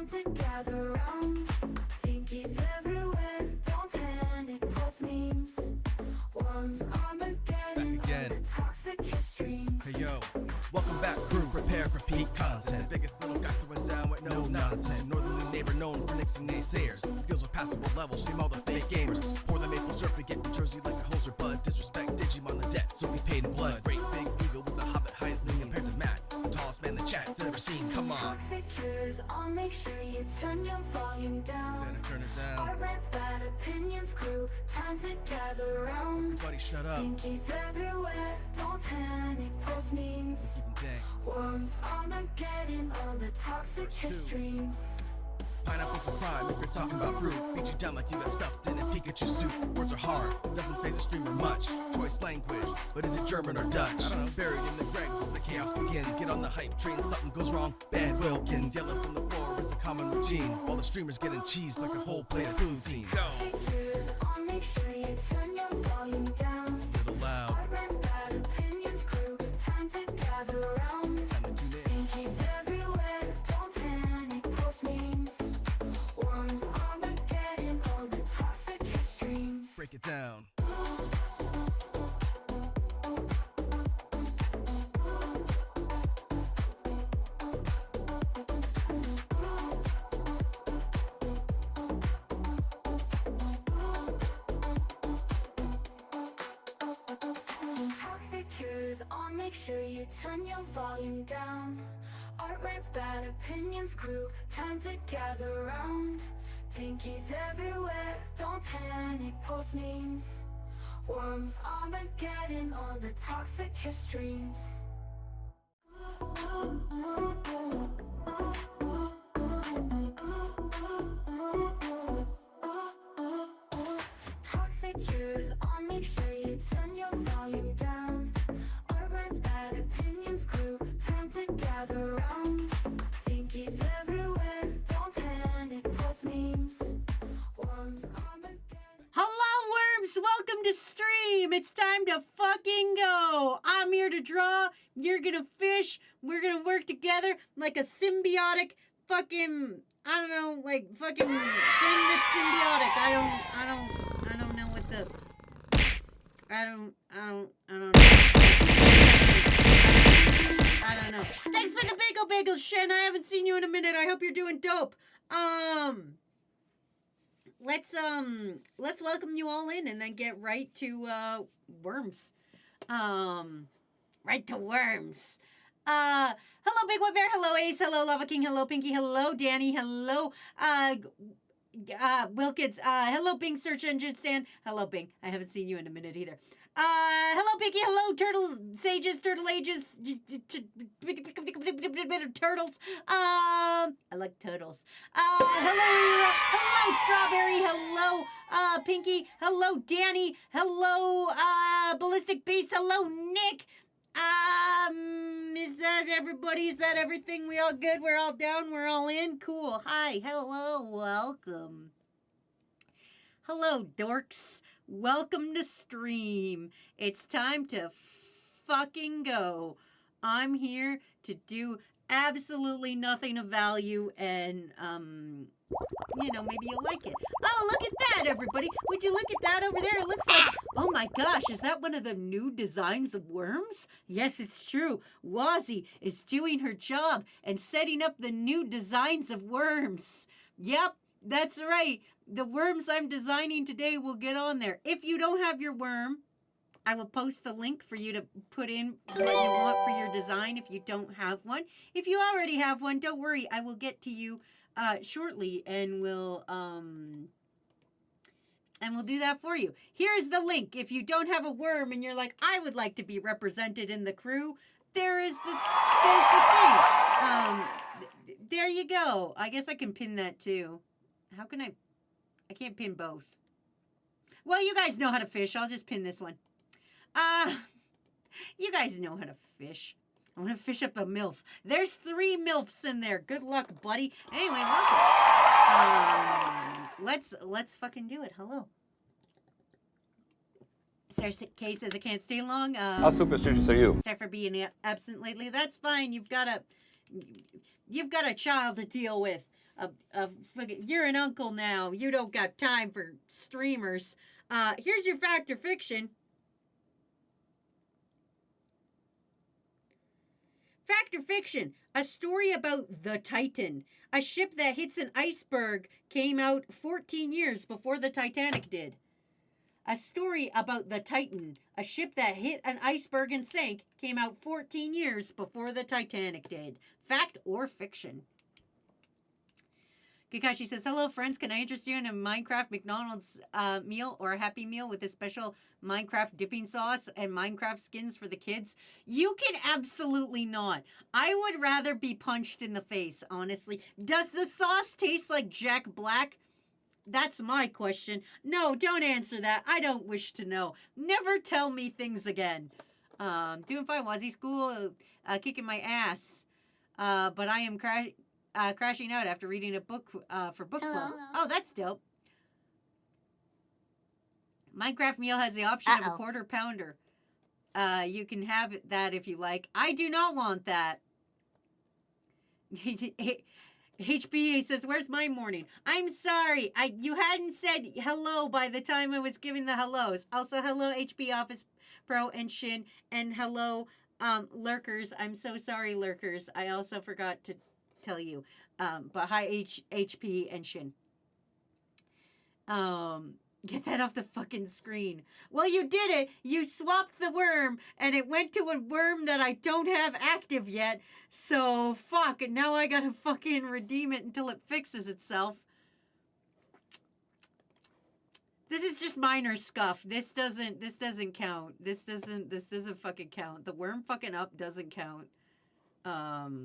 time to gather round. Dinkies everywhere, don't panic, post memes. Worms, Armageddon, Back again. all the toxic streams. Hey yo, welcome back crew, prepare for peak content. Biggest little guy throwing down with no nonsense. Northerly neighbor known for nixing naysayers. Skills are passable levels, shame all the fake gamers. Pour the maple syrup and get New Jersey like a hoser bud. Disrespect Digimon the debt, so be paid in blood. Great big ego with the hobbit height compared to Matt, the tallest man the chat's ever seen, come on. Toxic cures, I'll make sure you turn your volume down. Better turn it down. Our rants, bad opinions, crew, time to gather round. Buddy, shut up. Dinkies everywhere, don't panic, post memes. Keep 'em dang. Worms, Armageddon, all the toxic streams. Pineapple's a crime if you're talking about fruit. Beat you down like you got stuffed in a Pikachu suit. Words are hard, doesn't phase a streamer much. Choice language, but is it German or Dutch? I don't know. Buried in the dregs as the chaos begins. Get on the hype train, something goes wrong. Ban Wilkins, yelling from the floor is a common routine. While the streamers getting cheesed like a whole plate of poutine. Go! Toxic cures, I'll make sure you turn your volume down. Little loud. Our rants, bad opinions, crew, time to gather round. Time to tune in. Dinkies everywhere, don't panic, post memes. Worms, Armageddon, all the toxic streams. Break it down. Toxic cures, I'll make sure you turn your volume down. Art rants, bad opinions, crew, time to gather round. Dinkies everywhere, don't panic, post memes. Worms, Armageddon, all the toxic streams. Toxic cures, I'll make sure you turn your volume down. Art rants, bad opinions, crew, time to gather round. Dinkies everywhere, don't panic, post memes. Worms, Armageddon. Hello, worms! Welcome to stream! It's time to fucking go! I'm here to draw, you're gonna fish, we're gonna work together like a symbiotic fucking, I don't know, like fucking thing that's symbiotic. I don't know what the, I don't know. Thanks for the bagels, Shen. I haven't seen you in a minute. I hope you're doing dope. Let's welcome you all in and then get right to worms. Right to worms. Hello Big White Bear, hello Ace, hello Lava King, hello Pinky, hello Danny, hello Wilkins, hello Bing Search Engine Stan, hello Bing. I haven't seen you in a minute either. Hello Pinky, hello Turtle Sages, Turtle Ages, Turtles. I like turtles. Hello Rira, hello Strawberry, hello Pinky, hello Danny, hello Ballistic Beast, hello Nick. Is that everybody? Is that everything? We all good? We're all down? We're all in? Cool. Hi, hello, welcome. Hello, dorks. Welcome to stream. It's time to fucking go. I'm here to do absolutely nothing of value and, maybe you'll like it. Oh, look at that, everybody. Would you look at that over there? It looks like, oh my gosh, is that one of the new designs of worms? Yes, it's true. Wazzy is doing her job and setting up the new designs of worms. Yep, that's right. The worms I'm designing today will get on there. If you don't have your worm, I will post the link for you to put in what you want for your design if you don't have one. If you already have one, don't worry. I will get to you shortly and we'll do that for you. Here's the link. If you don't have a worm and you're like, I would like to be represented in the crew, there's the thing. There you go. I guess I can pin that too. How can I can't pin both. Well, you guys know how to fish. I'll just pin this one. You guys know how to fish. I want to fish up a MILF. There's 3 MILFs in there. Good luck, buddy. Anyway, welcome. Let's fucking do it. Hello. Sarah K says I can't stay long. How superstitious are you? Sorry for being absent lately. That's fine. You've got a child to deal with. You're an uncle now. You don't got time for streamers. Here's your fact or fiction. Fact or fiction, a story about the Titan. A ship that hits an iceberg came out 14 years before the Titanic did. A story about the Titan, a ship that hit an iceberg and sank, came out 14 years before the Titanic did. Fact or fiction? Kakashi says, hello, friends. Can I interest you in a Minecraft McDonald's meal or a Happy Meal with a special Minecraft dipping sauce and Minecraft skins for the kids? You can absolutely not. I would rather be punched in the face, honestly. Does the sauce taste like Jack Black? That's my question. No, don't answer that. I don't wish to know. Never tell me things again. Doing fine, Wazzy. School kicking my ass. But I am crashing out after reading a book for book club. Oh, that's dope. Minecraft meal has the option of a quarter pounder. You can have that if you like. I do not want that. HB says, where's my morning? I'm sorry. You hadn't said hello by the time I was giving the hellos. Also, hello, HB Office Pro and Shin. And hello, lurkers. I'm so sorry, lurkers. I also forgot to tell you. But hi, HP and Shin. Get that off the fucking screen. Well, you did it. You swapped the worm, and it went to a worm that I don't have active yet. So, fuck. And now I gotta fucking redeem it until it fixes itself. This is just minor scuff. This doesn't count. This doesn't fucking count. The worm fucking up doesn't count. Oh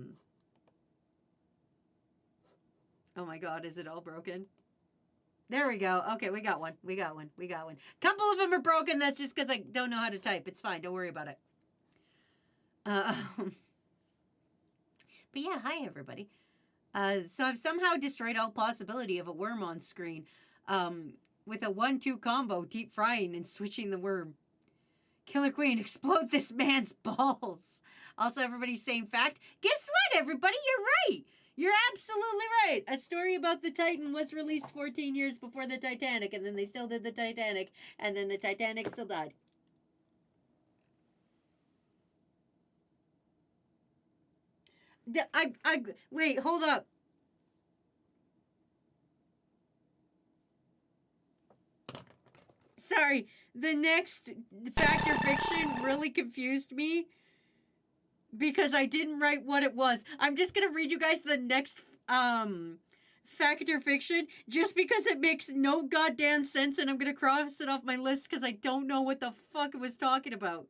my god, is it all broken? There we go. Okay, we got one. Couple of them are broken. That's just because I don't know how to type. It's fine. Don't worry about it. But yeah, hi everybody. So I've somehow destroyed all possibility of a worm on screen. With a 1-2 combo, deep frying and switching the worm. Killer Queen, explode this man's balls. Also, everybody's saying fact. Guess what, everybody? You're right. You're absolutely right. A story about the Titan was released 14 years before the Titanic, and then they still did the Titanic, and then the Titanic still died. Wait, hold up. Sorry, the next fact or fiction really confused me. Because I didn't write what it was. I'm just going to read you guys the next fact or fiction just because it makes no goddamn sense and I'm going to cross it off my list because I don't know what the fuck it was talking about.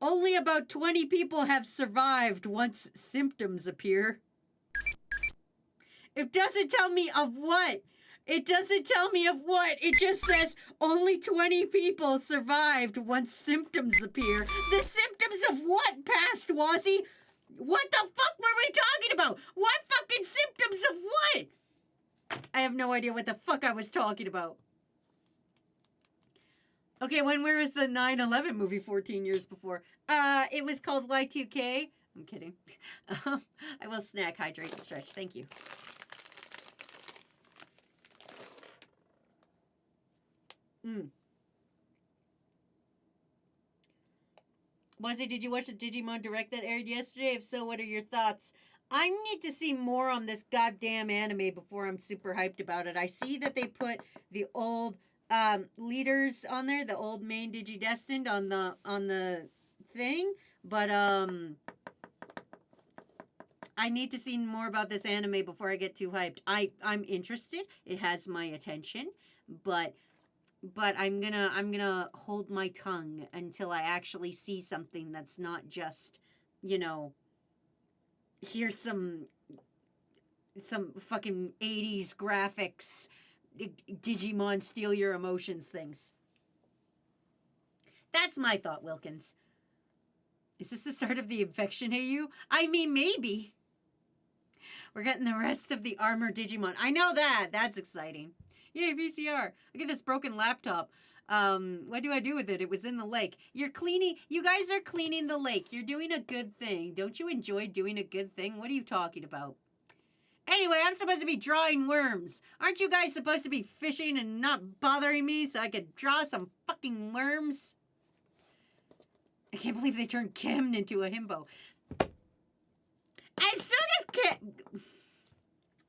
Only about 20 people have survived once symptoms appear. It doesn't tell me of what. It doesn't tell me of what. It just says only 20 people survived once symptoms appear. The symptoms of what, past Wazzy? What the fuck were we talking about? What fucking symptoms of what? I have no idea what the fuck I was talking about. Okay, where was the 9/11 movie 14 years before? It was called Y2K. I'm kidding. I will snack, hydrate, and stretch. Thank you. Wazzy, did you watch the Digimon Direct that aired yesterday? If so, what are your thoughts? I need to see more on this goddamn anime before I'm super hyped about it. I see that they put the old leaders on there, the old main Digidestined on the thing, but I need to see more about this anime before I get too hyped. I'm interested. It has my attention, but I'm gonna hold my tongue until I actually see something that's not just, here's some fucking 80s graphics, Digimon steal your emotions things. That's my thought, Wilkins. Is this the start of the infection, AU? I mean, maybe. We're getting the rest of the armor Digimon. I know that. That's exciting. Yay, VCR. Look at this broken laptop. What do I do with it? It was in the lake. You guys are cleaning the lake. You're doing a good thing. Don't you enjoy doing a good thing? What are you talking about? Anyway, I'm supposed to be drawing worms. Aren't you guys supposed to be fishing and not bothering me so I could draw some fucking worms? I can't believe they turned Ken into a himbo. As soon as Ken... I'm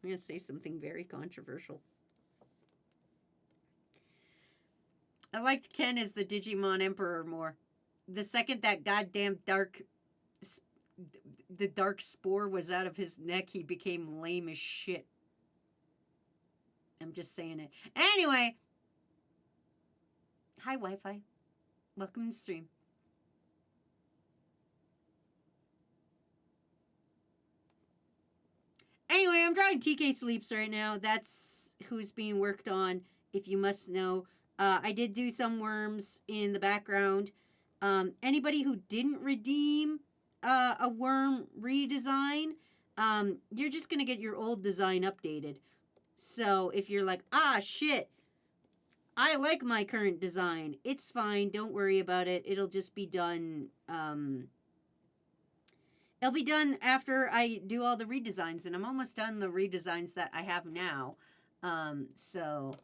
going to say something very controversial. I liked Ken as the Digimon Emperor more. The second that goddamn dark spore was out of his neck, he became lame as shit. I'm just saying it. Anyway. Hi, Wi-Fi. Welcome to the stream. Anyway, I'm drawing TK Sleeps right now. That's who's being worked on, if you must know. I did do some worms in the background. Anybody who didn't redeem a worm redesign, you're just going to get your old design updated. So if you're like, ah, shit, I like my current design, it's fine. Don't worry about it. It'll just be done. It'll be done after I do all the redesigns, and I'm almost done the redesigns that I have now. So,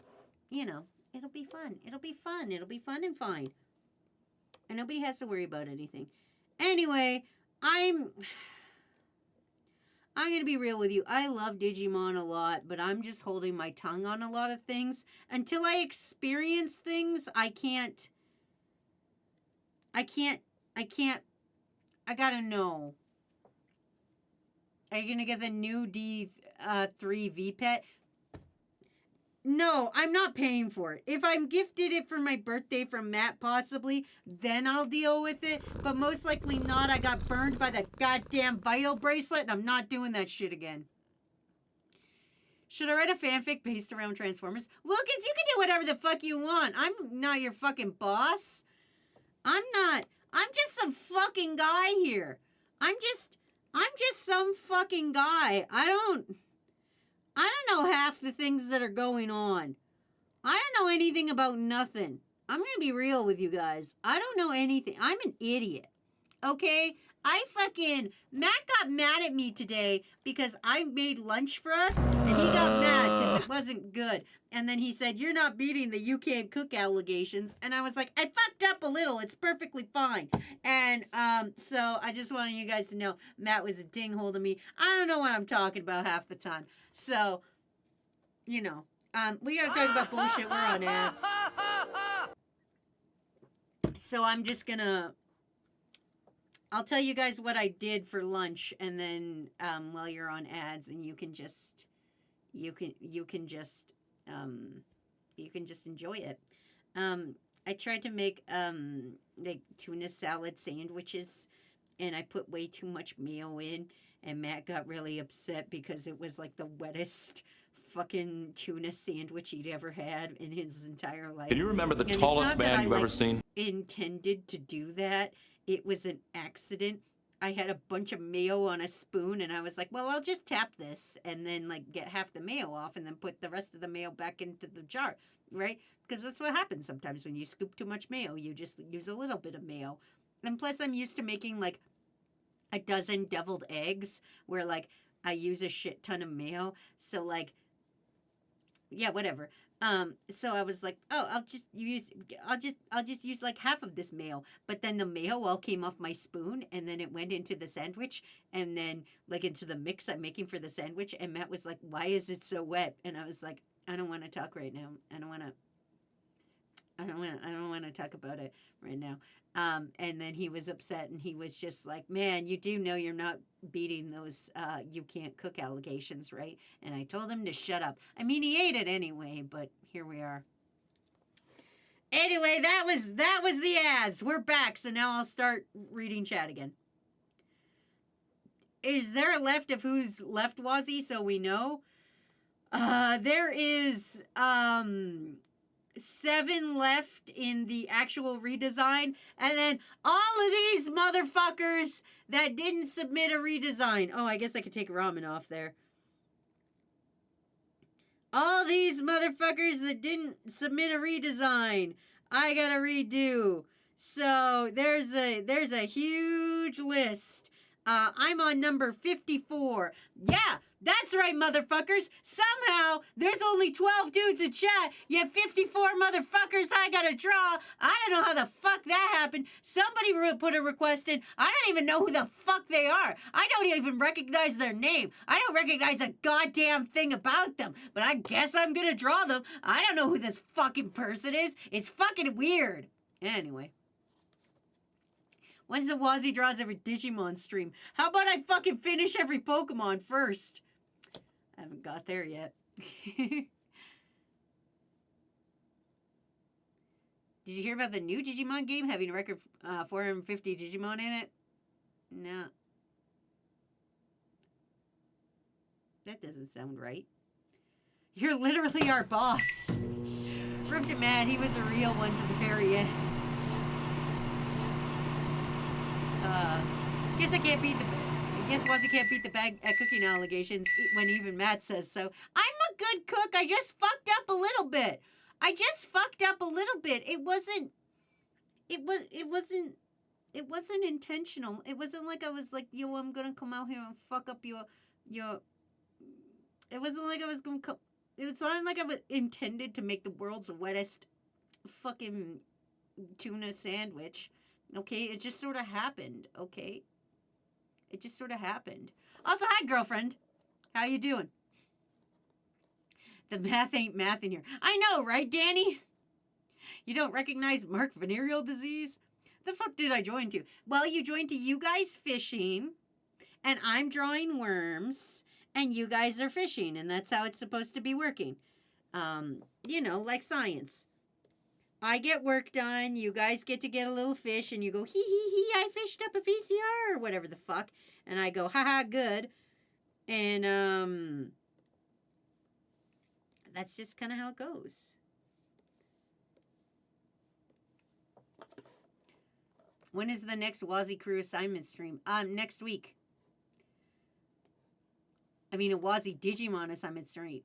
you know, it'll be fun. It'll be fun. It'll be fun and fine. And nobody has to worry about anything. Anyway, I'm going to be real with you. I love Digimon a lot, but I'm just holding my tongue on a lot of things. Until I experience things, I gotta know. Are you going to get the new D3 V-Pet? No, I'm not paying for it. If I'm gifted it for my birthday from Matt, possibly, then I'll deal with it. But most likely not. I got burned by the goddamn Vital bracelet, and I'm not doing that shit again. Should I write a fanfic based around Transformers? Wilkins, you can do whatever the fuck you want. I'm not your fucking boss. I'm just some fucking guy here. I'm just some fucking guy. I don't know half the things that are going on. I don't know anything about nothing. I'm going to be real with you guys. I don't know anything. I'm an idiot. Okay? Matt got mad at me today because I made lunch for us, and he got mad because it wasn't good. And then he said, you're not beating the you can't cook allegations. And I was like, I fucked up a little. It's perfectly fine. And so I just wanted you guys to know Matt was a dinghole to me. I don't know what I'm talking about half the time. So, you know, we got to talk about bullshit. We're on ads. So I'm just going to... I'll tell you guys what I did for lunch, and then while you're on ads, and you can just enjoy it. I tried to make like tuna salad sandwiches, and I put way too much mayo in, and Matt got really upset because it was like the wettest fucking tuna sandwich he'd ever had in his entire life. Can you remember the tallest man you've ever seen? Intended to do that. It was an accident. I had a bunch of mayo on a spoon, and I was like, well, I'll just tap this and then, like, get half the mayo off and then put the rest of the mayo back into the jar, right? Because that's what happens sometimes when you scoop too much mayo. You just use a little bit of mayo. And plus, I'm used to making, like, a dozen deviled eggs where, like, I use a shit ton of mayo. So, like, yeah, whatever. So I was like, oh, I'll just use like half of this mayo. But then the mayo all came off my spoon, and then it went into the sandwich, and then like into the mix I'm making for the sandwich. And Matt was like, why is it so wet? And I was like, I don't want to talk right now. I don't want to talk about it right now. And then he was upset, and he was just like, man, you do know you're not beating those you can't cook allegations, right? And I told him to shut up. I mean, he ate it anyway, but here we are. Anyway, that was the ads. We're back, so now I'll start reading chat again. Is there a left of who's left, Wazzy, so we know? There is 7 left in the actual redesign, and then all of these motherfuckers that didn't submit a redesign. Oh, I guess I could take ramen off there. All these motherfuckers that didn't submit a redesign, I gotta redo. So there's a huge list. I'm on number 54. Yeah, That's right, motherfuckers. Somehow, there's only 12 dudes in chat, yet 54 motherfuckers I gotta draw. I don't know how the fuck that happened. Somebody put a request in. I don't even know who the fuck they are. I don't even recognize their name. I don't recognize a goddamn thing about them. But I guess I'm gonna draw them. I don't know who this fucking person is. It's fucking weird. Anyway. When's the Wazzy Draws Every Digimon stream? How about I fucking finish every Pokemon first? I haven't got there yet. Did you hear about the new Digimon game having a record 450 Digimon in it? No. That doesn't sound right. You're literally our boss. Ripped it mad, he was a real one to the very end. Guess Wazzy can't beat the bag at cooking allegations when even Matt says so. I'm a good cook. I just fucked up a little bit. It wasn't intentional. It wasn't like I was like, yo, I'm gonna come out here and fuck up your. It wasn't like I was gonna come. It's not like I was intended to make the world's wettest fucking tuna sandwich. Okay, it just sort of happened, okay? It just sort of happened. Also, hi, girlfriend. How you doing? The math ain't math in here. I know, right, Danny? You don't recognize Mark venereal disease? The fuck did I join to? Well, you joined to you guys fishing, and I'm drawing worms, and you guys are fishing, and that's how it's supposed to be working. You know, like science. I get work done, you guys get to get a little fish, and you go, hee hee hee, I fished up a VCR, or whatever the fuck. And I go, haha, good. And, that's just kind of how it goes. When is the next Wazzy Crew assignment stream? Next week. I mean, a Wazzy Digimon assignment stream.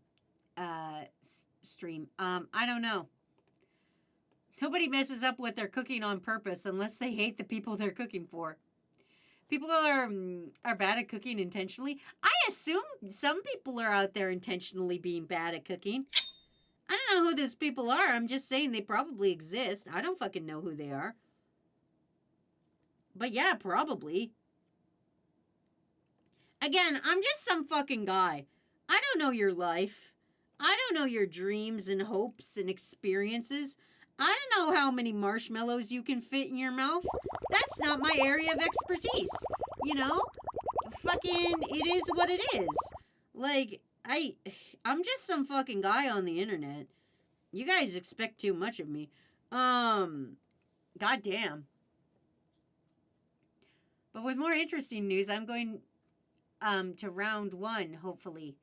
I don't know. Nobody messes up what they're cooking on purpose unless they hate the people they're cooking for. People are bad at cooking intentionally. I assume some people are out there intentionally being bad at cooking. I don't know who those people are. I'm just saying they probably exist. I don't fucking know who they are. But yeah, probably. Again, I'm just some fucking guy. I don't know your life. I don't know your dreams and hopes and experiences. I don't know how many marshmallows you can fit in your mouth. That's not my area of expertise. You know? Fucking, it is what it is. Like, I'm just some fucking guy on the internet. You guys expect too much of me. Goddamn. But with more interesting news, I'm going to round 1, hopefully.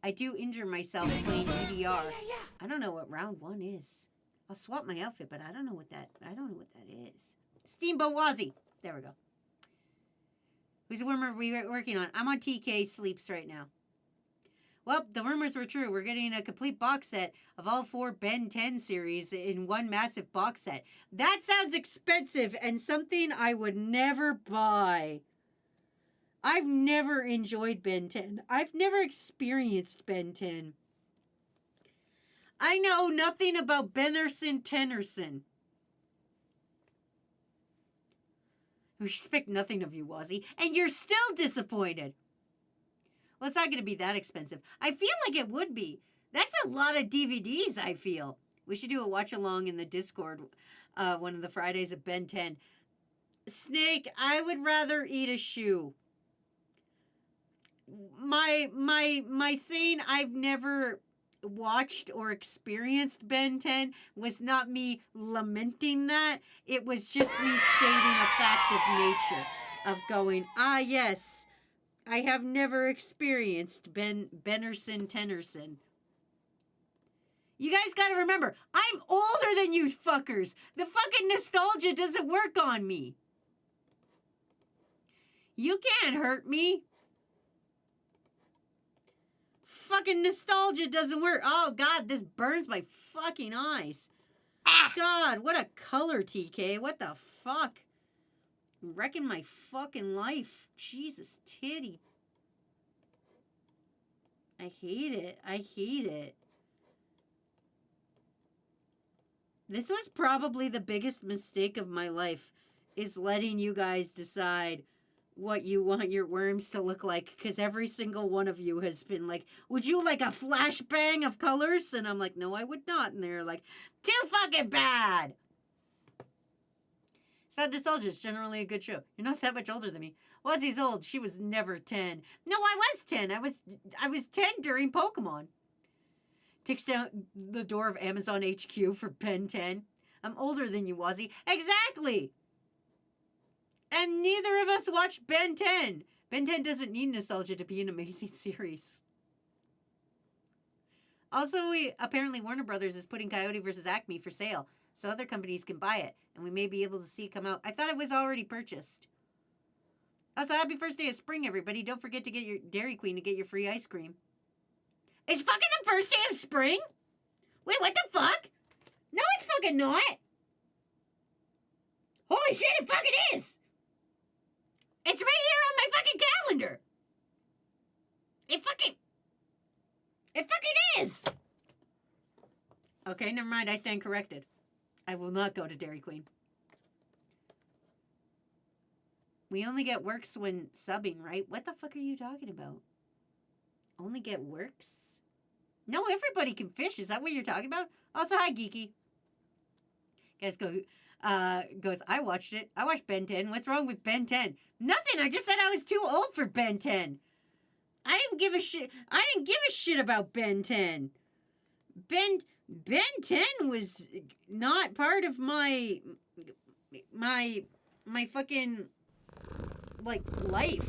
I do injure myself playing EDR. I don't know what round 1 is. I'll swap my outfit, but I don't know what that is. Steamboat Wazzy. There we go. Whose worm are we working on? I'm on TK Sleeps right now. Well, the rumors were true. We're getting a complete box set of all 4 Ben 10 series in one massive box set. That sounds expensive and something I would never buy. I've never enjoyed Ben 10. I've never experienced Ben 10. I know nothing about Bennerson Tennerson. We expect nothing of you, Wazzy, and you're still disappointed. Well, it's not going to be that expensive. I feel like it would be. That's a lot of DVDs, I feel. We should do a watch-along in the Discord one of the Fridays of Ben 10. Snake, I would rather eat a shoe. My saying I've never watched or experienced Ben 10 was not me lamenting that. It was just me stating a fact of nature. Of going, yes, I have never experienced Bennerson Tennerson. You guys gotta remember, I'm older than you fuckers. The fucking nostalgia doesn't work on me. You can't hurt me. Fucking nostalgia doesn't work. Oh, God, this burns my fucking eyes. God, what a color, TK. What the fuck? I'm wrecking my fucking life. Jesus, titty. I hate it. I hate it. This was probably the biggest mistake of my life, is letting you guys decide what you want your worms to look like, because every single one of you has been like, would you like a flashbang of colors? And I'm like, no, I would not. And they're like, too fucking bad. Sad Nostalgia is generally a good show. You're not that much older than me. Wazzy's old. She was never 10. No, I was 10. I was 10 during Pokemon. Takes down the door of Amazon HQ for Ben 10. I'm older than you, Wazzy. Exactly! And neither of us watched Ben 10. Ben 10 doesn't need nostalgia to be an amazing series. Also, apparently Warner Brothers is putting Coyote vs. Acme for sale, so other companies can buy it, and we may be able to see it come out. I thought it was already purchased. Also, happy first day of spring, everybody. Don't forget to get your Dairy Queen to get your free ice cream. It's fucking the first day of spring? Wait, what the fuck? No, it's fucking not. Holy shit, it fucking is. It's right here on my fucking calendar. It fucking is. Okay, never mind. I stand corrected. I will not go to Dairy Queen. We only get works when subbing, right? What the fuck are you talking about? Only get works? No, everybody can fish. Is that what you're talking about? Also, hi, Geeky. Guys goes, I watched it. I watched Ben 10. What's wrong with Ben 10? Nothing. I just said I was too old for Ben 10. I didn't give a shit. I didn't give a shit about Ben 10. Ben 10 was not part of my fucking, like, life.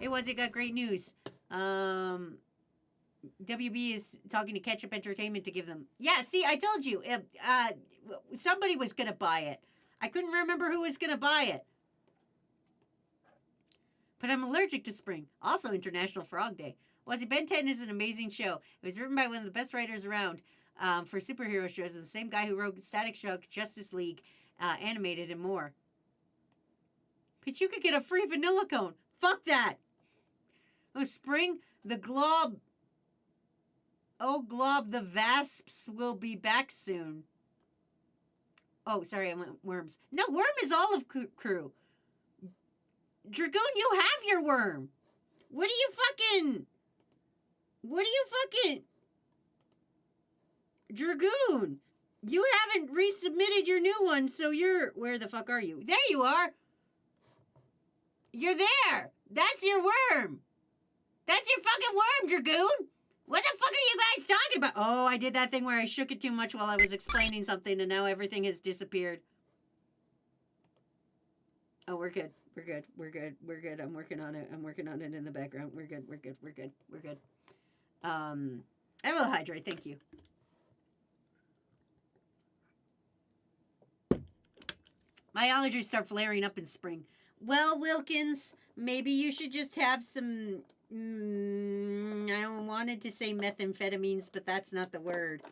It was. It got great news. WB is talking to Ketchup Entertainment to give them. Yeah, see, I told you. Somebody was going to buy it. I couldn't remember who was going to buy it. But I'm allergic to spring. Also, International Frog Day. Was it Ben 10 is an amazing show. It was written by one of the best writers around for superhero shows, and the same guy who wrote Static Shock, Justice League, animated, and more. But you could get a free vanilla cone. Fuck that. Oh, spring, the glob. Oh, glob, the Vasps will be back soon. Oh, sorry, I went worms. No, worm is Olive Crew. Dragoon, you have your worm. What do you fucking... Dragoon, you haven't resubmitted your new one, so you're... Where the fuck are you? There you are. You're there. That's your worm. That's your fucking worm, Dragoon. What the fuck are you guys talking about? Oh, I did that thing where I shook it too much while I was explaining something, and now everything has disappeared. Oh, we're good. We're good. We're good. We're good. I'm working on it. I'm working on it in the background. We're good. We're good. We're good. We're good. I will hydrate. Thank you. My allergies start flaring up in spring. Well, Wilkins, maybe you should just have some... I wanted to say methamphetamines, but that's not the word.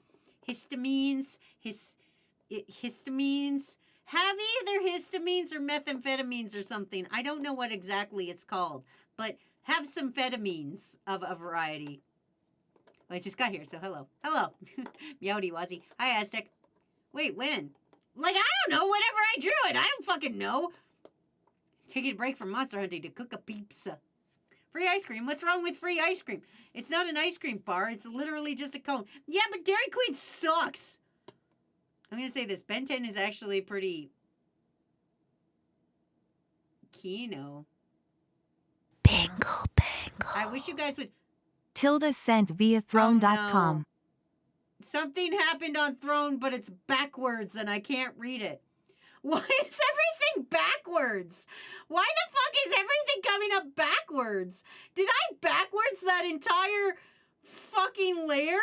Histamines. Histamines. Have either histamines or methamphetamines or something. I don't know what exactly it's called, but have some phetamines of a variety. Oh, I just got here, so hello. Hello. Meowdy Wazzy. Hi, Aztec. Wait, when? Like, I don't know. Whenever I drew it. I don't fucking know. Taking a break from monster hunting to cook a pizza. Free ice cream? What's wrong with free ice cream? It's not an ice cream bar. It's literally just a cone. Yeah, but Dairy Queen sucks. I'm going to say this. Ben 10 is actually pretty... Kino. Bingle, bingle. I wish you guys would... Tilda sent via throne.com. Oh, no. Something happened on Throne, but it's backwards and I can't read it. Why is everything backwards? Why the fuck is everything coming up backwards? Did I backwards that entire fucking layer?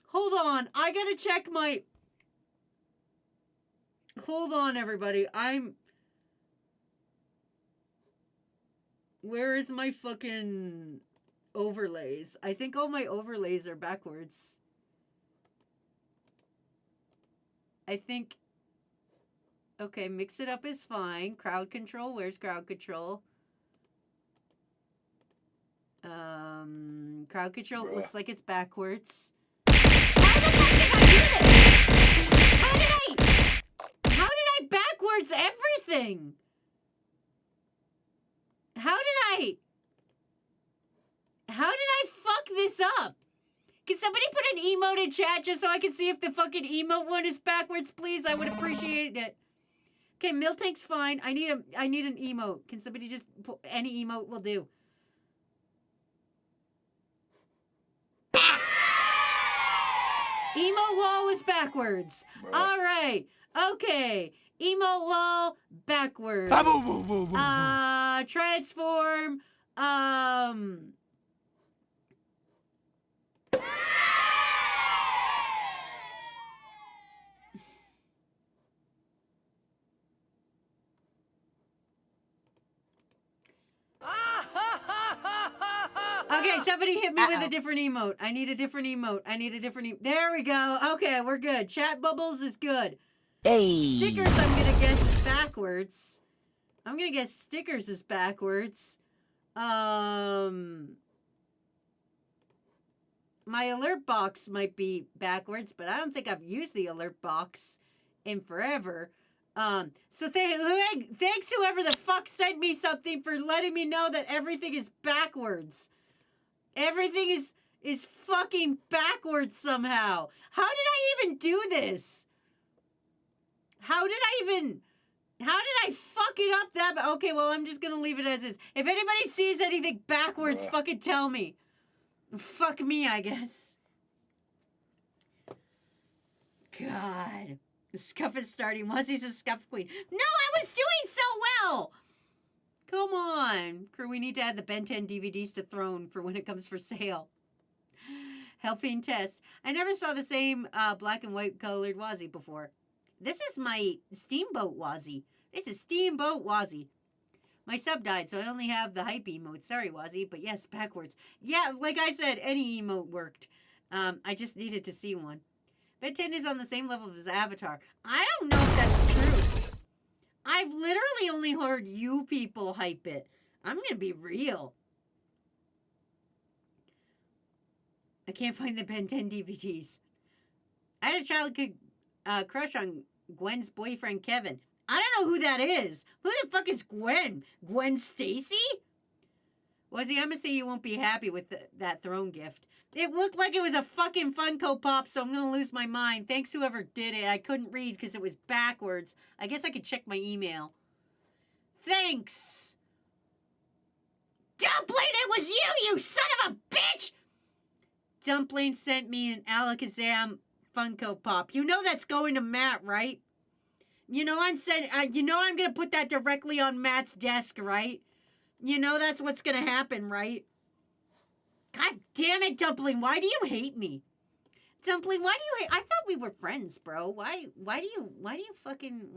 Hold on. I gotta check my... Hold on, everybody. Where is my fucking overlays? I think all my overlays are backwards. I think... Okay, mix it up is fine. Crowd control. Where's crowd control? Crowd control looks like it's backwards. How the fuck did I do this? How did I backwards everything? How did I fuck this up? Can somebody put an emote in chat just so I can see if the fucking emote one is backwards, please? I would appreciate it. Okay, Miltank's fine. I need an emote. Can somebody just put any emote will do? Emo wall is backwards. All right. Okay. Emo wall backwards. Transform. Okay, somebody hit me with a different emote. I need a different emote. There we go. Okay, we're good. Chat bubbles is good. Hey. Stickers, I'm going to guess is backwards. I'm going to guess stickers is backwards. My alert box might be backwards, but I don't think I've used the alert box in forever. So thanks whoever the fuck sent me something for letting me know that everything is backwards. Everything is fucking backwards somehow. How did I even do this? How did I fuck it up that? Okay, well, I'm just gonna leave it as is. If anybody sees anything backwards, fucking tell me. Fuck me, I guess. God. The scuff is starting. Muzzie's a scuff queen. No, I was doing so well! Come on. Crew, we need to add the Ben 10 DVDs to Throne for when it comes for sale. Helping test. I never saw the same black and white colored Wazzy before. This is my Steamboat Wazzy. This is Steamboat Wazzy. My sub died, so I only have the hype emote. Sorry, Wazzy, but yes, backwards. Yeah, like I said, any emote worked. I just needed to see one. Ben 10 is on the same level as Avatar. I don't know if that's true. I've literally only heard you people hype it. I'm going to be real. I can't find the Ben 10 DVDs. I had a childhood crush on Gwen's boyfriend, Kevin. I don't know who that is. Who the fuck is Gwen? Gwen Stacy? Wazzy, I'm going to say you won't be happy with that throne gift. It looked like it was a fucking Funko Pop, so I'm going to lose my mind. Thanks whoever did it. I couldn't read because it was backwards. I guess I could check my email. Thanks. Dumpling, it was you son of a bitch! Dumpling sent me an Alakazam Funko Pop. You know that's going to Matt, right? You know I'm going to put that directly on Matt's desk, right? You know that's what's going to happen, right? God damn it, Dumpling. Why do you hate me? Dumpling, why do you hate... I thought we were friends, bro. Why do you fucking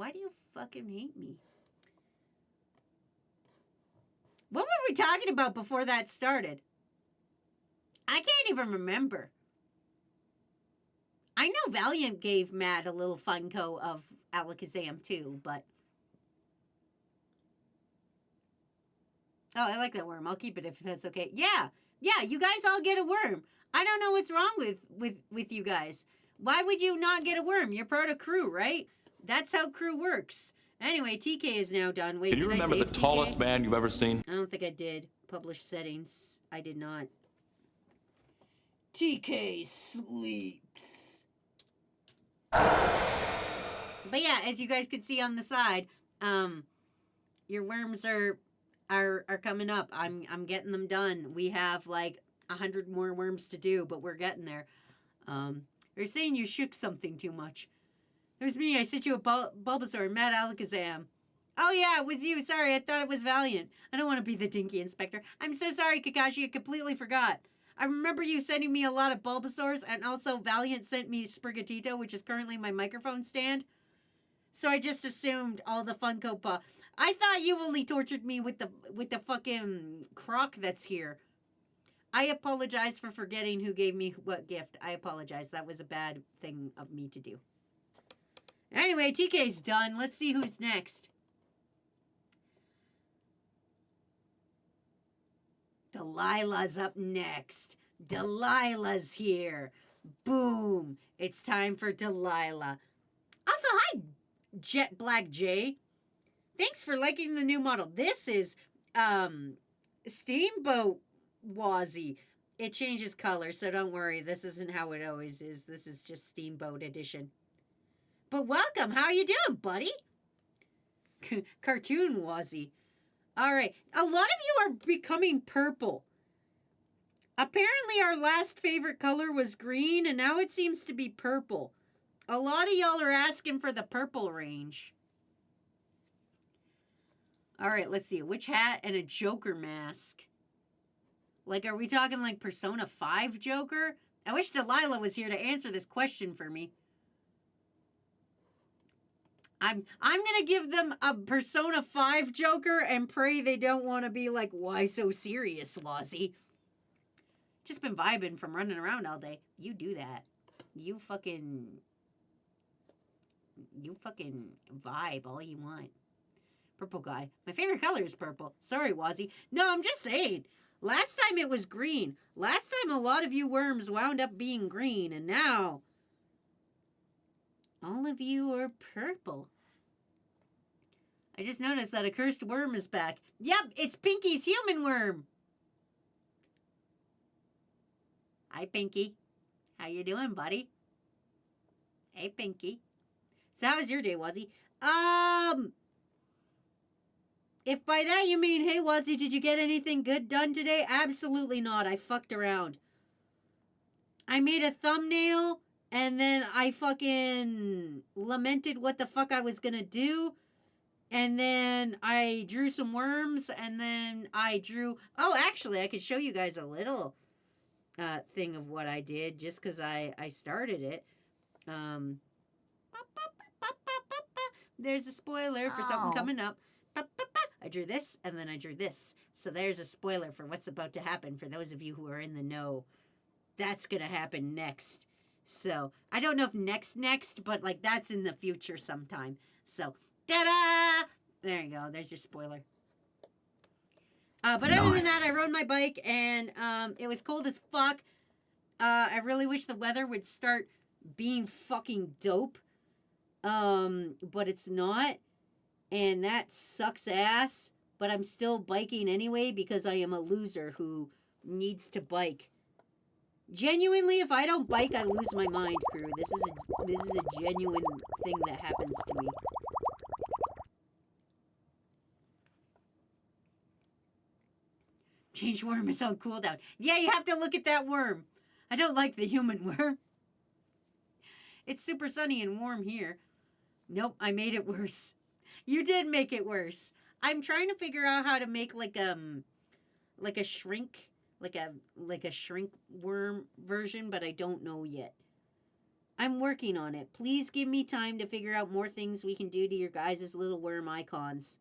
hate me? What were we talking about before that started? I can't even remember. I know Valiant gave Matt a little Funko of Alakazam too, but... Oh, I like that worm. I'll keep it if that's okay. Yeah, you guys all get a worm. I don't know what's wrong with you guys. Why would you not get a worm? You're part of crew, right? That's how crew works. Anyway, TK is now done. Wait, Can you remember the tallest man you've ever seen? I don't think I did. Publish settings. I did not. TK sleeps. But yeah, as you guys could see on the side, your worms are coming up. I'm getting them done. We have like 100 more worms to do, but we're getting there. They're saying you shook something too much. It was me. I sent you a Bulbasaur and Matt Alakazam. Oh yeah, it was you. Sorry, I thought it was Valiant. I don't want to be the dinky inspector. I'm so sorry, Kakashi. I completely forgot. I remember you sending me a lot of Bulbasaurs, and also Valiant sent me Sprigatito, which is currently my microphone stand. So I just assumed all the Funko Pop. I thought you only tortured me with the fucking croc that's here. I apologize for forgetting who gave me what gift. I apologize. That was a bad thing of me to do. Anyway, TK's done. Let's see who's next. Delilah's up next. Delilah's here. Boom. It's time for Delilah. Also, hi, Jet Black J. Thanks for liking the new model. This is Steamboat Wazzy. It changes color, so don't worry. This isn't how it always is. This is just Steamboat Edition. But welcome. How you doing, buddy? Cartoon Wazzy. All right. A lot of you are becoming purple. Apparently, our last favorite color was green, and now it seems to be purple. A lot of y'all are asking for the purple range. All right, let's see. A witch hat and a Joker mask. Like, are we talking like Persona 5 Joker? I wish Delilah was here to answer this question for me. I'm gonna give them a Persona 5 Joker and pray they don't want to be like, why so serious, Wazzy? Just been vibing from running around all day. You do that. You fucking vibe all you want. Purple guy. My favorite color is purple. Sorry, Wazzy. No, I'm just saying. Last time it was green. Last time a lot of you worms wound up being green, and now all of you are purple. I just noticed that a cursed worm is back. Yep, it's Pinky's human worm. Hi, Pinky. How you doing, buddy? Hey, Pinky. So how was your day, Wazzy? If by that you mean, hey, Wazzy, did you get anything good done today? Absolutely not. I fucked around. I made a thumbnail, and then I fucking lamented what the fuck I was gonna do. And then I drew some worms, and then I drew... Oh, actually, I could show you guys a little thing of what I did, just because I started it. There's a spoiler for something coming up. I drew this, and then I drew this. So there's a spoiler for what's about to happen for those of you who are in the know. That's going to happen next. So, I don't know if next, but, like, that's in the future sometime. So, ta-da! There you go. There's your spoiler. But other than that, I rode my bike, and it was cold as fuck. I really wish the weather would start being fucking dope. But it's not. And that sucks ass. But I'm still biking anyway because I am a loser who needs to bike. Genuinely, if I don't bike, I lose my mind, crew. This is a genuine thing that happens to me. Change worm is on cooldown. Yeah, you have to look at that worm. I don't like the human worm. It's super sunny and warm here. Nope, I made it worse. You did make it worse. I'm trying to figure out how to make like a shrink, like a shrink worm version, but I don't know yet. I'm working on it. Please give me time to figure out more things we can do to your guys' little worm icons.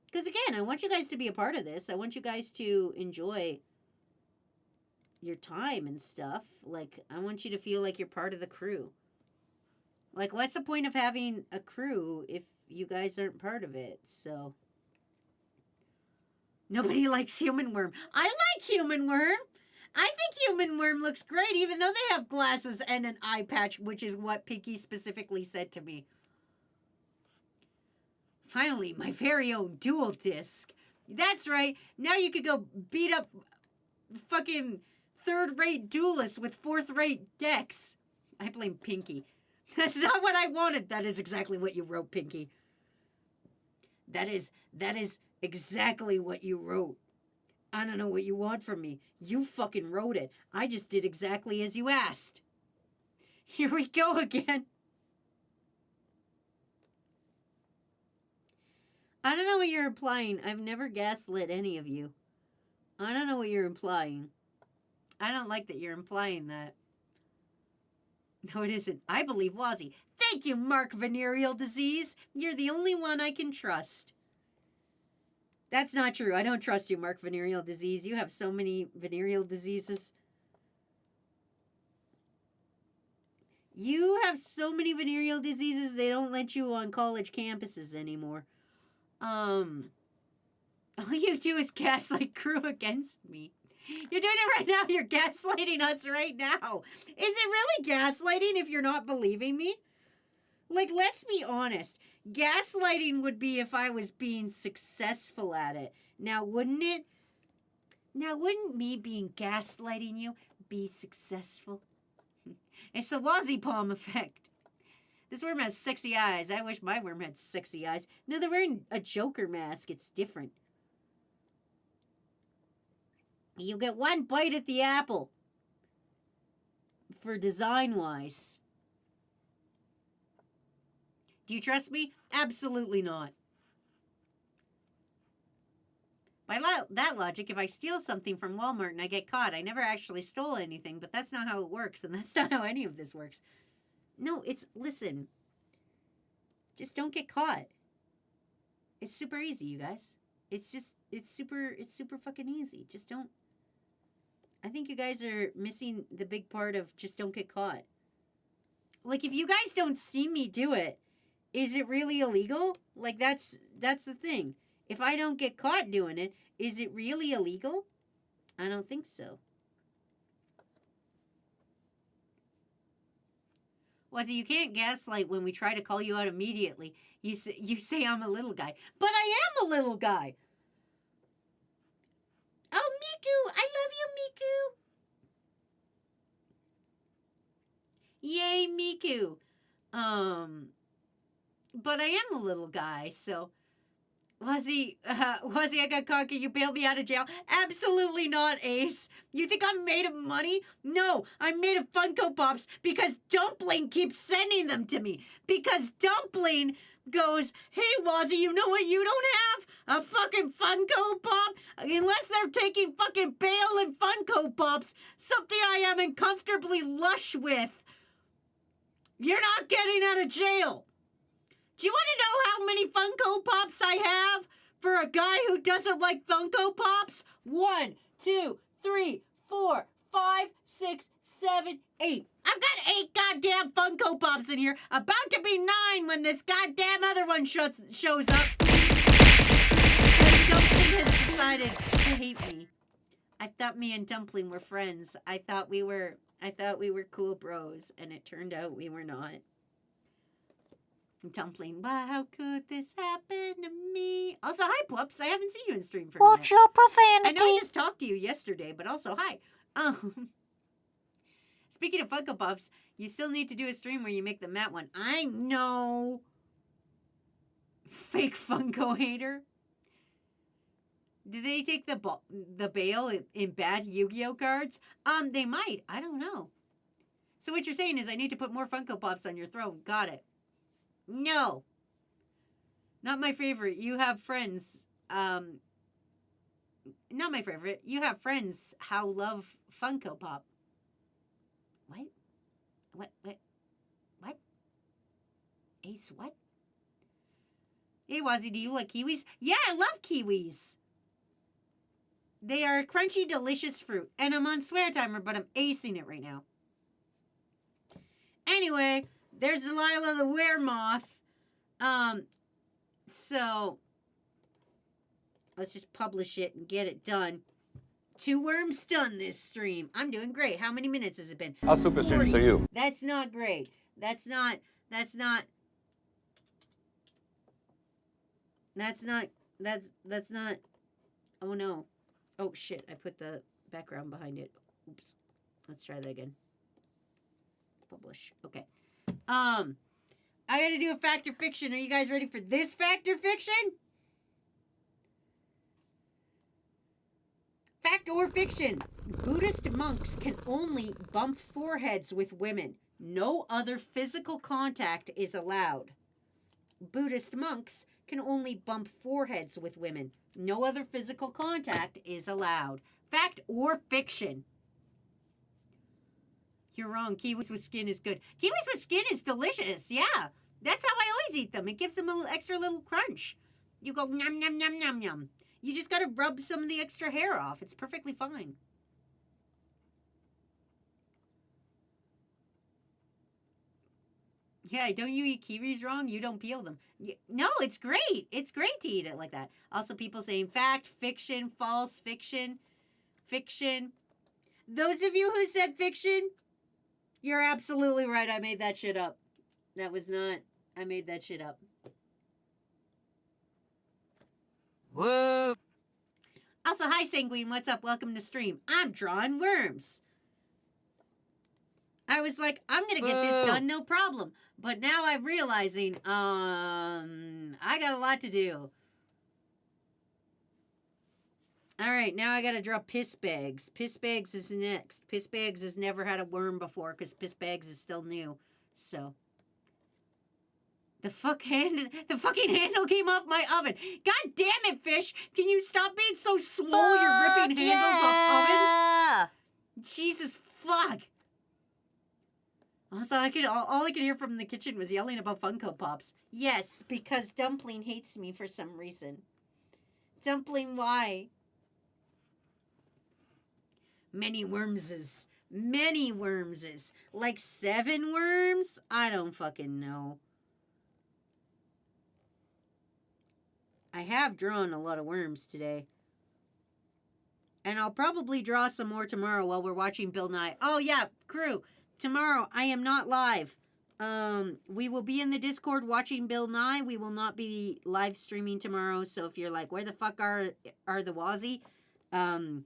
Because again, I want you guys to be a part of this. I want you guys to enjoy your time and stuff. Like, I want you to feel like you're part of the crew. Like, what's the point of having a crew if you guys aren't part of it? So, nobody likes human worm. I like human worm. I think human worm looks great, even though they have glasses and an eye patch, which is what Pinky specifically said to me. Finally, my very own dual disc. That's right. Now you could go beat up fucking third-rate duelists with fourth-rate decks. I blame Pinky. That's not what I wanted. That is exactly what you wrote, Pinky. That is exactly what you wrote. I don't know what you want from me. You fucking wrote it. I just did exactly as you asked. Here we go again. I don't know what you're implying. I've never gaslit any of you. I don't know what you're implying. I don't like that you're implying that. No, it isn't. I believe Wazzy. Thank you, Mark Venereal Disease. You're the only one I can trust. That's not true. I don't trust you, Mark Venereal Disease. You have so many venereal diseases. You have so many venereal diseases, they don't let you on college campuses anymore. All you do is gaslight crew against me. You're doing it right now. You're gaslighting us right now. Is it really gaslighting if you're not believing me? Like, let's be honest. Gaslighting would be if I was being successful at it. Now, wouldn't it? Now, wouldn't me being gaslighting you be successful? It's the Wazzy Palm effect. This worm has sexy eyes. I wish my worm had sexy eyes. No, they're wearing a Joker mask. It's different. You get one bite at the apple. For design-wise. Do you trust me? Absolutely not. By that logic, if I steal something from Walmart and I get caught, I never actually stole anything, but that's not how it works, and that's not how any of this works. No, listen. Just don't get caught. It's super easy, you guys. It's super fucking easy. Just don't. I think you guys are missing the big part of just don't get caught. Like, if you guys don't see me do it, is it really illegal? Like, that's the thing. If I don't get caught doing it, is it really illegal? I don't think so. Wazzy, you can't gaslight when we try to call you out immediately. You say I'm a little guy. But I am a little guy. Oh, Miku! I love you, Miku! Yay, Miku! But I am a little guy, so... Wazzy, I got caught. Can you bail me out of jail? Absolutely not, Ace. You think I'm made of money? No, I'm made of Funko Pops because Dumpling keeps sending them to me. Because Dumpling goes, hey, Wazzy, you know what you don't have? A fucking Funko Pop? Unless they're taking fucking bail and Funko Pops, something I am uncomfortably lush with. You're not getting out of jail. Do you want to know how many Funko Pops I have for a guy who doesn't like Funko Pops? 1, 2, 3, 4, 5, 6, 7, 8. I've got 8 goddamn Funko Pops in here. About to be 9 when this goddamn other one shows up. Because Dumpling has decided to hate me. I thought me and Dumpling were friends. I thought we were cool bros, and it turned out we were not. Dumpling, wow, how could this happen to me? Also, hi, Plups. I haven't seen you in stream for a minute. Watch your profanity. I know I just talked to you yesterday, but also, hi. Speaking of Funko Pops, you still need to do a stream where you make the matte one. I know. Fake Funko hater. Did they take the bail in bad Yu-Gi-Oh cards? They might. I don't know. So what you're saying is I need to put more Funko Pops on your throne. Got it. No. Not my favorite. You have friends. Not my favorite. You have friends how love Funko Pop. What? Ace, what? Hey, Wazzy, do you like kiwis? Yeah, I love kiwis. They are a crunchy, delicious fruit. And I'm on swear timer, but I'm acing it right now. Anyway... There's Delilah the Weremoth. So let's just publish it and get it done. 2 worms done this stream. I'm doing great. How many minutes has it been? How super streams are you? That's not great. That's not. Oh no. Oh shit, I put the background behind it. Oops. Let's try that again. Publish. Okay. I gotta do a fact or fiction. Are you guys ready for this fact or fiction? Fact or fiction. Buddhist monks can only bump foreheads with women. No other physical contact is allowed. Buddhist monks can only bump foreheads with women. No other physical contact is allowed. Fact or fiction? You're wrong. Kiwis with skin is good. Kiwis with skin is delicious. Yeah. That's how I always eat them. It gives them a little extra little crunch. You go yum, yum, yum, yum, yum. You just got to rub some of the extra hair off. It's perfectly fine. Yeah, don't you eat kiwis wrong? You don't peel them. No, it's great. It's great to eat it like that. Also, people saying fact, fiction, false, fiction, fiction. Those of you who said fiction, you're absolutely right. I made that shit up. That was not. I made that shit up. Whoa. Also, hi, Sanguine. What's up? Welcome to stream. I'm drawing worms. I was like, I'm going to get this done, no problem. But now I'm realizing, I got a lot to do. All right, now I got to draw piss bags. Piss bags is next. Piss bags has never had a worm before because piss bags is still new. So, the fucking handle came off my oven. God damn it, fish! Can you stop being so swole? You're ripping handles off ovens. Jesus fuck. Also, all I could hear from the kitchen was yelling about Funko Pops. Yes, because Dumpling hates me for some reason. Dumpling, why? Many wormses. Many wormses. Like 7 worms? I don't fucking know. I have drawn a lot of worms today. And I'll probably draw some more tomorrow while we're watching Bill Nye. Oh, yeah, crew. Tomorrow, I am not live. We will be in the Discord watching Bill Nye. We will not be live streaming tomorrow. So if you're like, where the fuck are the Wazzy? I'm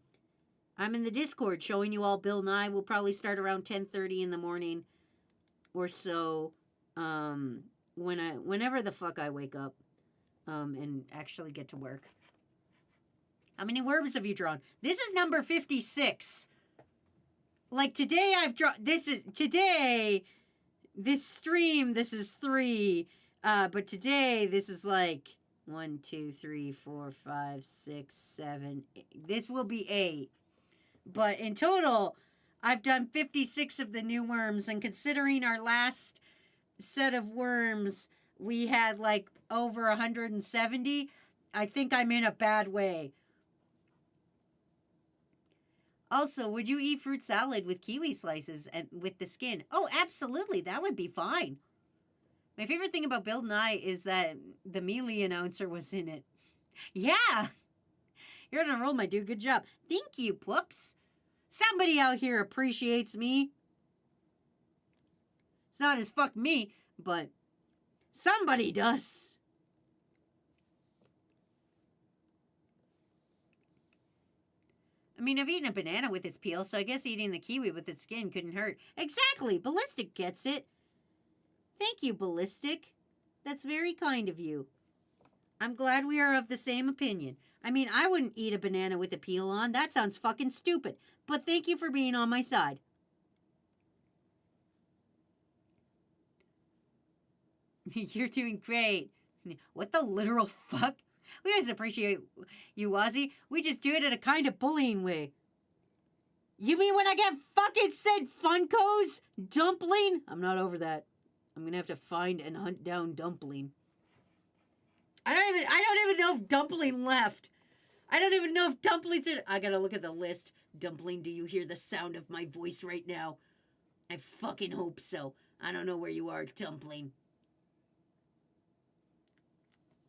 in the Discord showing you all Bill Nye. We'll probably start around 10:30 in the morning or so. Whenever the fuck I wake up, and actually get to work. How many worms have you drawn? This is number 56. Like today I've drawn, this stream, this is 3. But today this is like 1, 2, 3, 4, 5, 6, 7. This will be 8. But in total, I've done 56 of the new worms. And considering our last set of worms, we had like over 170. I think I'm in a bad way. Also, would you eat fruit salad with kiwi slices and with the skin? Oh, absolutely. That would be fine. My favorite thing about Bill Nye is that the Mealy announcer was in it. Yeah. You're on a roll, my dude. Good job. Thank you, Poops. Somebody out here appreciates me. It's not as fuck me, but somebody does. I mean, I've eaten a banana with its peel, so I guess eating the kiwi with its skin couldn't hurt. Exactly! Ballistic gets it. Thank you, Ballistic. That's very kind of you. I'm glad we are of the same opinion. I mean, I wouldn't eat a banana with the peel on. That sounds fucking stupid. But thank you for being on my side. You're doing great. What the literal fuck? We always appreciate you, Wazzy. We just do it in a kind of bullying way. You mean when I get fucking sent Funkos? Dumpling? I'm not over that. I'm gonna have to find and hunt down Dumpling. I don't even know if Dumpling left. I don't even know if Dumpling's in. I gotta look at the list. Dumpling, do you hear the sound of my voice right now? I fucking hope so. I don't know where you are, Dumpling.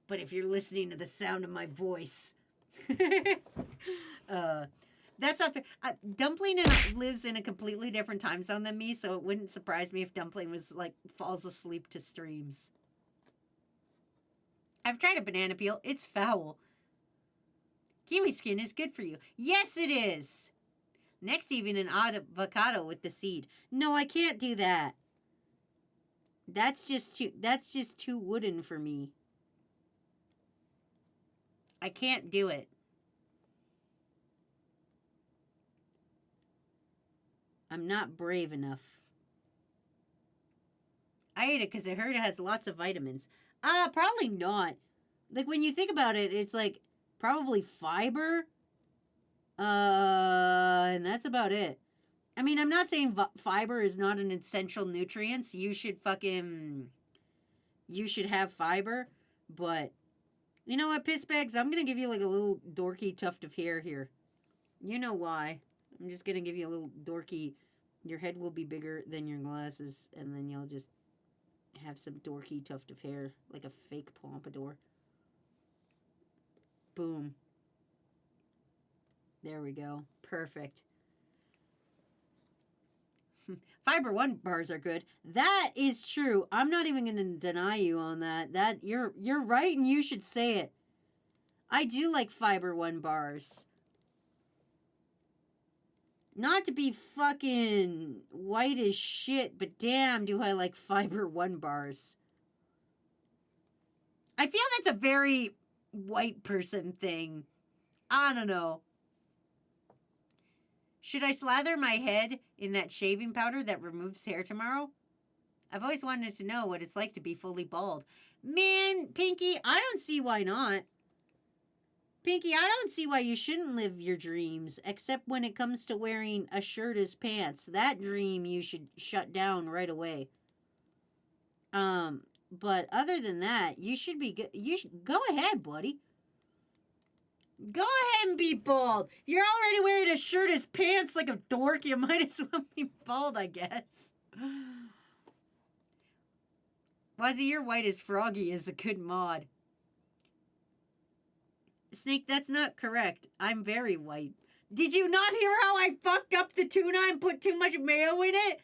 But if you're listening to the sound of my voice, that's not fair. Dumpling lives in a completely different time zone than me, so it wouldn't surprise me if Dumpling was like falls asleep to streams. I've tried a banana peel. It's foul. Kiwi skin is good for you. Yes, it is. Next, even an avocado with the seed. No, I can't do that. That's just too wooden for me. I can't do it. I'm not brave enough. I ate it because I heard it has lots of vitamins. Probably not. Like, when you think about it, it's like probably fiber. And that's about it. I mean, I'm not saying fiber is not an essential nutrient. You should have fiber. But, you know what, piss bags? I'm going to give you like a little dorky tuft of hair here. You know why. I'm just going to give you a little dorky. Your head will be bigger than your glasses. And then you'll just have some dorky tuft of hair, like a fake pompadour. Boom. There we go. Perfect. Fiber One bars are good. That is true. I'm not even going to deny you on that. That you're right, and you should say it. I do like Fiber One bars. Not to be fucking white as shit, but damn, do I like Fiber One bars. I feel that's a very white person thing. I don't know. Should I slather my head in that shaving powder that removes hair tomorrow? I've always wanted to know what it's like to be fully bald. Man, Pinky, I don't see why not. Pinky, I don't see why you shouldn't live your dreams, except when it comes to wearing a shirt as pants. That dream you should shut down right away. But other than that, you should be you should go ahead, buddy. Go ahead and be bald. You're already wearing a shirt as pants like a dork. You might as well be bald, I guess. Wazzy, you're white as Froggy is a good mod. Snake, that's not correct. I'm very white. Did you not hear how I fucked up the tuna and put too much mayo in it?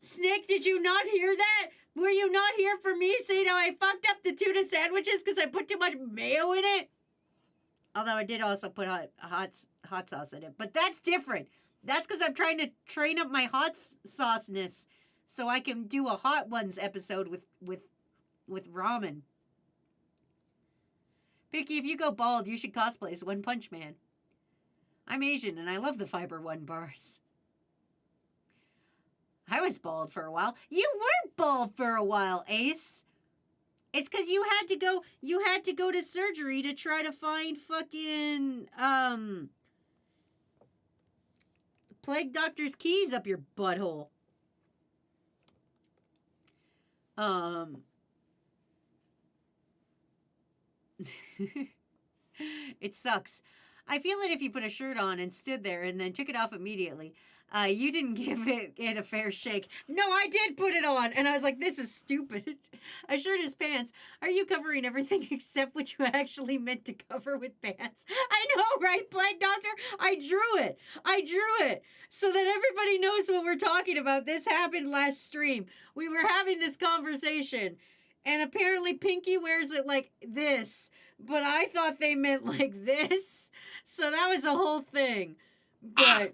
Snake, did you not hear that? Were you not here for me saying how I fucked up the tuna sandwiches because I put too much mayo in it? Although I did also put hot sauce in it. But that's different. That's because I'm trying to train up my hot sauceness so I can do a Hot Ones episode with ramen. Vicky, if you go bald, you should cosplay as One Punch Man. I'm Asian and I love the Fiber One bars. I was bald for a while. You were bald for a while, Ace. It's because you had to go to surgery to try to find fucking, plague doctor's keys up your butthole. It sucks. I feel that if you put a shirt on and stood there and then took it off immediately, you didn't give it a fair shake. No, I did put it on, and I was like, this is stupid. A shirt is pants. Are you covering everything except what you actually meant to cover with pants? I know, right, Plague Doctor? I drew it so that everybody knows what we're talking about. This happened last stream. We were having this conversation, and apparently Pinky wears it like this, but I thought they meant like this. So that was a whole thing. But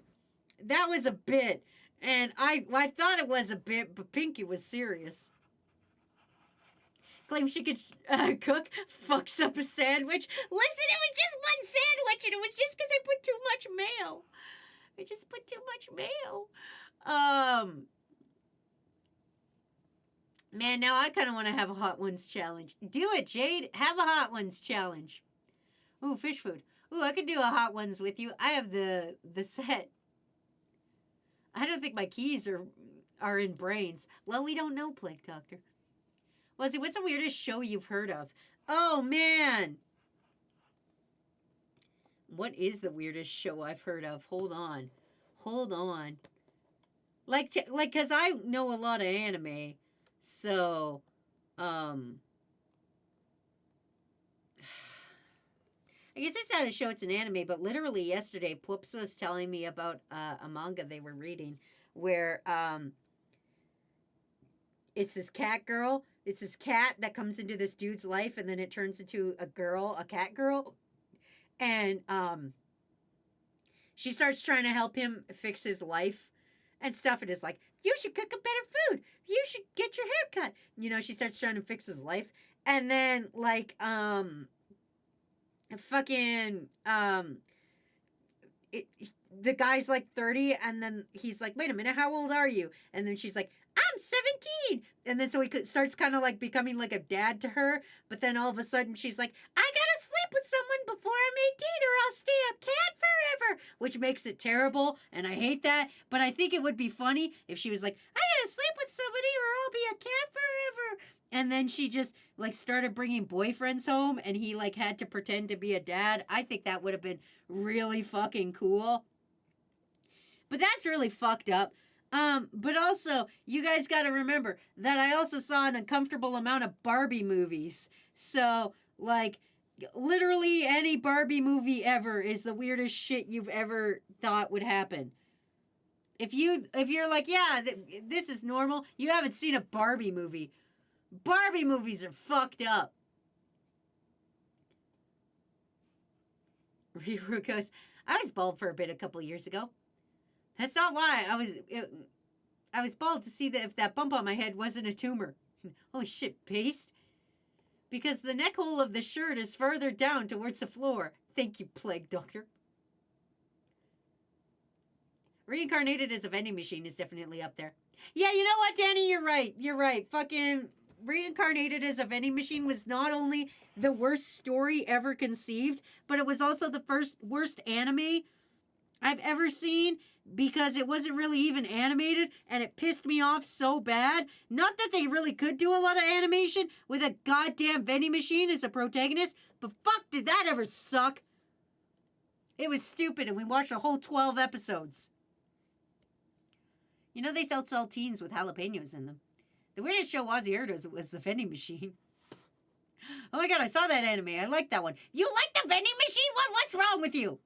that was a bit. And I thought it was a bit, but Pinky was serious. Claims she could cook, fucks up a sandwich. Listen, it was just one sandwich, and it was just because I put too much mayo. I just put too much mayo. Man, now I kind of want to have a Hot Ones challenge. Do it, Jade. Have a Hot Ones challenge. Ooh, fish food. Ooh, I could do a Hot Ones with you. I have the set. I don't think my keys are in brains. Well, we don't know, Plague Doctor. What's the weirdest show you've heard of? Oh, man. What is the weirdest show I've heard of? Hold on. Like, because I know a lot of anime. So, I guess it's not a show, it's an anime, but literally yesterday, Poops was telling me about a manga they were reading where it's this cat girl. It's this cat that comes into this dude's life, and then it turns into a cat girl. And she starts trying to help him fix his life and stuff. And it's like, you should cook a better food. You should get your hair cut. You know, she starts trying to fix his life. And then, like, the guy's like 30, and then he's like, wait a minute, how old are you? And then she's like, I'm 17. And then so he starts kind of like becoming like a dad to her. But then all of a sudden she's like, I gotta sleep with someone before I'm 18 or I'll stay a cat forever. Which makes it terrible. And I hate that. But I think it would be funny if she was like, I gotta sleep with somebody or I'll be a cat forever. And then she just like started bringing boyfriends home and he like had to pretend to be a dad. I think that would have been really fucking cool. But that's really fucked up. But also, you guys got to remember that I also saw an uncomfortable amount of Barbie movies. So, like, literally any Barbie movie ever is the weirdest shit you've ever thought would happen. If you're like, yeah, this is normal, you haven't seen a Barbie movie. Barbie movies are fucked up. Ruru goes, I was bald for a bit a couple years ago. That's not why. I was bald to see that if that bump on my head wasn't a tumor. Holy shit, paste? Because the neck hole of the shirt is further down towards the floor. Thank you, plague doctor. Reincarnated as a vending machine is definitely up there. Yeah, you know what, Danny? You're right. You're right. Fucking Reincarnated as a vending machine was not only the worst story ever conceived, but it was also the worst anime I've ever seen because it wasn't really even animated and it pissed me off so bad. Not that they really could do a lot of animation with a goddamn vending machine as a protagonist, but fuck did that ever suck. It was stupid and we watched a whole 12 episodes. You know they sell saltines with jalapenos in them. The weirdest show Ozzy heard was the vending machine. Oh my god, I saw that anime. I like that one. You like the vending machine one? What's wrong with you?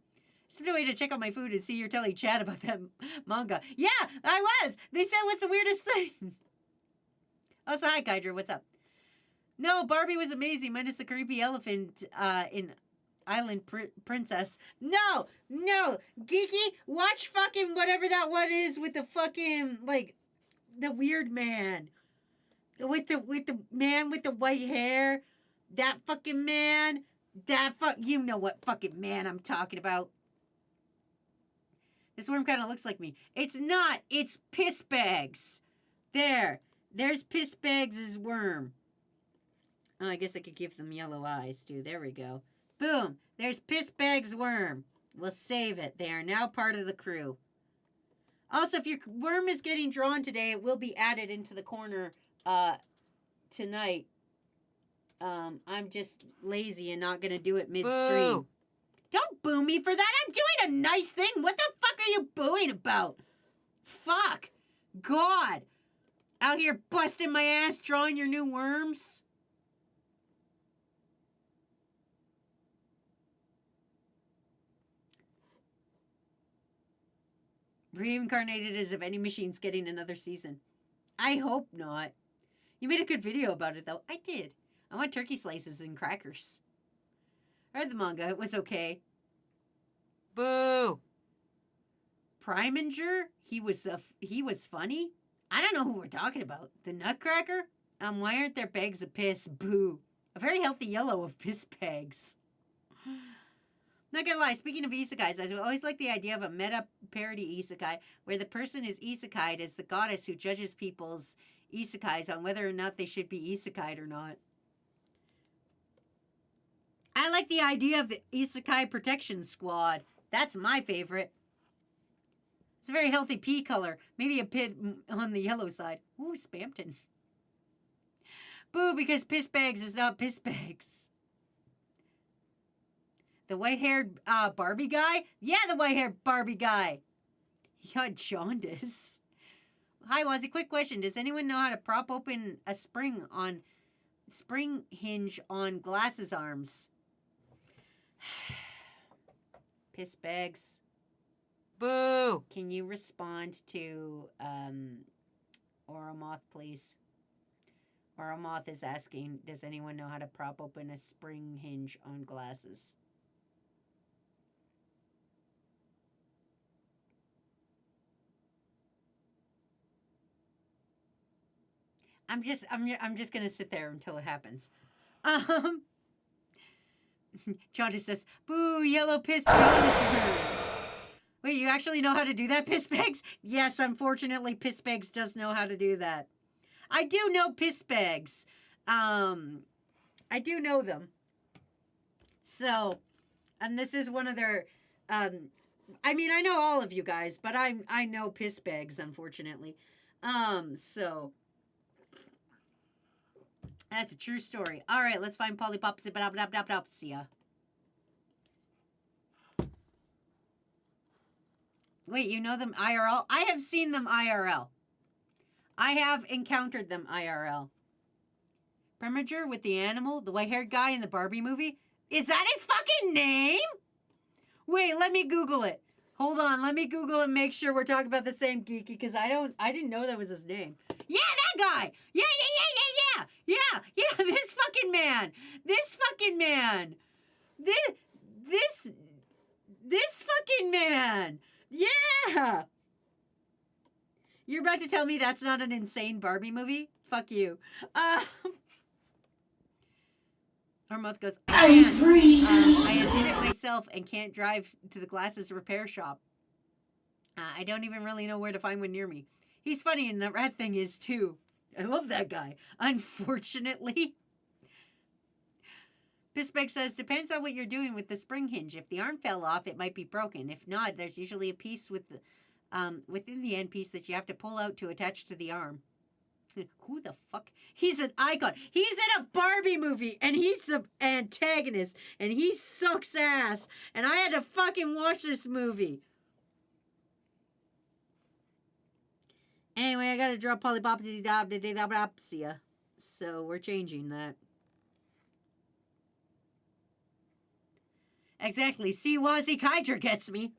Some way to check out my food and see your telly chat about that manga. Yeah, I was. They said, what's the weirdest thing? Also, hi, Kydra. What's up? No, Barbie was amazing, minus the creepy elephant in Island Princess. No. Geeky, watch fucking whatever that one is with the fucking, like, the weird man. With the man with the white hair. That fucking man. You know what fucking man I'm talking about. This worm kind of looks like me. It's not. It's Piss Bags. There's Piss Bags' worm. Oh, I guess I could give them yellow eyes, too. There we go. Boom. There's Piss Bags' worm. We'll save it. They are now part of the crew. Also, if your worm is getting drawn today, it will be added into the corner tonight. I'm just lazy and not going to do it midstream. Boo. Don't boo me for that. I'm doing a nice thing. What the fuck are you booing about? Fuck. God. Out here busting my ass drawing your new worms. Reincarnated as if any machine's getting another season. I hope not. You made a good video about it, though. I did. I want turkey slices and crackers. I read the manga. It was okay. Boo. Priminger? He was funny? I don't know who we're talking about. The Nutcracker? Why aren't there bags of piss? Boo. A very healthy yellow of piss bags. Not gonna lie, speaking of isekais, I always like the idea of a meta parody isekai where the person is isekai'd as the goddess who judges people's isekais on whether or not they should be isekai'd or not. I like the idea of the Isekai Protection Squad. That's my favorite. It's a very healthy pea color. Maybe a bit on the yellow side. Ooh, Spampton. Boo, because Piss Bags is not Piss Bags. The white-haired Barbie guy? Yeah, the white-haired Barbie guy. He got jaundice. Hi, Wazzy. Quick question. Does anyone know how to prop open a spring hinge on glasses arms? Piss Bags. Boo! Can you respond to Oromoth, please? Oromoth is asking, does anyone know how to prop open a spring hinge on glasses? I'm just gonna sit there until it happens. Jaundice says, boo, yellow piss jaundice. Wait, you actually know how to do that, Piss Bags? Yes, unfortunately, Piss Bags does know how to do that. I do know Piss Bags. I do know them. So, and this is one of their, I mean, I know all of you guys, but I know Piss Bags, unfortunately. So, that's a true story. All right, let's find Polypopsia. Wait, you know them IRL? I have seen them IRL. I have encountered them IRL. Preminger with the animal, the white-haired guy in the Barbie movie? Is that his fucking name? Wait, let me Google it. Hold on, let me Google and make sure we're talking about the same geeky, because I didn't know that was his name. Yeah, that guy! Yeah! This fucking man! This fucking man! This fucking man! Yeah! You're about to tell me that's not an insane Barbie movie? Fuck you. Our mouth goes, I'm free! I did it myself and can't drive to the glasses repair shop. I don't even really know where to find one near me. He's funny, and the rat thing is too. I love that guy. Unfortunately. Pissbag says, depends on what you're doing with the spring hinge. If the arm fell off, it might be broken. If not, there's usually a piece with the, within the end piece that you have to pull out to attach to the arm. Who the fuck? He's an icon. He's in a Barbie movie, and he's the antagonist, and he sucks ass. And I had to fucking watch this movie. Anyway, I gotta draw polybopsia. So we're changing that. Exactly. See, Wazzy Kydra gets me.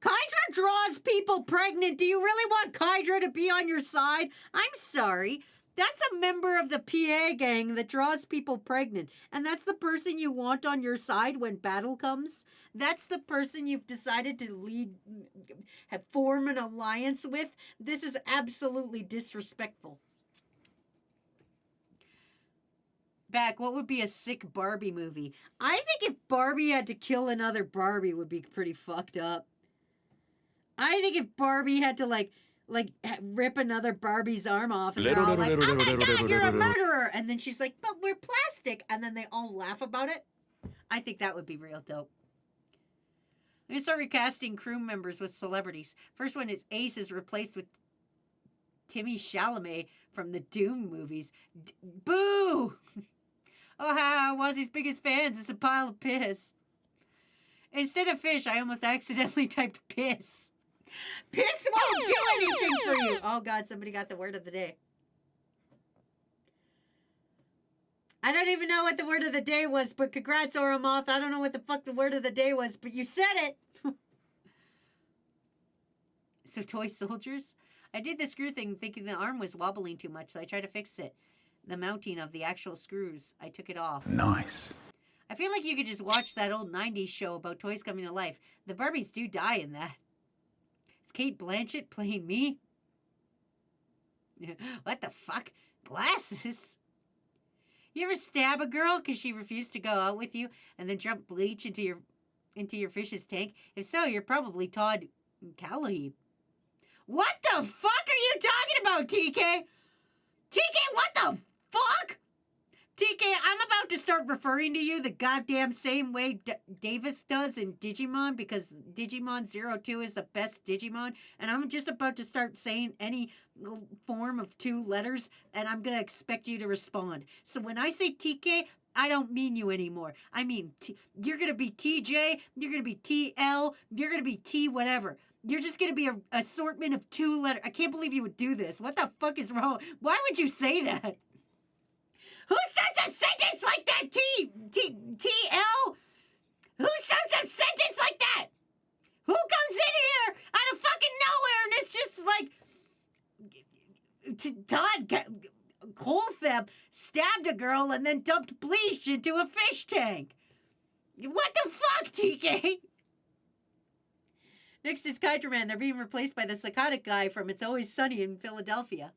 Kydra draws people pregnant. Do you really want Kydra to be on your side? I'm sorry. That's a member of the PA gang that draws people pregnant. And that's the person you want on your side when battle comes. That's the person you've decided to form an alliance with. This is absolutely disrespectful. Back, what would be a sick Barbie movie? I think if Barbie had to kill another Barbie would be pretty fucked up. I think if Barbie had to rip another Barbie's arm off and they're all like, oh my god, you're a murderer! And then she's like, but we're plastic! And then they all laugh about it. I think that would be real dope. I'm gonna start recasting crew members with celebrities. First one is Ace is replaced with Timmy Chalamet from the Doom movies. Boo! Oh, ha, Wazzy's biggest fans is a pile of piss. Instead of fish, I almost accidentally typed piss. Piss won't do anything for you. Oh, God, somebody got the word of the day. I don't even know what the word of the day was, but congrats, Oromoth. I don't know what the fuck the word of the day was, but you said it. So, toy soldiers? I did the screw thing thinking the arm was wobbling too much, so I tried to fix it. The mounting of the actual screws. I took it off. Nice. I feel like you could just watch that old 90s show about toys coming to life. The Barbies do die in that. Is Kate Blanchett playing me? What the fuck? Glasses? You ever stab a girl because she refused to go out with you and then dump bleach into your fish's tank? If so, you're probably Todd Callahan. What the fuck are you talking about, TK? TK, what the fuck? TK, I'm about to start referring to you the goddamn same way Davis does in Digimon, because Digimon 02 is the best Digimon, and I'm just about to start saying any form of 2 letters, and I'm going to expect you to respond. So when I say TK, I don't mean you anymore. I mean, you're going to be TJ, you're going to be TL, you're going to be T whatever. You're just going to be an assortment of 2 letters. I can't believe you would do this. What the fuck is wrong? Why would you say that? Who starts a sentence like that? TL? Who starts a sentence like that? Who comes in here out of fucking nowhere and it's just like Todd Colfeb stabbed a girl and then dumped bleach into a fish tank? What the fuck, TK? Next is Kydraman. They're being replaced by the psychotic guy from It's Always Sunny in Philadelphia.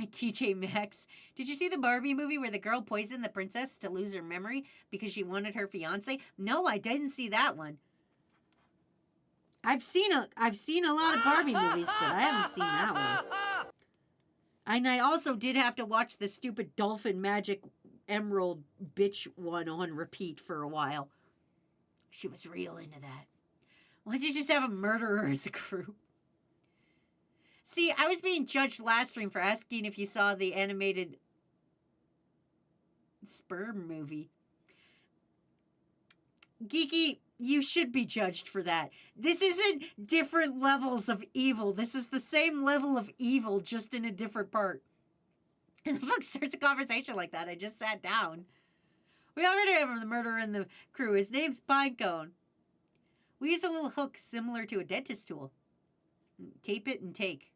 TJ Maxx. Did you see the Barbie movie where the girl poisoned the princess to lose her memory because she wanted her fiance? No, I didn't see that one. I've seen a lot of Barbie movies, but I haven't seen that one. And I also did have to watch the stupid Dolphin Magic Emerald bitch one on repeat for a while. She was real into that. Why don't you just have a murderer as a crew? See, I was being judged last stream for asking if you saw the animated sperm movie. Geeky, You should be judged for that. This isn't different levels of evil. This is the same level of evil, just in a different part. And the book starts a conversation like that. I just sat down. We already have the murderer in the crew. His name's Pinecone. We use a little hook similar to a dentist tool. Tape it and take.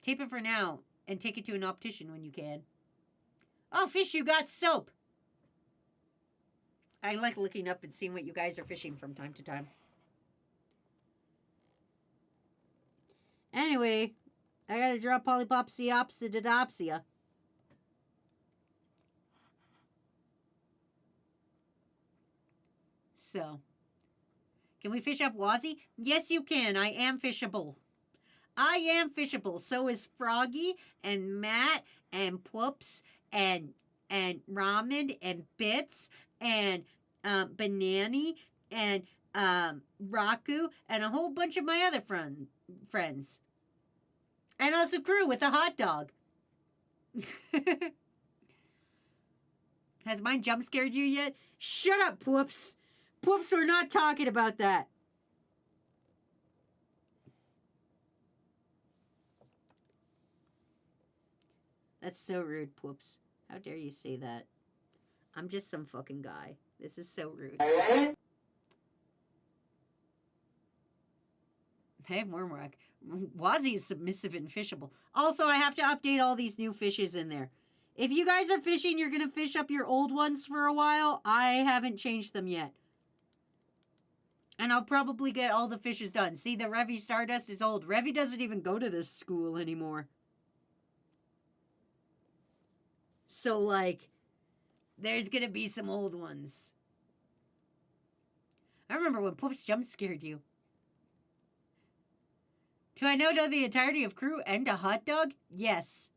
Tape it for now and take it to an optician when you can. Oh, fish, you got soap. I like looking up and seeing what you guys are fishing from time to time. Anyway, I gotta draw Polypopsia. So, can we fish up Wazzy? Yes, you can. I am fishable. I am fishable. So is Froggy and Matt and Poops and Ramen and Bits and Banani and Raku and a whole bunch of my other friends. And also Crew with a hot dog. Has mine jump scared you yet? Shut up, Poops. Poops, we're not talking about that. That's so rude, Poops. How dare you say that? I'm just some fucking guy. This is so rude. Hey, Wormrock. Wazzy is submissive and fishable. Also, I have to update all these new fishes in there. If you guys are fishing, you're going to fish up your old ones for a while. I haven't changed them yet. And I'll probably get all the fishes done. See, the Revy Stardust is old. Revy doesn't even go to this school anymore. So, like, there's going to be some old ones. I remember when Poops jump scared you. Do I know the entirety of Crew and a hot dog? Yes.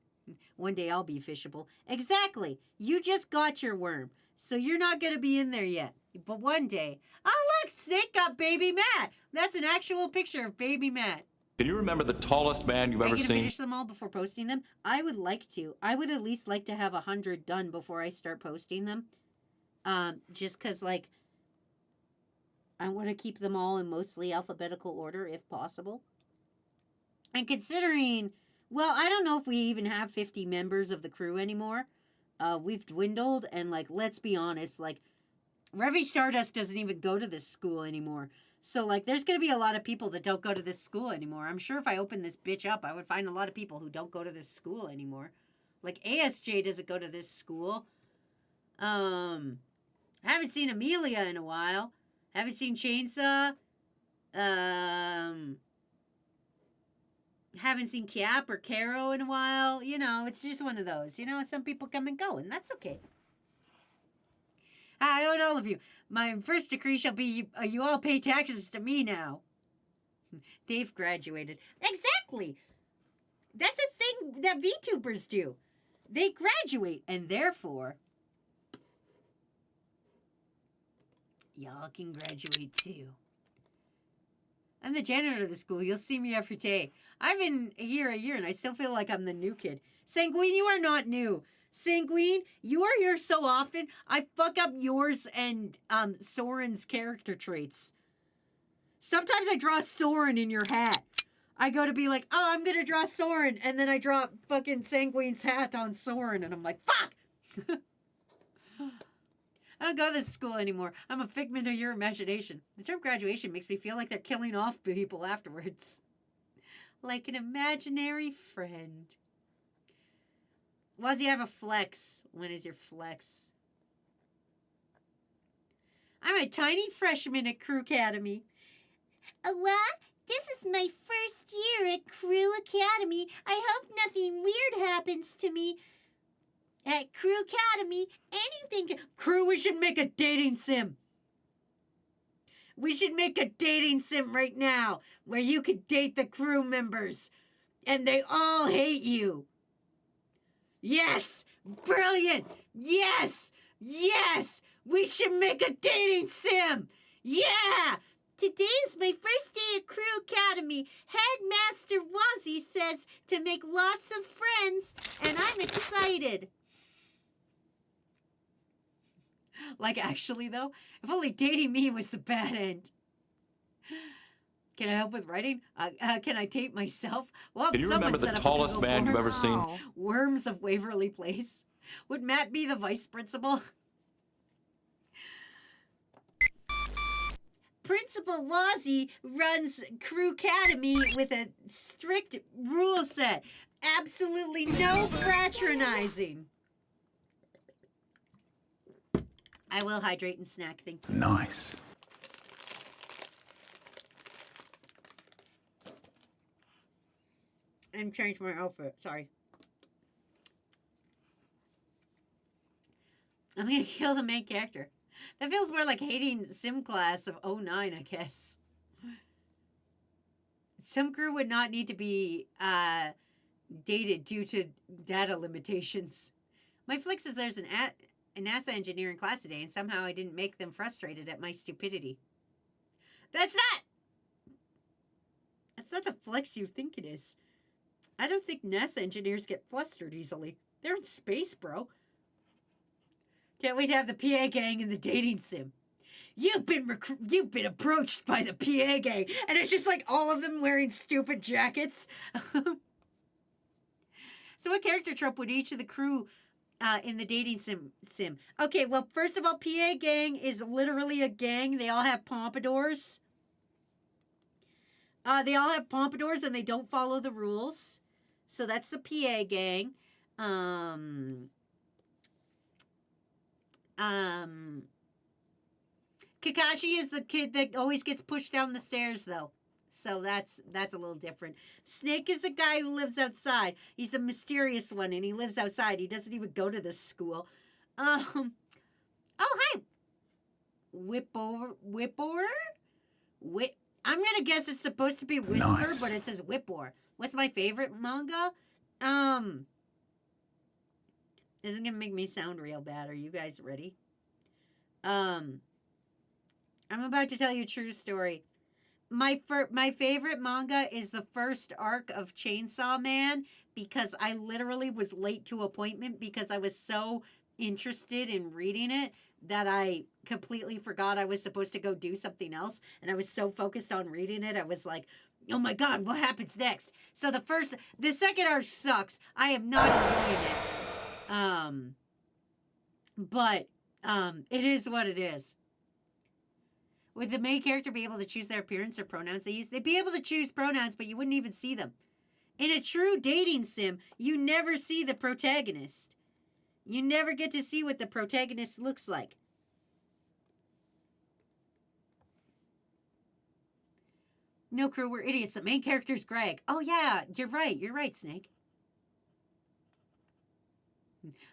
One day I'll be fishable. Exactly. You just got your worm. So you're not going to be in there yet. But one day. Oh, look! Snake got Baby Matt. That's an actual picture of Baby Matt. Can you remember the tallest man you've Are ever you gonna seen? finish them all before posting them? I would like to. I would at least like to have 100 done before I start posting them. Just because, like, I want to keep them all in mostly alphabetical order if possible. And considering, well, I don't know if we even have 50 members of the crew anymore. We've dwindled, and, like, let's be honest, like, Revy Stardust doesn't even go to this school anymore. So, like, there's going to be a lot of people that don't go to this school anymore. I'm sure if I open this bitch up, I would find a lot of people who don't go to this school anymore. Like, ASJ doesn't go to this school. I haven't seen Amelia in a while. Haven't seen Chainsaw. Haven't seen Cap or Caro in a while. You know, it's just one of those. You know, some people come and go, and that's okay. I own all of you. My first decree shall be you all pay taxes to me now. They've graduated. Exactly. That's a thing that VTubers do. They graduate, and therefore, y'all can graduate too. I'm the janitor of the school. You'll see me every day. I've been here a year, and I still feel like I'm the new kid. Sanguine, you are not new. Sanguine, you are here so often, I fuck up yours and Soren's character traits. Sometimes I draw Soren in your hat. I go to be like, oh, I'm going to draw Soren, and then I draw fucking Sanguine's hat on Soren, and I'm like, fuck! I don't go to this school anymore. I'm a figment of your imagination. The term graduation makes me feel like they're killing off people afterwards. Like an imaginary friend. Why does he have a flex? When is your flex? I'm a tiny freshman at Crew Academy. What? This is my first year at Crew Academy. I hope nothing weird happens to me. At Crew Academy, anything... Crew, we should make a dating sim. We should make a dating sim right now where you could date the crew members and they all hate you. Yes! Brilliant! Yes! Yes! We should make a dating sim! Yeah! Today's my first day at Crew Academy. Headmaster Wazzy says to make lots of friends, and I'm excited. Like, actually, though, if only dating me was the bad end. Can I help with writing? Can I tape myself? Well, Can you someone remember the set up a tallest Google man you've form. ever seen? Wow. Worms of Waverly Place. Would Matt be the vice principal? Principal Wazzy runs Crew Academy with a strict rule set. Absolutely no fraternizing. I will hydrate and snack, thank you. Nice. And change my outfit, sorry. I'm gonna kill the main character. That feels more like hating sim class of 09, I guess. Some crew would not need to be dated due to data limitations. My flick says there's a NASA engineering class today, and somehow I didn't make them frustrated at my stupidity. That's not the flex you think it is. I don't think NASA engineers get flustered easily. They're in space, bro. Can't wait to have the PA gang in the dating sim. You've been approached by the PA gang, and it's just like all of them wearing stupid jackets. So, what character trope would each of the crew in the dating sim? Okay, well, first of all, PA gang is literally a gang. They all have pompadours. They all have pompadours, and they don't follow the rules. So that's the PA gang. Kakashi is the kid that always gets pushed down the stairs, though. So that's a little different. Snake is the guy who lives outside. He's the mysterious one, and he lives outside. He doesn't even go to this school. Oh, hi. Whipper? I'm gonna guess it's supposed to be Whisper, Nice. but it says Whippor. What's my favorite manga? This is gonna make me sound real bad. Are you guys ready? I'm about to tell you a true story. My favorite manga is the first arc of Chainsaw Man because I literally was late to appointment because I was so interested in reading it that I completely forgot I was supposed to go do something else, and I was so focused on reading it I was like, oh my god, what happens next? So the second arc sucks. I am not enjoying it. But it is what it is. Would the main character be able to choose their appearance or pronouns they use? They'd be able to choose pronouns, but you wouldn't even see them. In a true dating sim, you never see the protagonist. You never get to see what the protagonist looks like. No crew, we're idiots. The main character's Greg. Oh yeah, you're right. You're right, Snake.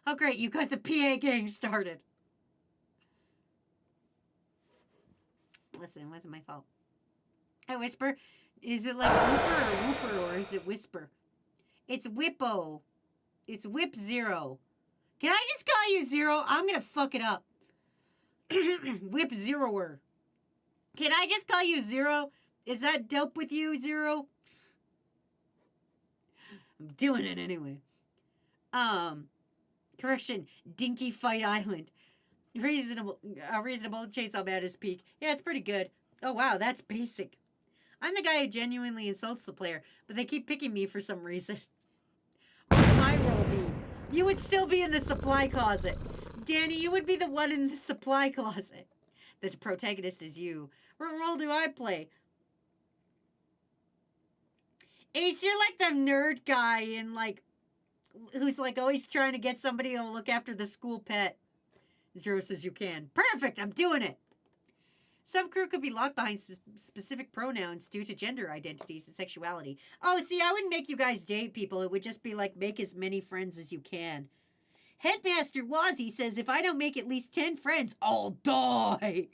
Oh great, you got the PA gang started. Listen, it wasn't my fault. I whisper. Is it like whooper, or is it whisper? It's Whippo. It's Whip Zero. Can I just call you Zero? I'm gonna fuck it up. Whip Zeroer. Can I just call you Zero? Is that dope with you, Zero? I'm doing it anyway. Correction. Dinky Fight Island. Reasonable Chainsaw Man is peak. Yeah, it's pretty good. Oh wow, that's basic. I'm the guy who genuinely insults the player, but they keep picking me for some reason. What would my role be? You would still be in the supply closet. Danny, you would be the one in the supply closet. The protagonist is you. What role do I play? Ace, you're like the nerd guy in who's always trying to get somebody to look after the school pet. Zero says you can. Perfect, I'm doing it. Some crew could be locked behind specific pronouns due to gender identities and sexuality. Oh, see, I wouldn't make you guys date people. It would just be like, make as many friends as you can. Headmaster Wazzy says if I don't make at least 10 friends, I'll die.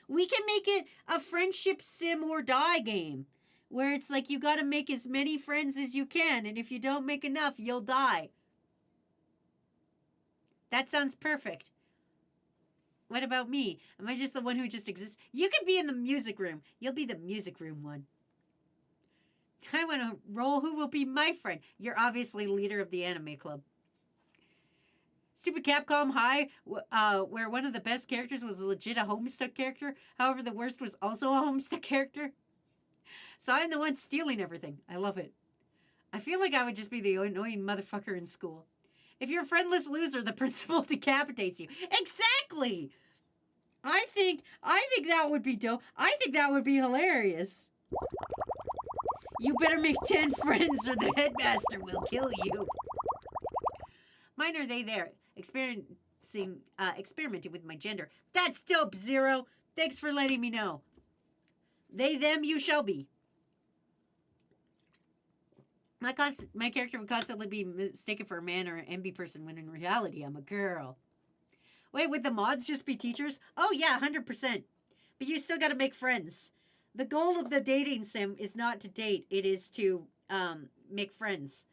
We can make it a friendship sim or die game. Where it's like you gotta make as many friends as you can. And if you don't make enough, you'll die. That sounds perfect. What about me? Am I just the one who just exists? You could be in the music room. You'll be the music room one. I want to roll who will be my friend. You're obviously leader of the anime club. Stupid Capcom High, where one of the best characters was legit a Homestuck character. However, the worst was also a Homestuck character. So I'm the one stealing everything. I love it. I feel like I would just be the annoying motherfucker in school. If you're a friendless loser, the principal decapitates you. Exactly. I think that would be dope. I think that would be hilarious. You better make 10 friends or the headmaster will kill you. Mine are they there, experimenting with my gender. That's dope, Zero. Thanks for letting me know. They, them, you shall be. My character would constantly be mistaken for a man or an MB person when in reality I'm a girl. Wait, would the mods just be teachers? Oh yeah, 100%. But you still gotta make friends. The goal of the dating sim is not to date. It is to make friends.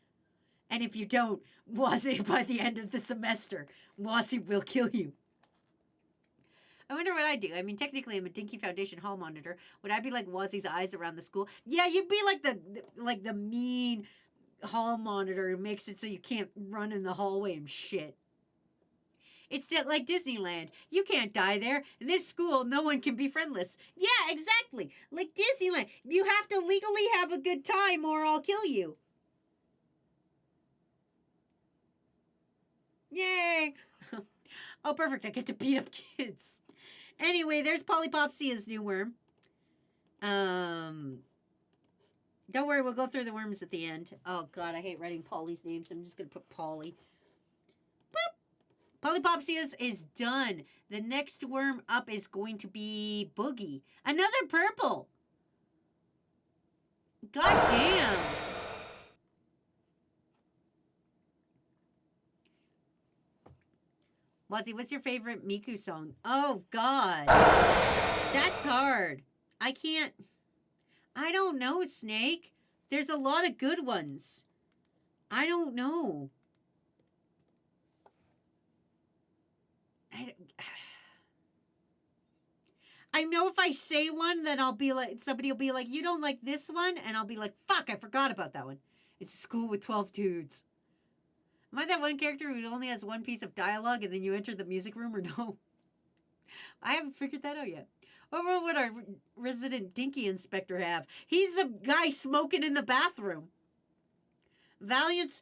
And if you don't, Wazzy, by the end of the semester, Wazzy will kill you. I wonder what I'd do. I mean, technically, I'm a Dinky Foundation hall monitor. Would I be like Wazzy's eyes around the school? Yeah, you'd be like the mean hall monitor who makes it so you can't run in the hallway and shit. It's like Disneyland. You can't die there. In this school, no one can be friendless. Yeah, exactly. Like Disneyland. You have to legally have a good time or I'll kill you. Yay! Oh, perfect. I get to beat up kids. Anyway, there's Polypopsia's new worm. Don't worry, we'll go through the worms at the end. Oh, God, I hate writing Polly's name, so I'm just going to put Polly. Boop. Polypopsia's is done. The next worm up is going to be Boogie. Another purple. God damn. Wazzy, what's your favorite Miku song? Oh, God. That's hard. I don't know, Snake. There's a lot of good ones. I don't know. I know if I say one, then I'll be like, somebody will be like, you don't like this one? And I'll be like, fuck, I forgot about that one. It's a school with 12 dudes. Am I that one character who only has one piece of dialogue and then you enter the music room or no? I haven't figured that out yet. What role would our resident Dinky inspector have? He's the guy smoking in the bathroom. Valiant,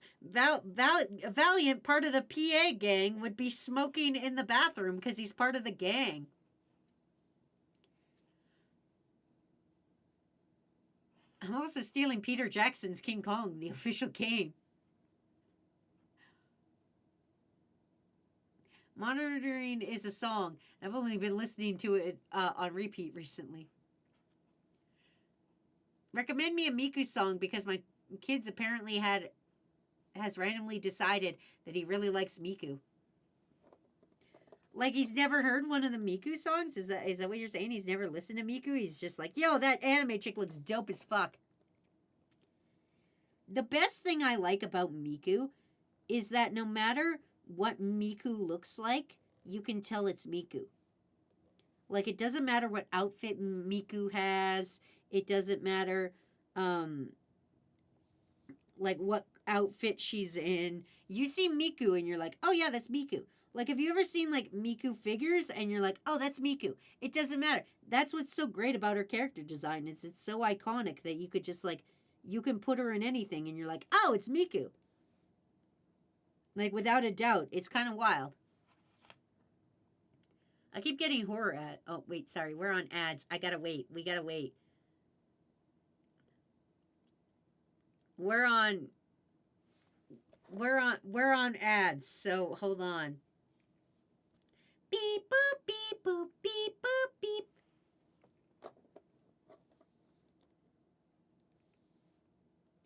part of the PA gang, would be smoking in the bathroom because he's part of the gang. I'm also stealing Peter Jackson's King Kong, the official game. Monitoring is a song. I've only been listening to it on repeat recently. Recommend me a Miku song because my kids apparently has randomly decided that he really likes Miku. Like he's never heard one of the Miku songs? Is that what you're saying? He's never listened to Miku? He's just like, yo, that anime chick looks dope as fuck. The best thing I like about Miku is that no matter what Miku looks like, you can tell it's Miku. Like, it doesn't matter what outfit Miku has. It doesn't matter, like, what outfit she's in. You see Miku and you're like, oh, yeah, that's Miku. Like, have you ever seen, like, Miku figures and you're like, oh, that's Miku? It doesn't matter. That's what's so great about her character design. It's so iconic that you could just, like, you can put her in anything and you're like, oh, it's Miku. Like, without a doubt. It's kind of wild. I keep getting horror ad. Oh, wait, sorry. We're on ads. I gotta wait. We gotta wait. We're on ads, so hold on. Beep, boop, beep, boop, beep, boop, beep.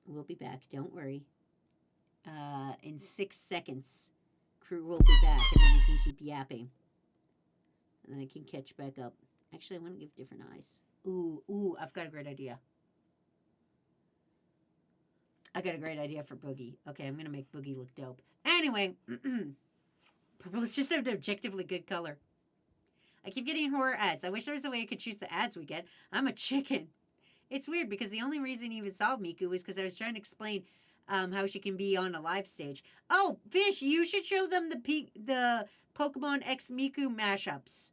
We'll be back. Don't worry. In 6 seconds, crew will be back, and then we can keep yapping. And then I can catch back up. Actually, I want to give different eyes. Ooh, I've got a great idea. I got a great idea for Boogie. Okay, I'm going to make Boogie look dope. Anyway, purple is just an objectively good color. I keep getting horror ads. I wish there was a way I could choose the ads we get. I'm a chicken. It's weird because the only reason you even saw Miku was because I was trying to explain how she can be on a live stage. Oh, Fish, you should show them the Pokemon X Miku mashups.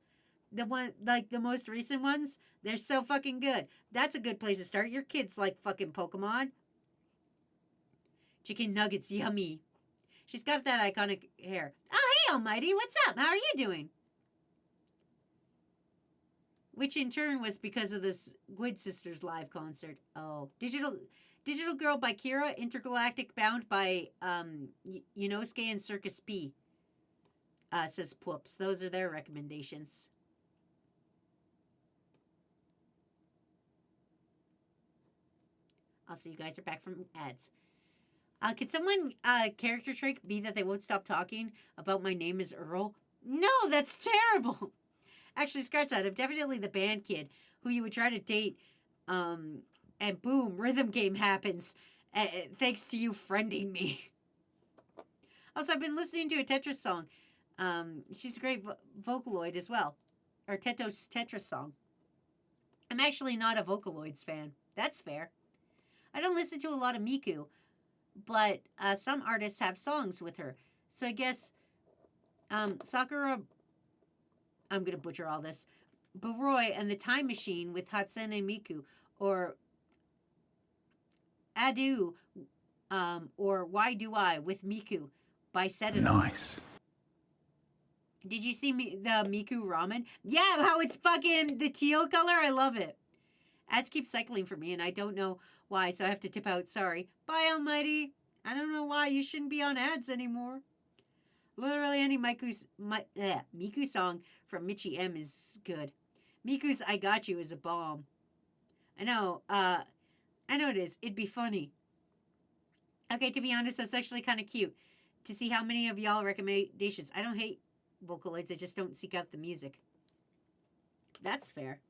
The one, like the most recent ones, they're so fucking good. That's a good place to start. Your kids like fucking Pokemon. Chicken nuggets, yummy. She's got that iconic hair. Oh, hey, Almighty, what's up? How are you doing? Which in turn was because of this Squid Sisters live concert. Oh, Digital Girl by Kira, Intergalactic Bound by Yunosuke and Circus P. Says Poops. Those are their recommendations. Also, you guys are back from ads. Can someone character trait be that they won't stop talking about my name is Earl? No, that's terrible. Actually, scratch that. I'm definitely the band kid who you would try to date, and boom, rhythm game happens, thanks to you friending me. Also, I've been listening to a Tetris song. She's a great Vocaloid as well, or Teto's Tetris song. I'm actually not a Vocaloids fan. That's fair. I don't listen to a lot of Miku, but some artists have songs with her. So I guess Sakura, I'm going to butcher all this, Baroi and the Time Machine with Hatsune Miku, or Adu, or Why Do I with Miku by Sedona. Nice. Did you see the Miku ramen? Yeah, how it's fucking the teal color. I love it. Ads keep cycling for me, and I don't know why, so I have to tip out. Sorry. Bye, Almighty. I don't know why you shouldn't be on ads anymore. Literally any Miku song from Michi M is good. Miku's I Got You is a bomb. I know it is. It'd be funny. Okay, to be honest, that's actually kind of cute to see how many of y'all recommendations. I don't hate Vocaloids, I just don't seek out the music. That's fair.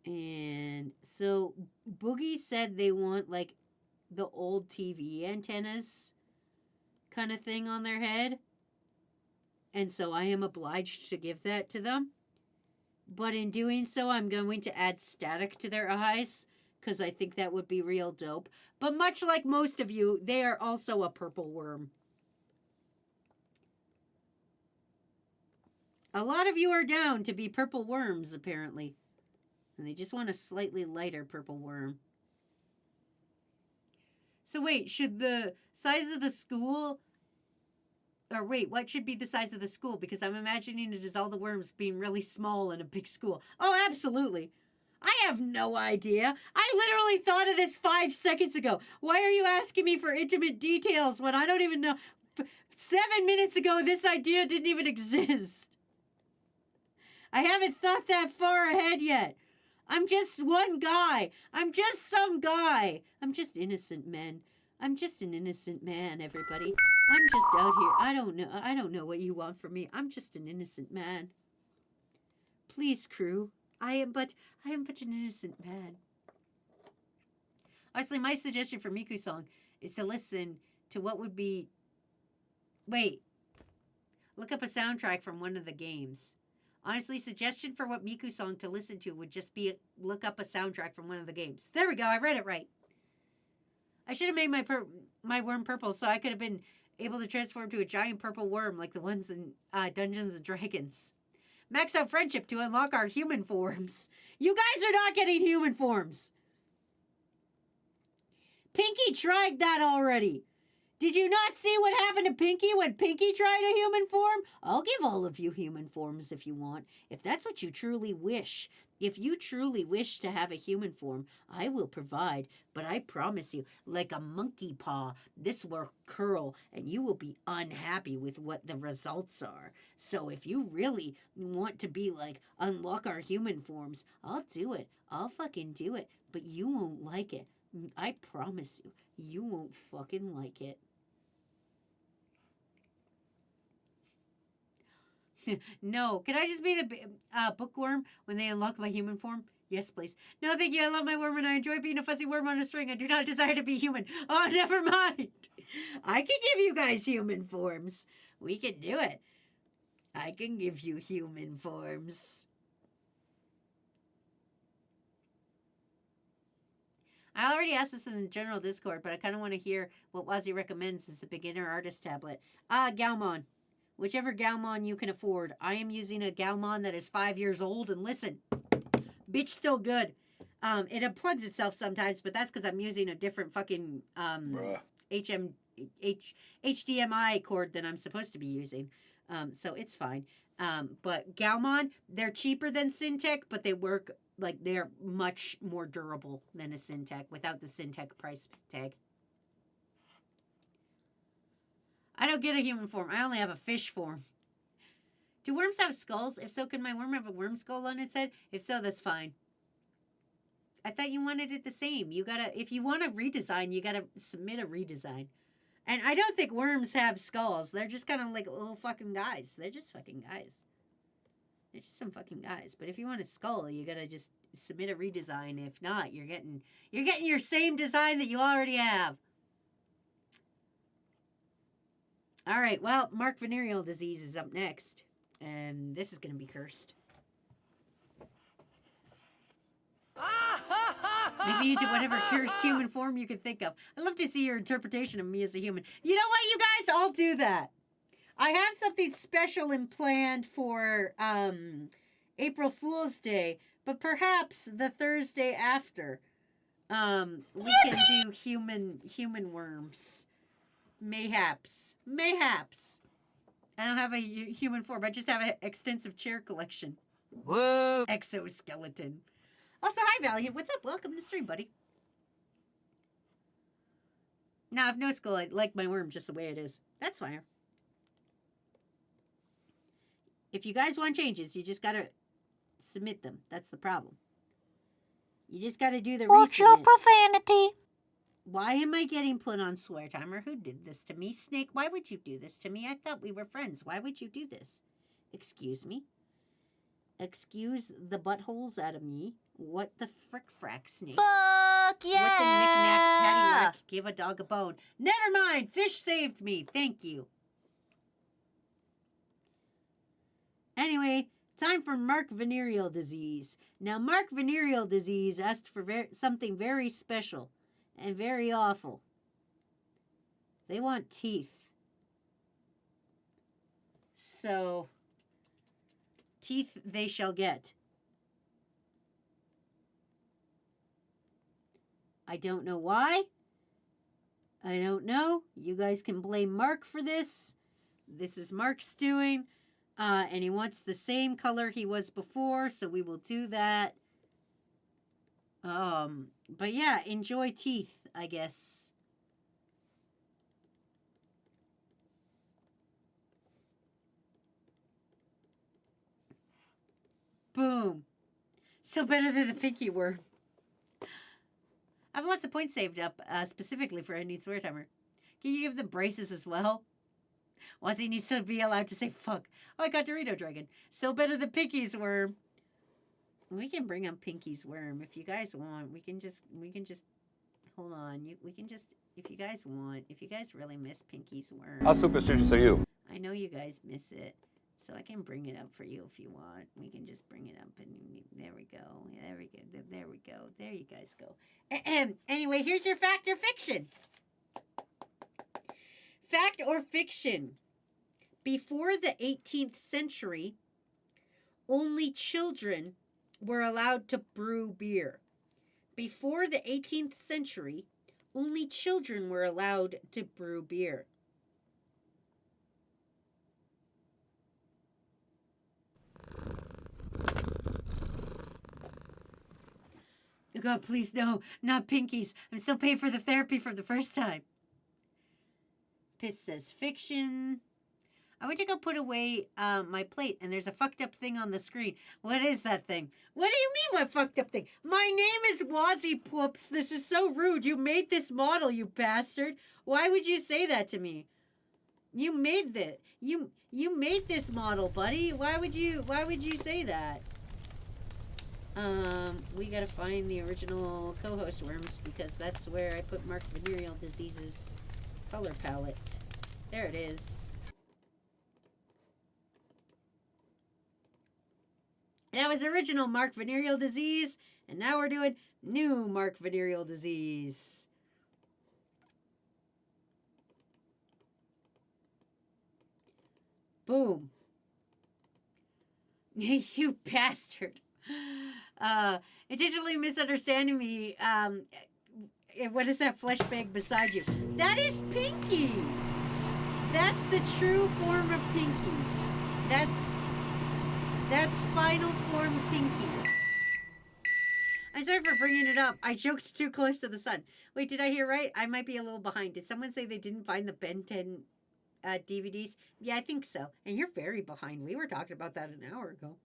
And so Boogie said they want like the old TV antennas kind of thing on their head. And so I am obliged to give that to them. But in doing so, I'm going to add static to their eyes because I think that would be real dope. But much like most of you, they are also a purple worm. A lot of you are down to be purple worms, apparently. And they just want a slightly lighter purple worm. So wait, should the size of the school... Or wait, what should be the size of the school? Because I'm imagining it as all the worms being really small in a big school. Oh, absolutely. I have no idea. I literally thought of this 5 seconds ago. Why are you asking me for intimate details when I don't even know? 7 minutes ago, this idea didn't even exist. I haven't thought that far ahead yet. I'm just one guy. I'm just some guy. I'm just innocent men. I'm just an innocent man, everybody. I'm just out here. I don't know what you want from me. I'm just an innocent man. Please, crew. I am but an innocent man. Honestly, my suggestion for Miku song is to listen to what would be... Wait. Look up a soundtrack from one of the games. Honestly, suggestion for what Miku song to listen to would just be look up a soundtrack from one of the games. There we go. I read it right. I should have made my worm purple so I could have been able to transform to a giant purple worm like the ones in Dungeons and Dragons. Max out friendship to unlock our human forms. You guys are not getting human forms. Pinky tried that already. Did you not see what happened to Pinky when Pinky tried a human form? I'll give all of you human forms if you want, if that's what you truly wish. If you truly wish to have a human form, I will provide, but I promise you, like a monkey paw, this will curl and you will be unhappy with what the results are. So if you really want to be like, unlock our human forms, I'll do it. I'll fucking do it, but you won't like it. I promise you, you won't fucking like it. No, can I just be the bookworm when they unlock my human form? Yes, please. No, thank you. I love my worm and I enjoy being a fuzzy worm on a string. I do not desire to be human. Oh, never mind. I can give you guys human forms. We can do it. I can give you human forms. I already asked this in the general Discord, but I kind of want to hear what Wazzy recommends as a beginner artist tablet. Gaumon. Whichever Gaumon you can afford. I am using a Gaumon that is 5 years old, and listen, bitch still good. It unplugs itself sometimes, but that's because I'm using a different fucking HDMI cord than I'm supposed to be using. So it's fine. But Gaumon, they're cheaper than Syntec, but they work, like, they're much more durable than a Syntec without the Syntec price tag. I don't get a human form. I only have a fish form. Do worms have skulls? If so, can my worm have a worm skull on its head? If so, that's fine. I thought you wanted it the same. You gotta, if you want a redesign, you gotta submit a redesign. And I don't think worms have skulls. They're just kind of like little fucking guys. They're just fucking guys. They're just some fucking guys. But if you want a skull, you gotta just submit a redesign. If not, you're getting your same design that you already have. All right, well, Mark venereal disease is up next. And this is going to be cursed. Make me into whatever cursed human form you can think of. I'd love to see your interpretation of me as a human. You know what, you guys? I'll do that. I have something special and planned for April Fool's Day, but perhaps the Thursday after, we can do human worms. Mayhaps. I don't have a human form. I just have an extensive chair collection. Whoa. Exoskeleton. Also, hi, Valiant. What's up? Welcome to the stream, buddy. Now, I have no skull. I like my worm just the way it is. That's fine. If you guys want changes, you just gotta submit them. That's the problem. You just gotta do the Watch your resubmit. profanity. Why am I getting put on swear timer? Who did this to me? Snake, why would you do this to me? I thought we were friends. Why would you do this? Excuse me? Excuse the buttholes out of me? What the frick-frack, Snake? Fuck yeah! What the knick-knack, paddywhack, give a dog a bone. Never mind! Fish saved me. Thank you. Anyway, time for Mark venereal disease. Now, Mark venereal disease asked for something very special. And very awful. They want teeth. So, teeth they shall get. I don't know why. I don't know. You guys can blame Mark for this. This is Mark's doing. And he wants the same color he was before, so we will do that. But yeah, enjoy teeth, I guess. Boom. Still better than the pinky worm. I have lots of points saved up, specifically for I Need Swear Timer. Can you give them braces as well? Wazzy needs to be allowed to say fuck. Oh, I got Dorito Dragon. Still better than Pinky's worm. We can bring up Pinky's worm if you guys want. We can just hold on. We can just, if you guys want, if you guys really miss Pinky's worm. How superstitious are you? I know you guys miss it, so I can bring it up for you if you want. We can just bring it up, and there we go. There we go. There we go. There you guys go. Anyway, here's your fact or fiction. Fact or fiction. Before the 18th century, only children were allowed to brew beer. Before the 18th century, only children were allowed to brew beer. Oh God, please, no, not Pinkies. I'm still paying for the therapy from the first time. Piss says fiction. I went to go put away my plate, and there's a fucked up thing on the screen. What is that thing? What do you mean, what fucked up thing? My name is Wazzy Poops. This is so rude. You made this model, you bastard. Why would you say that to me? You made that. You made this model, buddy. Why would you say that? We gotta find the original co-host worms because that's where I put Mark venereal disease's color palette. There it is. That was original Mark venereal disease, and now we're doing new Mark venereal disease. Boom. You bastard. Intentionally misunderstanding me. What is that flesh bag beside you? That is Pinky. That's the true form of Pinky. That's final form Pinky. I'm sorry for bringing it up. I joked too close to the sun. Wait, did I hear right? I might be a little behind. Did someone say they didn't find the Ben 10 DVDs? Yeah, I think so. And you're very behind. We were talking about that an hour ago.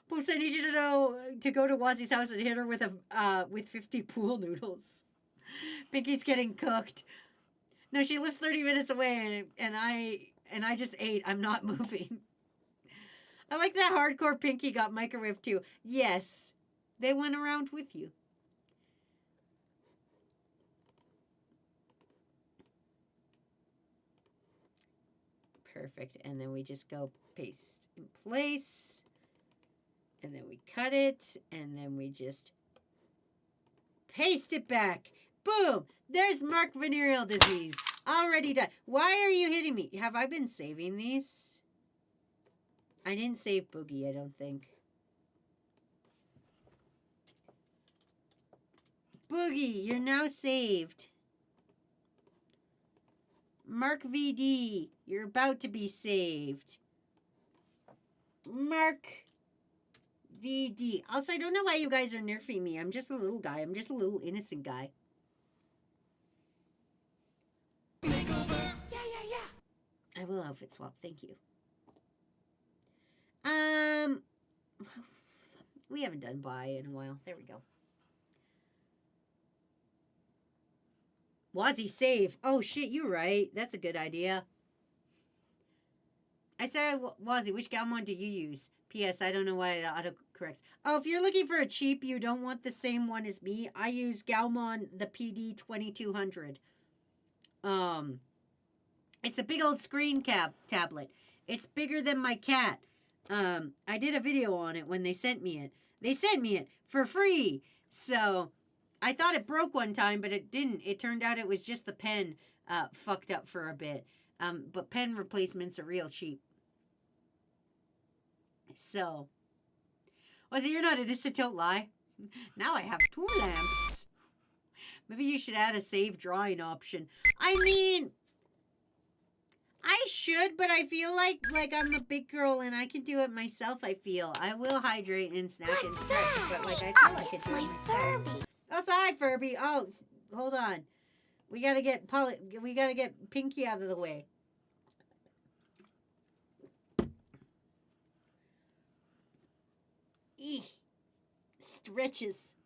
Poops, I need you to know to go to Wazzy's house and hit her with 50 pool noodles. Pinky's getting cooked. No, she lives 30 minutes away, and I just ate. I'm not moving. I like that hardcore Pinky got microwaved too. Yes, they went around with you. Perfect. And then we just go paste in place. And then we cut it. And then we just paste it back. Boom! There's Mark venereal disease. Already done. Why are you hitting me? Have I been saving these? I didn't save Boogie, I don't think. Boogie, you're now saved. Mark VD, you're about to be saved. Mark VD. Also, I don't know why you guys are nerfing me. I'm just a little guy. I'm just a little innocent guy. Makeover. Yeah. I will outfit swap. Thank you. We haven't done buy in a while. There we go. Wazzy save. Oh shit, you're right. That's a good idea. I said, Wazzy, which Galmon do you use? P.S. I don't know why it autocorrects. Oh, if you're looking for a cheap, you don't want the same one as me. I use Galmon, the PD 2200. It's a big old screen tablet. It's bigger than my cat. I did a video on it when they sent me it. They sent me it for free. So I thought it broke one time, but it didn't. It turned out it was just the pen fucked up for a bit. But pen replacements are real cheap. So, was it you're not innocent, don't lie? Now I have 2 lamps. Maybe you should add a save drawing option. I mean, I should, but I feel like I'm a big girl and I can do it myself, I feel. I will hydrate and snack and stretch, but like I feel like it's my Furby. Oh, so hi, Furby. Oh, hold on. We gotta get Pinky out of the way. Eek. Stretches.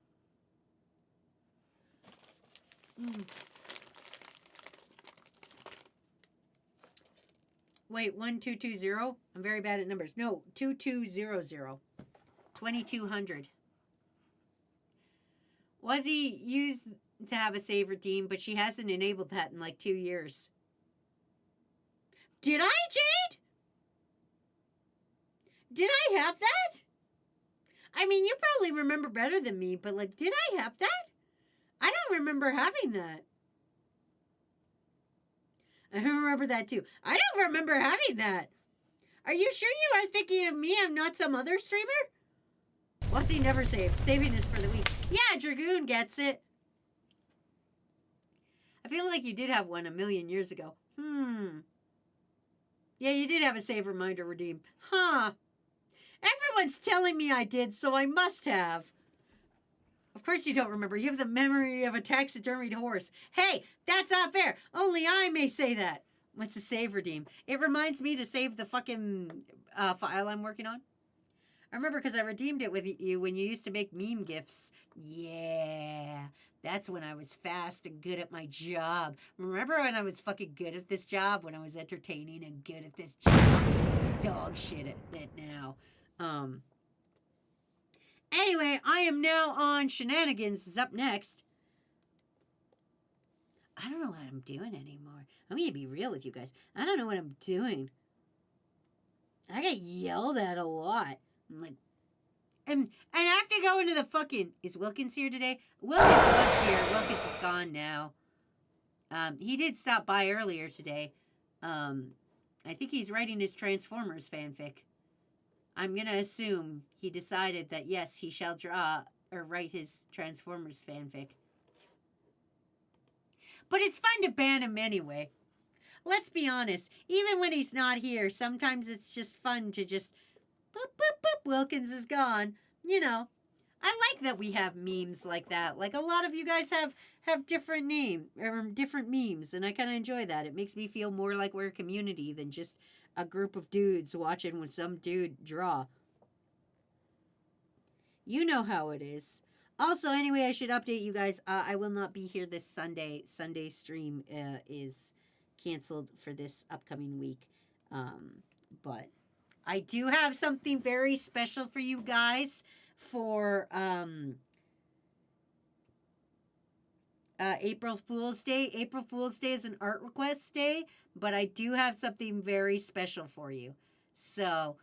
Wait, 1220? I'm very bad at numbers. No, 2200. 2200. Wazzy used to have a save redeem, but she hasn't enabled that in like 2 years. Did I, Jade? Did I have that? I mean, you probably remember better than me, but like, did I have that? I don't remember having that. I remember that too. I don't remember having that. Are you sure you are thinking of me? I'm not some other streamer? Wazzy never saved. Saving is for the weak. Yeah, Dragoon gets it. I feel like you did have one a million years ago. Yeah, you did have a save reminder redeem. Huh. Everyone's telling me I did, so I must have. Of course you don't remember. You have the memory of a taxidermied horse. Hey, that's not fair. Only I may say that. What's a save redeem? It reminds me to save the fucking file I'm working on. I remember because I redeemed it with you when you used to make meme gifs. Yeah, that's when I was fast and good at my job. Remember when I was fucking good at this job? When I was entertaining and good at this job? Dog shit at it now. Anyway, I am now on Shenanigans is up next. I don't know what I'm doing anymore. I'm going to be real with you guys. I don't know what I'm doing. I get yelled at a lot. I'm like, And after going to the fucking... Is Wilkins here today? Wilkins was here. Wilkins is gone now. He did stop by earlier today. I think he's writing his Transformers fanfic. I'm going to assume he decided that, yes, he shall draw or write his Transformers fanfic. But it's fun to ban him anyway. Let's be honest. Even when he's not here, sometimes it's just fun to just... Boop, boop, boop, Wilkins is gone. You know, I like that we have memes like that. Like, a lot of you guys have different different memes, and I kind of enjoy that. It makes me feel more like we're a community than just a group of dudes watching with some dude draw. You know how it is. Also, anyway, I should update you guys. I will not be here this Sunday. Sunday stream is canceled for this upcoming week. But I do have something very special for you guys for April Fool's Day. April Fool's Day is an art request day, but I do have something very special for you. So,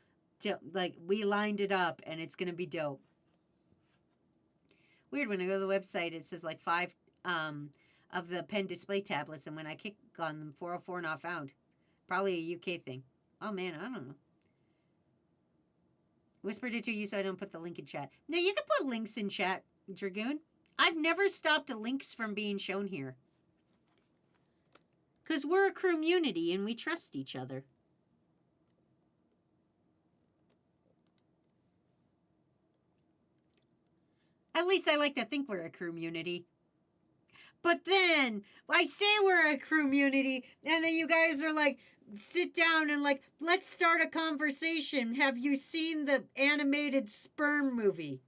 we lined it up, and it's going to be dope. Weird, when I go to the website, it says, 5 of the pen display tablets, and when I click on them, 404 not found. Probably a UK thing. Oh, man, I don't know. Whispered it to you so I don't put the link in chat. No, you can put links in chat, Dragoon. I've never stopped links from being shown here. Because we're a community and we trust each other. At least I like to think we're a community. But then, I say we're a community, and then you guys are like, sit down and let's start a conversation. Have you seen the animated Sperm movie?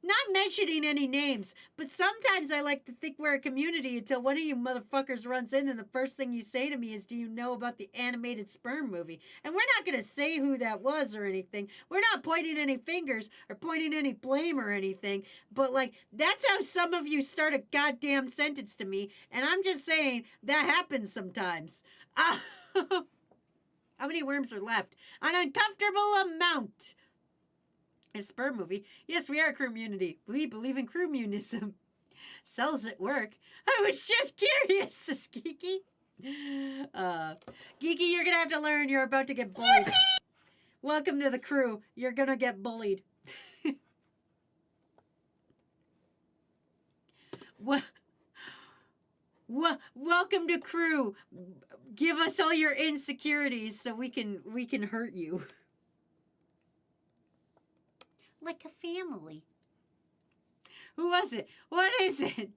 Not mentioning any names, but sometimes I like to think we're a community until one of you motherfuckers runs in and the first thing you say to me is, do you know about the animated Sperm movie? And we're not going to say who that was or anything. We're not pointing any fingers or pointing any blame or anything. But that's how some of you start a goddamn sentence to me. And I'm just saying that happens sometimes. How many worms are left? An uncomfortable amount. A Sperm movie. Yes, we are a community. We believe in communism. Cells at work. I was just curious, Geeky. Geeky, you're going to have to learn. You're about to get bullied. Welcome to the crew. You're going to get bullied. Welcome to crew. Give us all your insecurities so we can hurt you. Like a family. Who was it? What is it?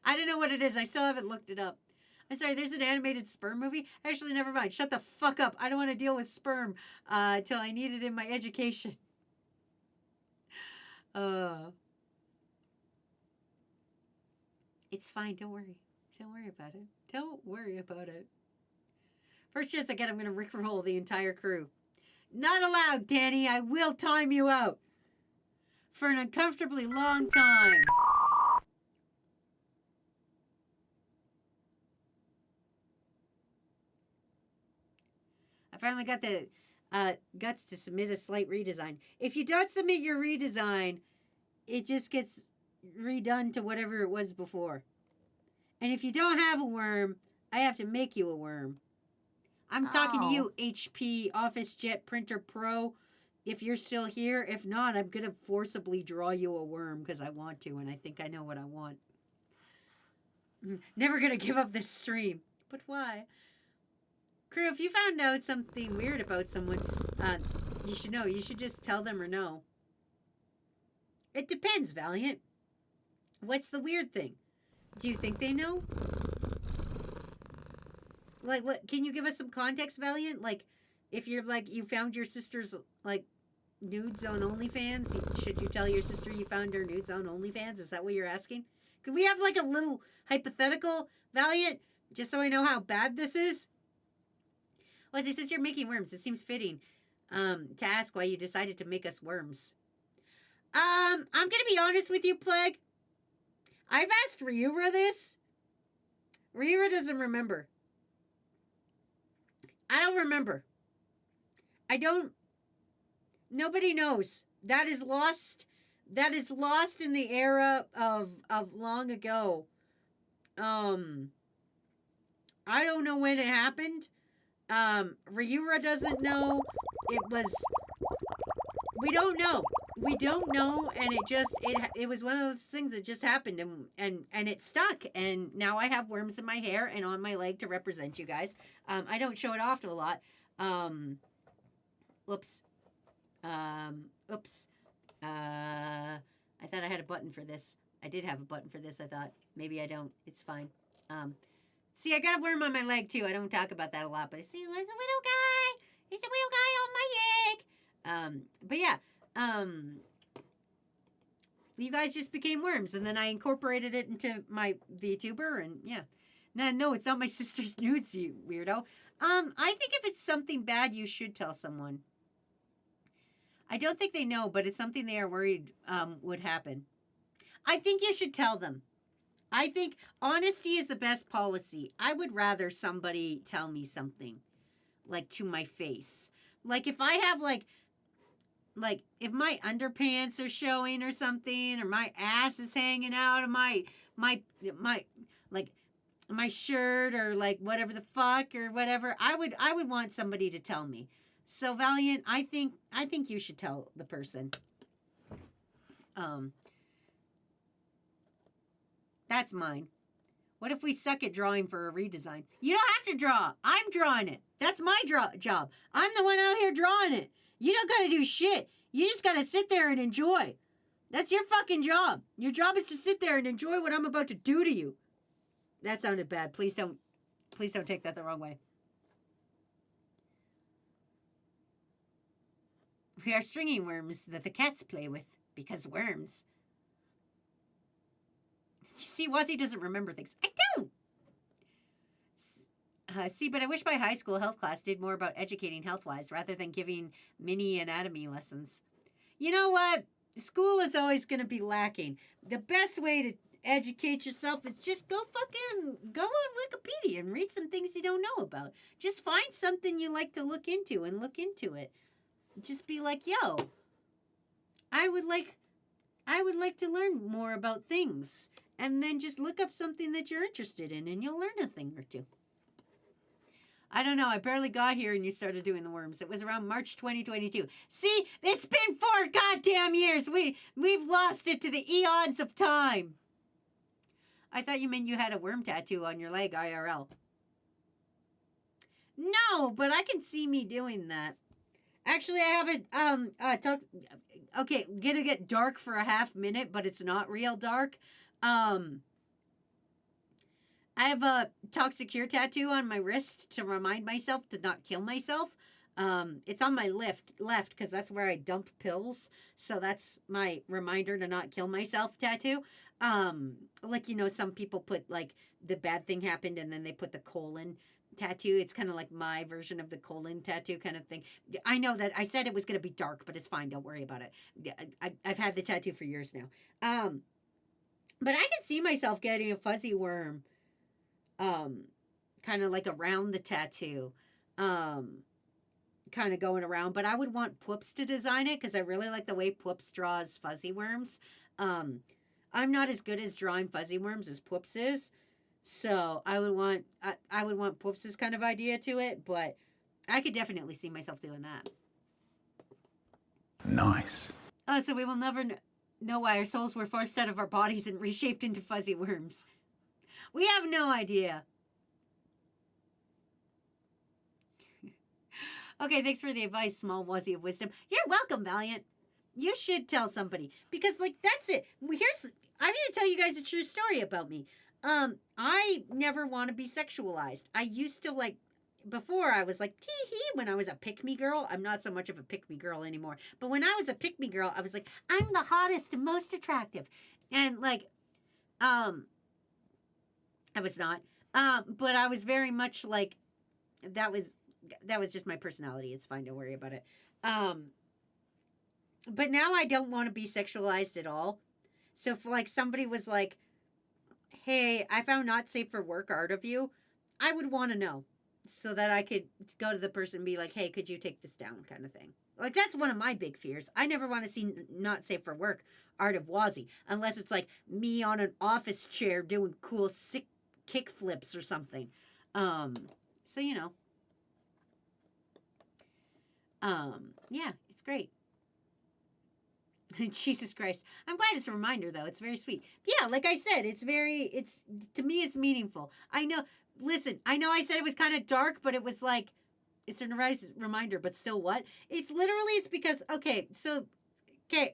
I don't know what it is. I still haven't looked it up. I'm sorry, there's an animated Sperm movie? Actually, never mind. Shut the fuck up. I don't want to deal with sperm till I need it in my education. It's fine. Don't worry. Don't worry about it. Don't worry about it. First chance I get, I'm going to rickroll the entire crew. Not allowed, Danny. I will time you out. For an uncomfortably long time. I finally got the guts to submit a slight redesign. If you don't submit your redesign, it just gets redone to whatever it was before. And if you don't have a worm, I have to make you a worm. I'm talking to you, HP Office Jet Printer Pro. If you're still here, if not, I'm going to forcibly draw you a worm because I want to, and I think I know what I want. Never going to give up this stream. But why? Crew, if you found out something weird about someone, you should know. You should just tell them or no. It depends, Valiant. What's the weird thing? Do you think they know? What? Can you give us some context, Valiant? If you're you found your sister's nudes on OnlyFans, should you tell your sister you found her nudes on OnlyFans? Is that what you're asking? Could we have a little hypothetical, Valiant, just so I know how bad this is? Well, since you're making worms, it seems fitting to ask why you decided to make us worms. I'm gonna be honest with you, Plague. I've asked Ryura this. Ryura doesn't remember. I don't remember. Nobody knows. That is lost. That is lost in the era of long ago. I don't know when it happened. Ryura doesn't know. It was. We don't know. We don't know, and it was one of those things that just happened, and it stuck, and now I have worms in my hair and on my leg to represent you guys. I don't show it off a lot. Oops. Oops. I thought I had a button for this. I did have a button for this. I thought maybe I don't. It's fine. See, I got a worm on my leg too. I don't talk about that a lot, but see, there's a widow guy. He's a widow guy on my leg. But yeah, you guys just became worms, and then I incorporated it into my VTuber, and yeah. No, it's not my sister's nudes, you weirdo. I think if it's something bad, you should tell someone. I don't think they know, but it's something they are worried would happen. I think you should tell them. I think honesty is the best policy. I would rather somebody tell me something, like, to my face. Like, if I have, like if my underpants are showing or something, or my ass is hanging out of my shirt, or, like, whatever the fuck, or whatever, I would want somebody to tell me. So, Valiant, I think you should tell the person. That's mine. What if we suck at drawing for a redesign? You don't have to draw. I'm drawing it. That's my job. I'm the one out here drawing it. You don't gotta do shit. You just gotta sit there and enjoy. That's your fucking job. Your job is to sit there and enjoy what I'm about to do to you. That sounded bad. Please don't take that the wrong way. We are stringing worms that the cats play with, because worms. See, Wazzy doesn't remember things. I don't! See, but I wish my high school health class did more about educating health-wise rather than giving mini anatomy lessons. You know what? School is always going to be lacking. The best way to educate yourself is just go on Wikipedia and read some things you don't know about. Just find something you like to look into and look into it. Just be like, yo, I would like to learn more about things. And then just look up something that you're interested in, and you'll learn a thing or two. I don't know. I barely got here and you started doing the worms. It was around March 2022. See, it's been 4 goddamn years. We've lost it to the eons of time. I thought you meant you had a worm tattoo on your leg IRL. No, but I can see me doing that. Actually, I haven't okay, gonna get dark for a half minute, but it's not real dark. I have a Toxic Cure tattoo on my wrist to remind myself to not kill myself. It's on my left because that's where I dump pills. So that's my reminder to not kill myself tattoo. Like, you know, some people put, like, the bad thing happened and then they put the colon tattoo. It's kind of like my version of the colon tattoo kind of thing. I know that I said it was going to be dark, but it's fine. Don't worry about it. I've had the tattoo for years now. But I can see myself getting a fuzzy worm, kind of like around the tattoo, kind of going around. But I would want Pwoops to design it because I really like the way Pwoops draws fuzzy worms. I'm not as good as drawing fuzzy worms as Pwoops is, so I would want Pwoops' kind of idea to it. But I could definitely see myself doing that. Nice. Oh, so we will never know why our souls were forced out of our bodies and reshaped into fuzzy worms. We have no idea. Okay, thanks for the advice, small Wazzy of wisdom. You're welcome, Valiant. You should tell somebody. Because, like, that's it. I'm going to tell you guys a true story about me. I never want to be sexualized. I used to, like, before I was like, tee-hee, when I was a pick-me girl. I'm not so much of a pick-me girl anymore. But when I was a pick-me girl, I was like, I'm the hottest and most attractive. And, like, I was not. But I was very much like, that was just my personality. It's fine. Don't worry about it. But now I don't want to be sexualized at all. So if, like, somebody was like, hey, I found not safe for work art of you, I would want to know so that I could go to the person and be like, hey, could you take this down kind of thing. Like, that's one of my big fears. I never want to see Not Safe for Work Art of Wazzy unless it's like me on an office chair doing cool sick kick flips or something. So you know. Yeah, it's great. Jesus Christ. I'm glad it's a reminder though. It's very sweet. Yeah, like I said, it's to me it's meaningful. I know I said it was kind of dark, but it was like it's a nice reminder, but still what? It's because okay,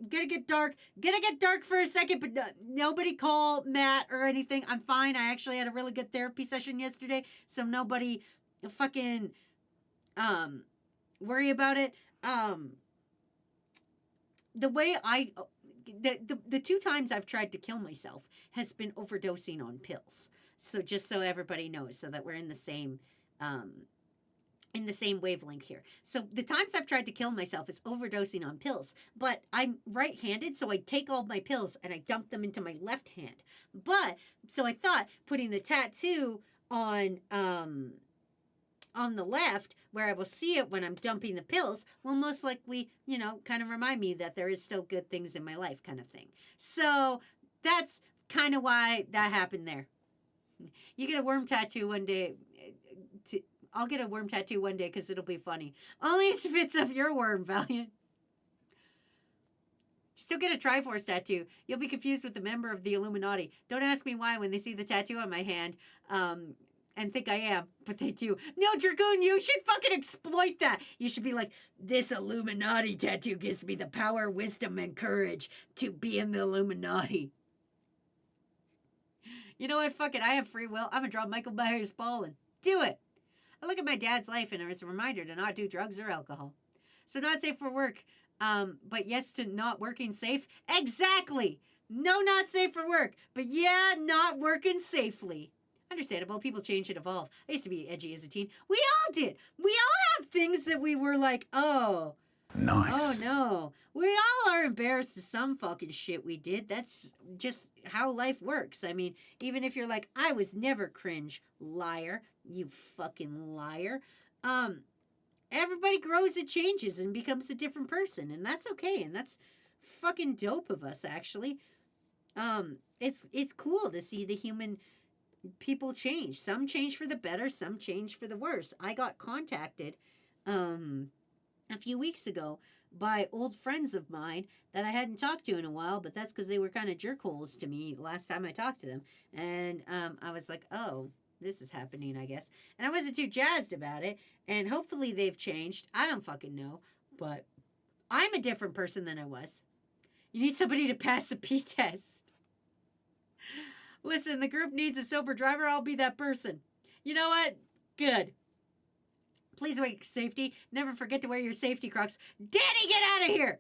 gonna get dark for a second, but nobody call Matt or anything. I'm fine. I actually had a really good therapy session yesterday, so nobody fucking worry about it. The way the two times I've tried to kill myself has been overdosing on pills. So just so everybody knows, so that we're in the same wavelength here. So the times I've tried to kill myself is overdosing on pills. But I'm right-handed, so I take all my pills and I dump them into my left hand. But so I thought putting the tattoo on the left, where I will see it when I'm dumping the pills, will most likely, kind of remind me that there is still good things in my life, kind of thing. So that's kind of why that happened there. You get a worm tattoo one day. I'll get a worm tattoo one day because it'll be funny. Only if it's of your worm, Valiant. Still get a Triforce tattoo. You'll be confused with the member of the Illuminati. Don't ask me why when they see the tattoo on my hand. And think I am, but they do. No, Dragoon, you should fucking exploit that. You should be like, this Illuminati tattoo gives me the power, wisdom, and courage to be in the Illuminati. You know what? Fuck it. I have free will. I'm gonna draw Michael Myers-Ball and do it. I look at my dad's life and it's a reminder to not do drugs or alcohol. So not safe for work, but yes to not working safe. Exactly. No, not safe for work, but yeah, not working safely. Understandable. People change and evolve. I used to be edgy as a teen. We all did. We all have things that we were like, oh. Nice. Oh, no. We all are embarrassed of some fucking shit we did. That's just how life works. I mean, even if you're like, I was never cringe, liar. You fucking liar. Everybody grows and changes and becomes a different person. And that's okay. And that's fucking dope of us, actually. It's cool to see the human people change. Some change for the better, some change for the worse. I got contacted a few weeks ago by old friends of mine that I hadn't talked to in a while, but that's because they were kind of jerkholes to me last time I talked to them. And I was like, oh, this is happening, I guess. And I wasn't too jazzed about it. And hopefully they've changed. I don't fucking know. But I'm a different person than I was. You need somebody to pass a P test. Listen, the group needs a sober driver. I'll be that person. You know what? Good. Please wear safety. Never forget to wear your safety Crocs. Danny, get out of here!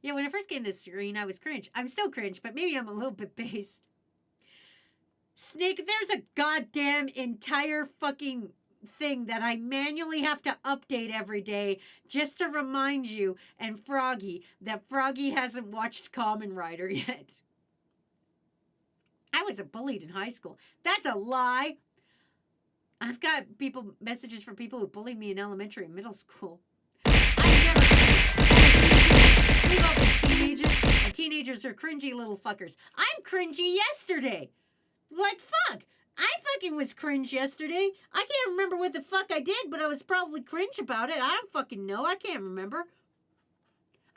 Yeah, when I first came to this screen, I was cringe. I'm still cringe, but maybe I'm a little bit based. Snake, there's a goddamn entire fucking thing that I manually have to update every day just to remind you and Froggy that Froggy hasn't watched Kamen Rider yet. I was bullied in high school. That's a lie. I've got messages from people who bullied me in elementary and middle school. We've all been teenagers, and teenagers are cringy little fuckers. I'm cringy yesterday. Like, fuck. I fucking was cringe yesterday. I can't remember what the fuck I did, but I was probably cringe about it. I don't fucking know. I can't remember.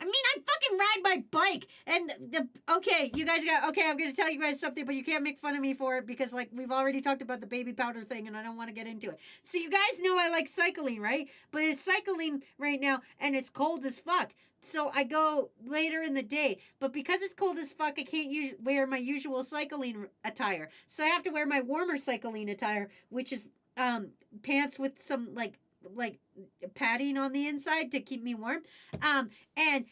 I mean, I fucking ride my bike, and I'm gonna tell you guys something, but you can't make fun of me for it because, like, we've already talked about the baby powder thing, and I don't want to get into it. So you guys know I like cycling, right? But it's cycling right now, and it's cold as fuck. So I go later in the day, but because it's cold as fuck, I can't wear my usual cycling attire. So I have to wear my warmer cycling attire, which is pants with some like padding on the inside to keep me warm. And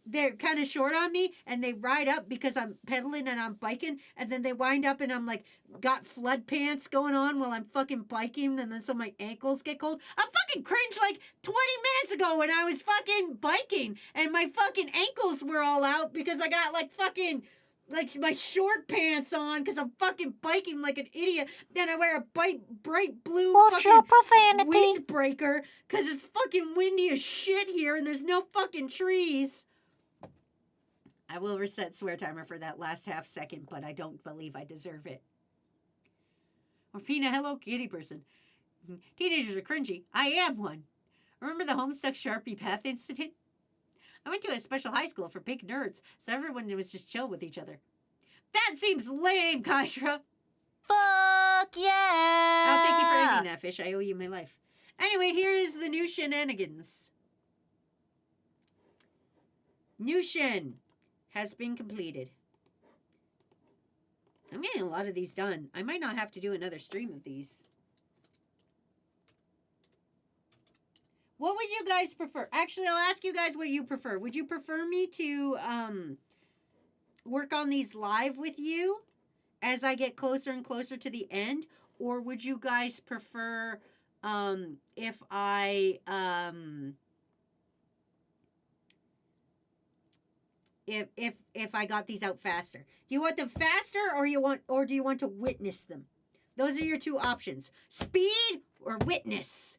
they're kind of short on me, and they ride up because I'm pedaling and I'm biking, and then they wind up and I'm like got flood pants going on while I'm fucking biking, and then so my ankles get cold. I'm fucking cringe like 20 minutes ago when I was fucking biking and my fucking ankles were all out because I got like fucking like my short pants on because I'm fucking biking like an idiot. Then I wear a bright blue Watch your fucking profanity. windbreaker because it's fucking windy as shit here and there's no fucking trees. I will reset swear timer for that last half second, but I don't believe I deserve it. Rapina, hello, kitty person. Teenagers are cringy. I am one. Remember the Homestuck Sharpie Path incident? I went to a special high school for big nerds, so everyone was just chill with each other. That seems lame, Kaitra. Fuck yeah! Oh, thank you for ending that, Fish. I owe you my life. Anyway, here is the new shenanigans. New shen has been completed. I'm getting a lot of these done. I might not have to do another stream of these. What would you guys prefer? Actually, I'll ask you guys what you prefer. Would you prefer me to work on these live with you as I get closer and closer to the end? Or would you guys prefer if I if I got these out faster? Do you want them faster or do you want to witness them? Those are your two options. Speed or witness.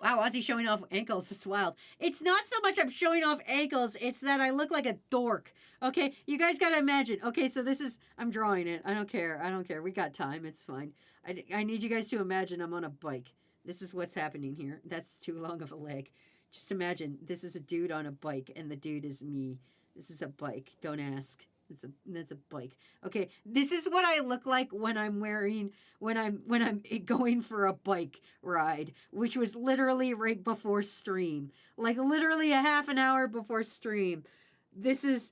Wow, Ozzy showing off ankles. It's wild. It's not so much I'm showing off ankles. It's that I look like a dork. Okay, you guys got to imagine. Okay, so this is, I'm drawing it. I don't care. I don't care. We got time. It's fine. I need you guys to imagine I'm on a bike. This is what's happening here. That's too long of a leg. Just imagine this is a dude on a bike and the dude is me. This is a bike. Don't ask. That's a bike. Okay, this is what I look like when I'm going for a bike ride, which was literally right before stream. Like literally a half an hour before stream. This is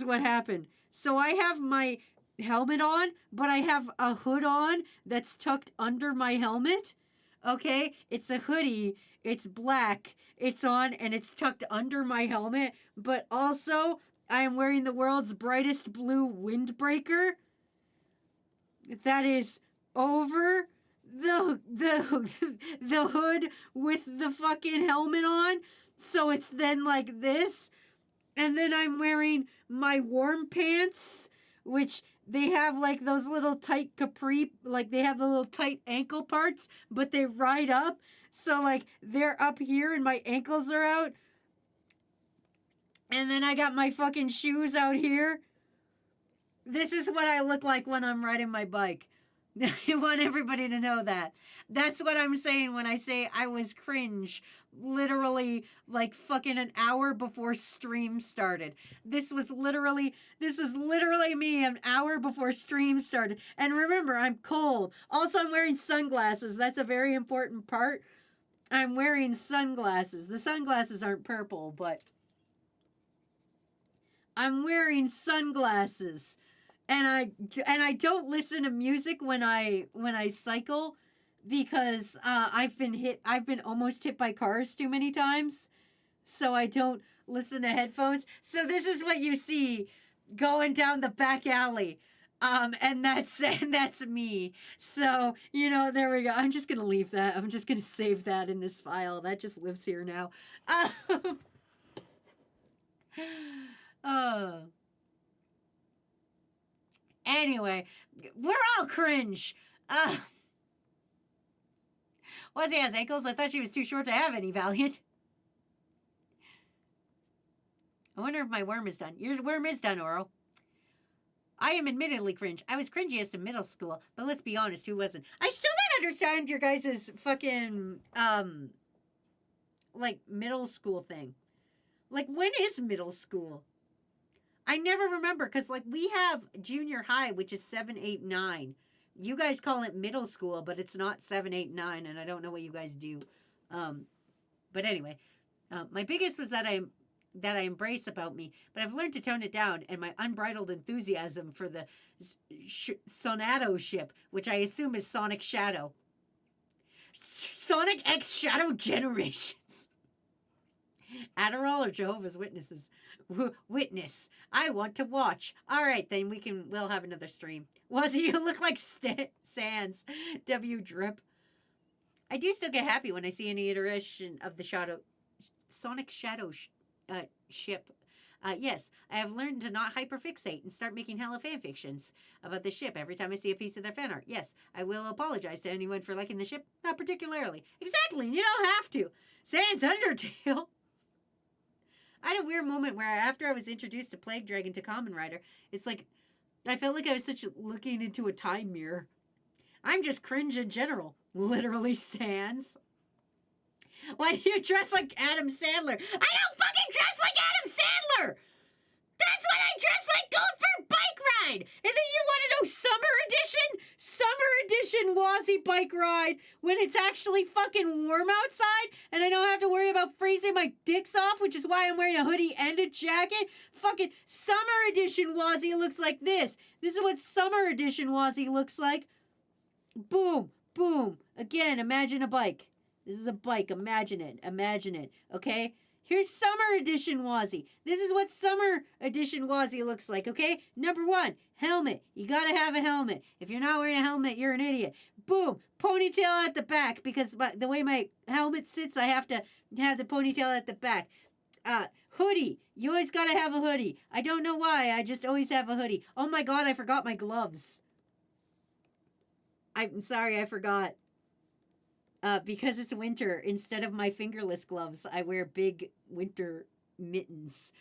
what happened. So I have my helmet on, but I have a hood on that's tucked under my helmet. Okay? It's a hoodie. It's black. It's on and it's tucked under my helmet, but also I am wearing the world's brightest blue windbreaker that is over the hood with the fucking helmet on. So it's then like this. And then I'm wearing my warm pants, which they have like those little tight capri, like they have the little tight ankle parts, but they ride up. So like they're up here and my ankles are out. And then I got my fucking shoes out here. This is what I look like when I'm riding my bike. I want everybody to know that. That's what I'm saying when I say I was cringe. Literally, like fucking an hour before stream started. This was literally me an hour before stream started. And remember, I'm cold. Also, I'm wearing sunglasses. That's a very important part. I'm wearing sunglasses. The sunglasses aren't purple, but I'm wearing sunglasses, and I don't listen to music when I cycle because I've been almost hit by cars too many times, so I don't listen to headphones. So this is what you see going down the back alley, and that's me. So there we go. I'm just gonna leave that. I'm just gonna save that in this file. That just lives here now. Anyway, we're all cringe. Wazzy has ankles. I thought she was too short to have any, Valiant. I wonder if my worm is done. Your worm is done, Oro. I am admittedly cringe. I was cringiest in middle school, but let's be honest, who wasn't? I still don't understand your guys' fucking, like, middle school thing. Like, when is middle school? I never remember, because, like, we have junior high, which is 7, 8, 9. You guys call it middle school, but it's not 7, 8, 9, and I don't know what you guys do. But anyway, my biggest was that I embrace about me, but I've learned to tone it down, and my unbridled enthusiasm for the Sonato ship, which I assume is Sonic Shadow. Sonic X Shadow Generations. Adderall or Jehovah's Witnesses? Witness. I want to watch. All right, then we'll have another stream. Wazzy, you look like Sans. W drip. I do still get happy when I see any iteration of the Sonic Shadow ship. Yes, I have learned to not hyperfixate and start making hella fan fictions about the ship every time I see a piece of their fan art. Yes, I will apologize to anyone for liking the ship, not particularly. Exactly, you don't have to. Sans Undertale. I had a weird moment where after I was introduced to Plague Dragon to Kamen Rider, it's like I felt like I was looking into a time mirror. I'm just cringe in general. Literally, Sans. Why do you dress like Adam Sandler? I don't fucking dress like Adam Sandler! That's what I dress like going for a bike ride! And then you want to know Summer Edition? Summer Edition Wazzy bike ride when it's actually fucking warm outside and I don't have to worry about freezing my dicks off, which is why I'm wearing a hoodie and a jacket. Fucking Summer Edition Wazzy looks like this. This is what Summer Edition Wazzy looks like. Boom, boom. Again, imagine a bike. This is a bike. Imagine it. Imagine it. Okay? Here's Summer Edition Wazzy. This is what Summer Edition Wazzy looks like, okay? Number 1, helmet. You gotta have a helmet. If you're not wearing a helmet, you're an idiot. Boom. Ponytail at the back because the way my helmet sits, I have to have the ponytail at the back. Hoodie. You always gotta have a hoodie. I don't know why. I just always have a hoodie. Oh my god, I forgot my gloves. I'm sorry, I forgot. Because it's winter, instead of my fingerless gloves, I wear big winter mittens.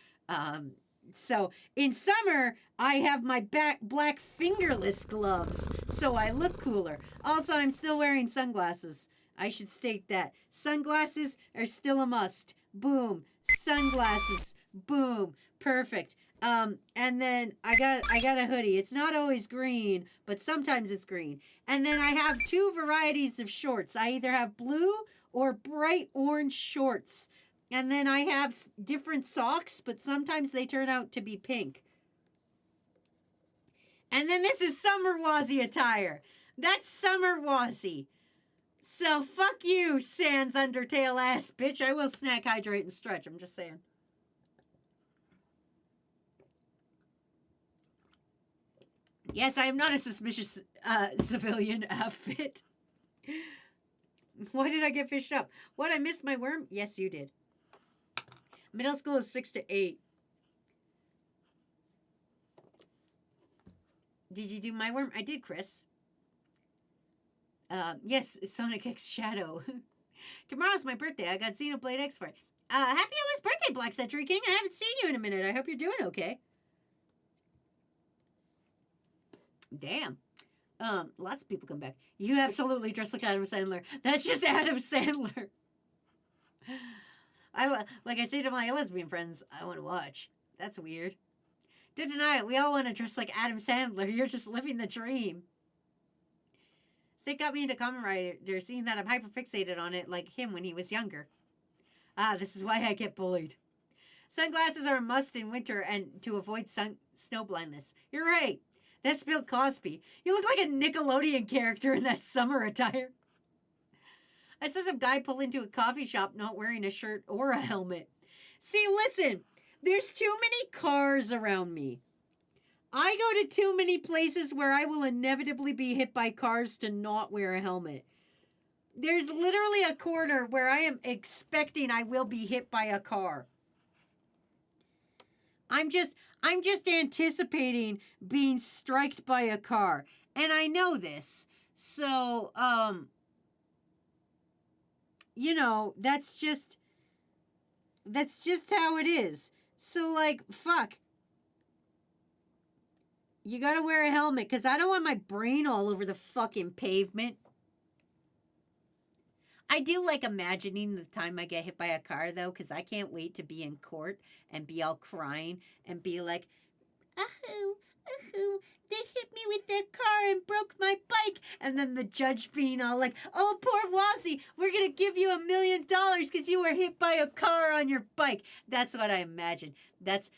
So in summer, I have my black fingerless gloves, so I look cooler. Also, I'm still wearing sunglasses. I should state that. Sunglasses are still a must. Boom. Sunglasses. Boom. Perfect. And then I got a hoodie. It's not always green, but sometimes it's green. And then I have 2 varieties of shorts. I either have blue or bright orange shorts. And then I have different socks, but sometimes they turn out to be pink. And then this is summer Wazzy attire. That's summer Wazzy. So fuck you, Sans Undertale ass bitch. I will snack, hydrate, and stretch. I'm just saying. Yes, I am not a suspicious civilian outfit. Why did I get fished up? What, I missed my worm? Yes, you did. Middle school is 6 to 8. Did you do my worm? I did, Chris. Yes, Sonic X Shadow. Tomorrow's my birthday. I got Xenoblade X for it. Happy almost birthday, Black Century King. I haven't seen you in a minute. I hope you're doing okay. Damn. Lots of people come back. You absolutely dress like Adam Sandler. That's just Adam Sandler. Like I say to my lesbian friends, I want to watch. That's weird. Don't deny it. We all want to dress like Adam Sandler. You're just living the dream. State got me into Kamen Rider, seeing that I'm hyperfixated on it like him when he was younger. This is why I get bullied. Sunglasses are a must in winter and to avoid snow blindness. You're right. That's Bill Cosby. You look like a Nickelodeon character in that summer attire. I saw some guy pull into a coffee shop not wearing a shirt or a helmet. See, listen, there's too many cars around me. I go to too many places where I will inevitably be hit by cars to not wear a helmet. There's literally a corner where I am expecting I will be hit by a car. I'm just anticipating being striked by a car. And I know this. So, you know, that's just how it is. So, like, fuck. You gotta wear a helmet, because I don't want my brain all over the fucking pavement. I do like imagining the time I get hit by a car, though, because I can't wait to be in court and be all crying and be like, they hit me with their car and broke my bike. And then the judge being all like, oh, poor Wazzy, we're going to give you $1 million because you were hit by a car on your bike. That's what I imagine. That's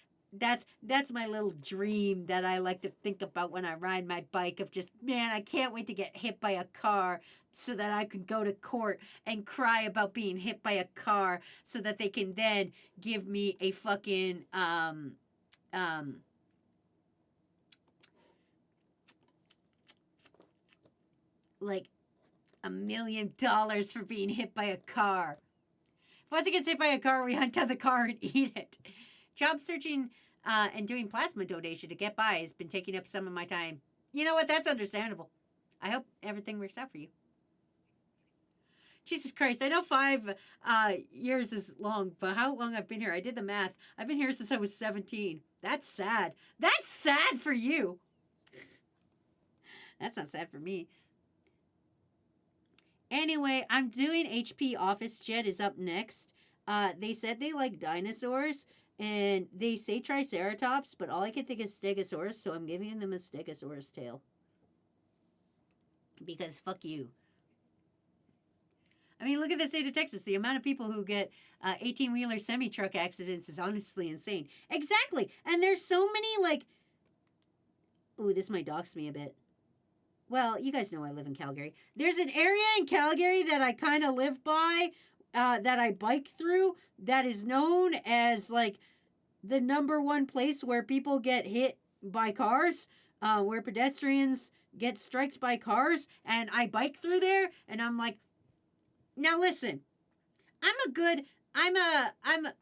my little dream that I like to think about when I ride my bike of just, man, I can't wait to get hit by a car so that I can go to court and cry about being hit by a car so that they can then give me a fucking, like $1 million for being hit by a car. Once it gets hit by a car, we hunt down the car and eat it. Job searching and doing plasma donation to get by has been taking up some of my time. You know what? That's understandable. I hope everything works out for you. Jesus Christ, I know 5 years is long, but how long I've been here? I did the math. I've been here since I was 17. That's sad. That's sad for you. That's not sad for me. Anyway, I'm doing HP Office Jet is up next. They said they like dinosaurs, and they say Triceratops, but all I can think is Stegosaurus, so I'm giving them a Stegosaurus tail. Because fuck you. I mean, look at the state of Texas. The amount of people who get 18-wheeler semi-truck accidents is honestly insane. Exactly. And there's so many, like... Ooh, this might dox me a bit. Well, you guys know I live in Calgary. There's an area in Calgary that I kind of live by, that I bike through, that is known as, like, the #1 place where people get hit by cars, where pedestrians get striked by cars. And I bike through there, and I'm like... Now listen,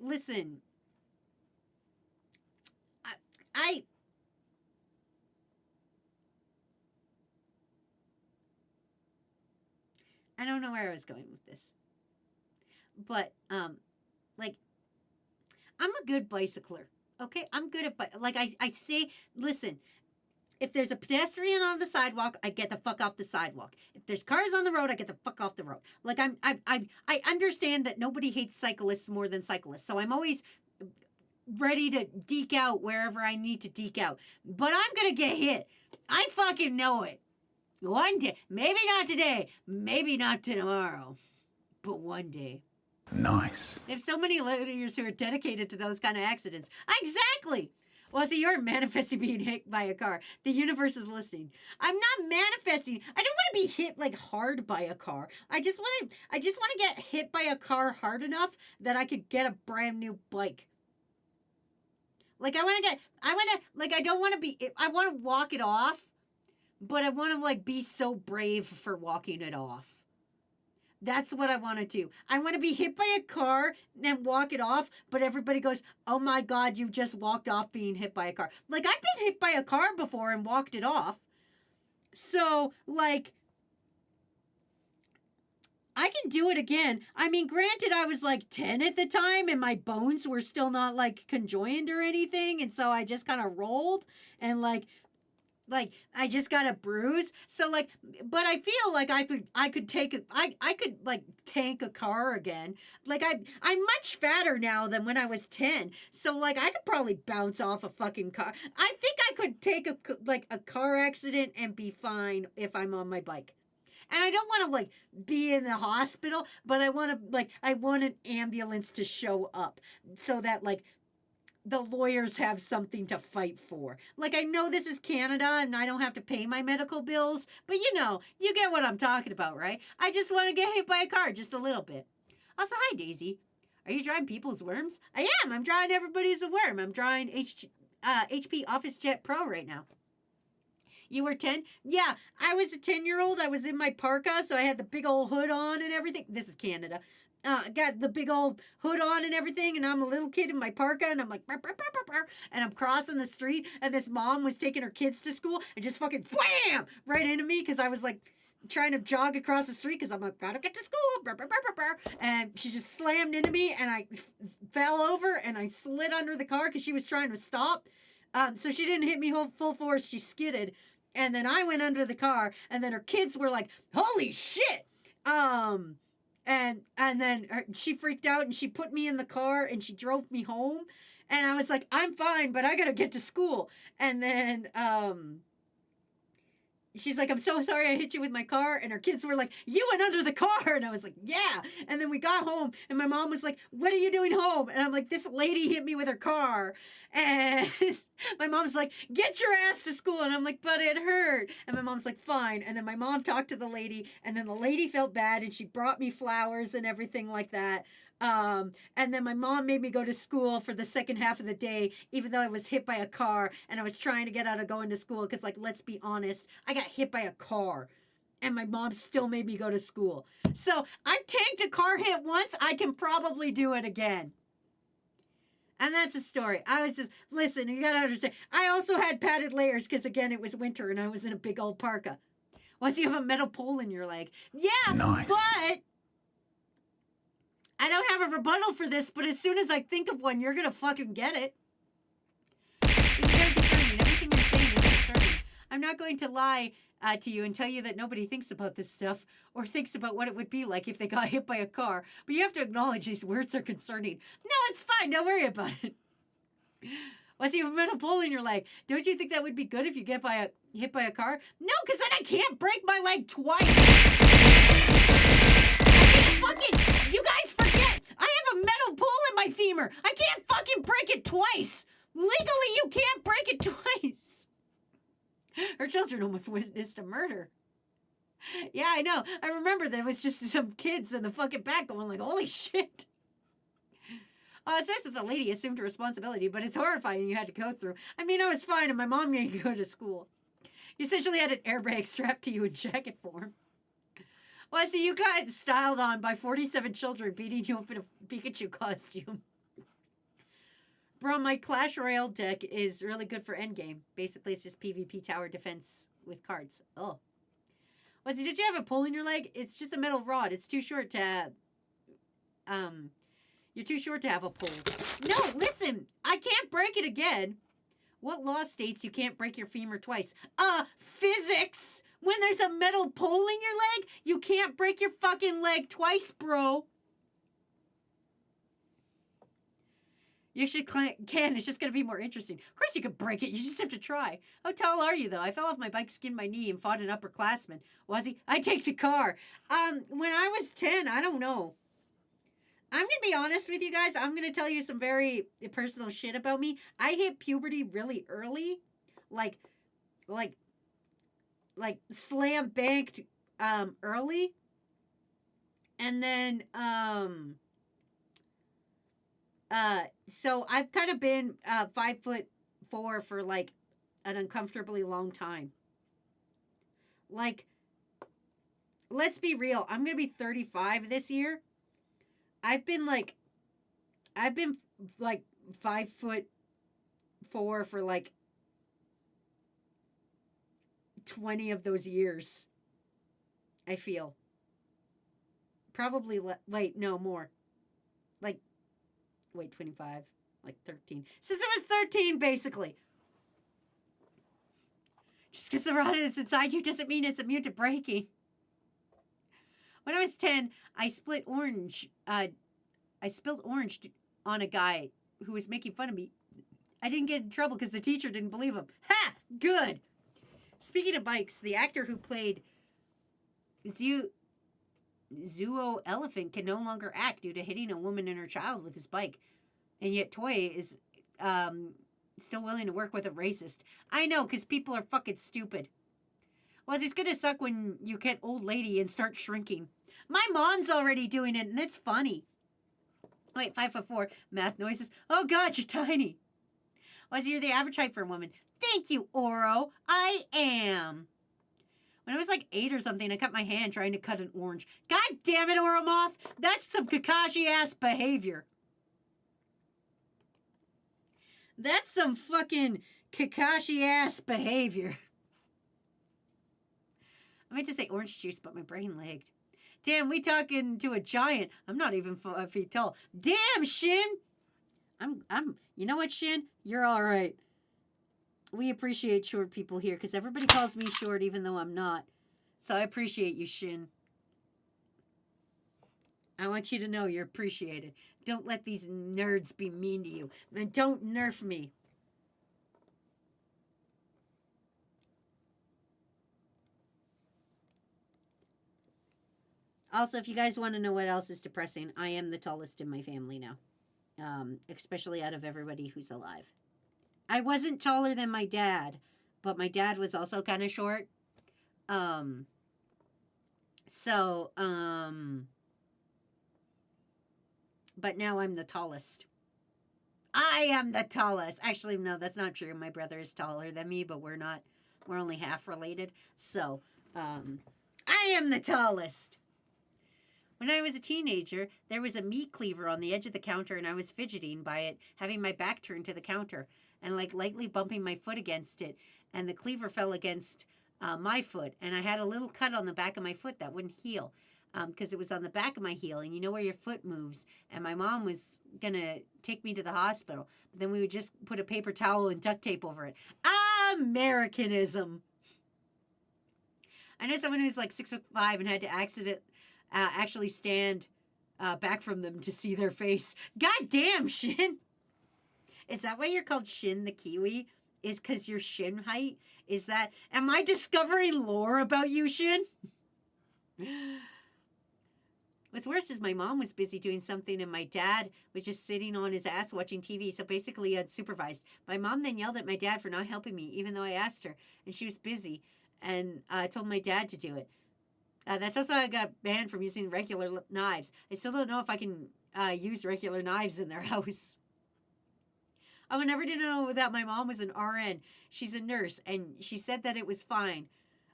listen. I don't know where I was going with this. But, like, I'm a good bicycler, okay? I'm good at, like, I say, listen, if there's a pedestrian on the sidewalk, I get the fuck off the sidewalk. If there's cars on the road, I get the fuck off the road. Like I understand that nobody hates cyclists more than cyclists. So I'm always ready to deke out wherever I need to deke out. But I'm going to get hit. I fucking know it. One day, maybe not today, maybe not tomorrow, but one day. Nice. There's so many listeners who are dedicated to those kind of accidents. Exactly. Well, so you're manifesting being hit by a car. The universe is listening. I'm not manifesting. I don't want to be hit like hard by a car. I just want to get hit by a car hard enough that I could get a brand new bike. Like I don't want to be, I want to walk it off, but I want to like be so brave for walking it off. That's what I want to do. I want to be hit by a car and walk it off, but everybody goes, oh my God, you just walked off being hit by a car. Like, I've been hit by a car before and walked it off. So, like, I can do it again. I mean, granted, I was like 10 at the time and my bones were still not like conjoined or anything. And so I just kind of rolled and like I just got a bruise. So like, but I feel like I could like tank a car again. Like I'm much fatter now than when I was 10. So like I could probably bounce off a fucking car. I think I could take a car accident and be fine if I'm on my bike. And I don't want to like be in the hospital, but I want an ambulance to show up so that like the lawyers have something to fight for. Like, I know this is Canada and I don't have to pay my medical bills, but you know, you get what I'm talking about, right? I just want to get hit by a car just a little bit. Also, hi, Daisy. Are you drawing people's worms? I am. I'm drawing everybody's a worm. I'm drawing HP Office Jet Pro right now. You were 10? Yeah, I was a 10-year-old. I was in my parka, so I had the big old hood on and everything. This is Canada. Got the big old hood on and everything, and I'm a little kid in my parka, and I'm like, burr, burr, burr, burr, burr, and I'm crossing the street, and this mom was taking her kids to school, and just fucking wham! Right into me, because I was like, trying to jog across the street, because I'm like, gotta get to school, burr, burr, burr, burr, burr. And she just slammed into me, and I fell over, and I slid under the car, because she was trying to stop. So she didn't hit me full force, she skidded, and then I went under the car, and then her kids were like, holy shit! And then she freaked out and she put me in the car and she drove me home. And I was like, I'm fine, but I gotta get to school. And then she's like, I'm so sorry I hit you with my car. And her kids were like, you went under the car. And I was like, yeah. And then we got home and my mom was like, what are you doing home? And I'm like, this lady hit me with her car. And my mom's like, get your ass to school. And I'm like, but it hurt. And my mom's like, fine. And then my mom talked to the lady and then the lady felt bad and she brought me flowers and everything like that. And then my mom made me go to school for the second half of the day, even though I was hit by a car and I was trying to get out of going to school. Cause like, let's be honest, I got hit by a car. And my mom still made me go to school. So I've tanked a car hit once. I can probably do it again. And that's a story. I was just, listen, you gotta understand. I also had padded layers because, again, it was winter and I was in a big old parka. Once you have a metal pole in your leg. Yeah, Nice. but I don't have a rebuttal for this, but as soon as I think of one, you're gonna fucking get it. It's very concerning. Everything you're saying is concerning. I'm not going to lie to you and tell you that nobody thinks about this stuff or thinks about what it would be like if they got hit by a car. But you have to acknowledge these words are concerning. No, it's fine. Don't worry about it. What's your metal pole in your leg? Don't you think that would be good if you get hit by a car? No, because then I can't break my leg twice. I can't fucking. You guys forget. I have a metal pole in my femur. I can't fucking break it twice. Legally, you can't break it twice. Her children almost witnessed a murder. Yeah, I know. I remember there was just some kids in the fucking back going like, holy shit. It's nice that the lady assumed her responsibility, but it's horrifying you had to go through. I mean, I was fine, and my mom made me go to school. You essentially had an airbag strapped to you in jacket form. Well, I see you got styled on by 47 children beating you up in a Pikachu costume. Bro, my Clash Royale deck is really good for endgame. Basically, it's just PvP tower defense with cards. Oh. Wesley, did you have a pole in your leg? It's just a metal rod. It's too short to, you're too short to have a pole. No, listen, I can't break it again. What law states you can't break your femur twice? Physics! When there's a metal pole in your leg, you can't break your fucking leg twice, bro. You should can. It's just going to be more interesting. Of course you could break it. You just have to try. How tall are you, though? I fell off my bike, skinned my knee, and fought an upperclassman. Was he? I take the car. When I was 10, I don't know. I'm going to be honest with you guys. I'm going to tell you some very personal shit about me. I hit puberty really early. Like slam banked early. And then so I've kind of been 5'4" for like an uncomfortably long time. Like, let's be real. I'm gonna be 35 this year. I've been 5'4" for like 20 of those years. I feel. Probably wait, no more. Like, wait, 25, like 13. Since I was 13, basically. Just because the rod is inside you doesn't mean it's immune to breaking. When I was 10, I spilled orange on a guy who was making fun of me. I didn't get in trouble because the teacher didn't believe him. Ha! Good! Speaking of bikes, the actor who played Zuo Elephant can no longer act due to hitting a woman and her child with his bike. And yet Toy is still willing to work with a racist. I know, because people are fucking stupid. Well, it's gonna suck when you get old lady and start shrinking. My mom's already doing it, and it's funny. Wait, 5'4", math noises. Oh God, you're tiny. Well, you're the average height for a woman. Thank you, Oro. I am. When I was like 8 or something, I cut my hand trying to cut an orange. God damn it, Oromoth! That's some Kakashi-ass behavior. That's some fucking Kakashi-ass behavior. I meant to say orange juice, but my brain lagged. Damn, we talking to a giant. I'm not even 5 feet tall. Damn, Shin! You know what, Shin? You're all right. We appreciate short people here, because everybody calls me short, even though I'm not. So I appreciate you, Shin. I want you to know you're appreciated. Don't let these nerds be mean to you. And don't nerf me. Also, if you guys want to know what else is depressing, I am the tallest in my family now. Especially out of everybody who's alive. I wasn't taller than my dad, but my dad was also kind of short. But now I'm the tallest. I am the tallest. Actually, no, that's not true. My brother is taller than me, but we're only half related. So, I am the tallest. When I was a teenager, there was a meat cleaver on the edge of the counter, and I was fidgeting by it, having my back turned to the counter, and like lightly bumping my foot against it, and the cleaver fell against my foot, and I had a little cut on the back of my foot that wouldn't heal because it was on the back of my heel, and you know where your foot moves, and my mom was going to take me to the hospital, but then we would just put a paper towel and duct tape over it. Americanism. I know someone who's like 6'5" and had to actually stand back from them to see their face. God damn, Shin! Is that why you're called Shin the Kiwi? Is because your shin height? Is that... Am I discovering lore about you, Shin? What's worse is my mom was busy doing something and my dad was just sitting on his ass watching TV, so basically unsupervised. My mom then yelled at my dad for not helping me, even though I asked her, and she was busy, and told my dad to do it. That's also how I got banned from using regular knives. I still don't know if I can use regular knives in their house. I would never did know that my mom was an RN. She's a nurse, and she said that it was fine.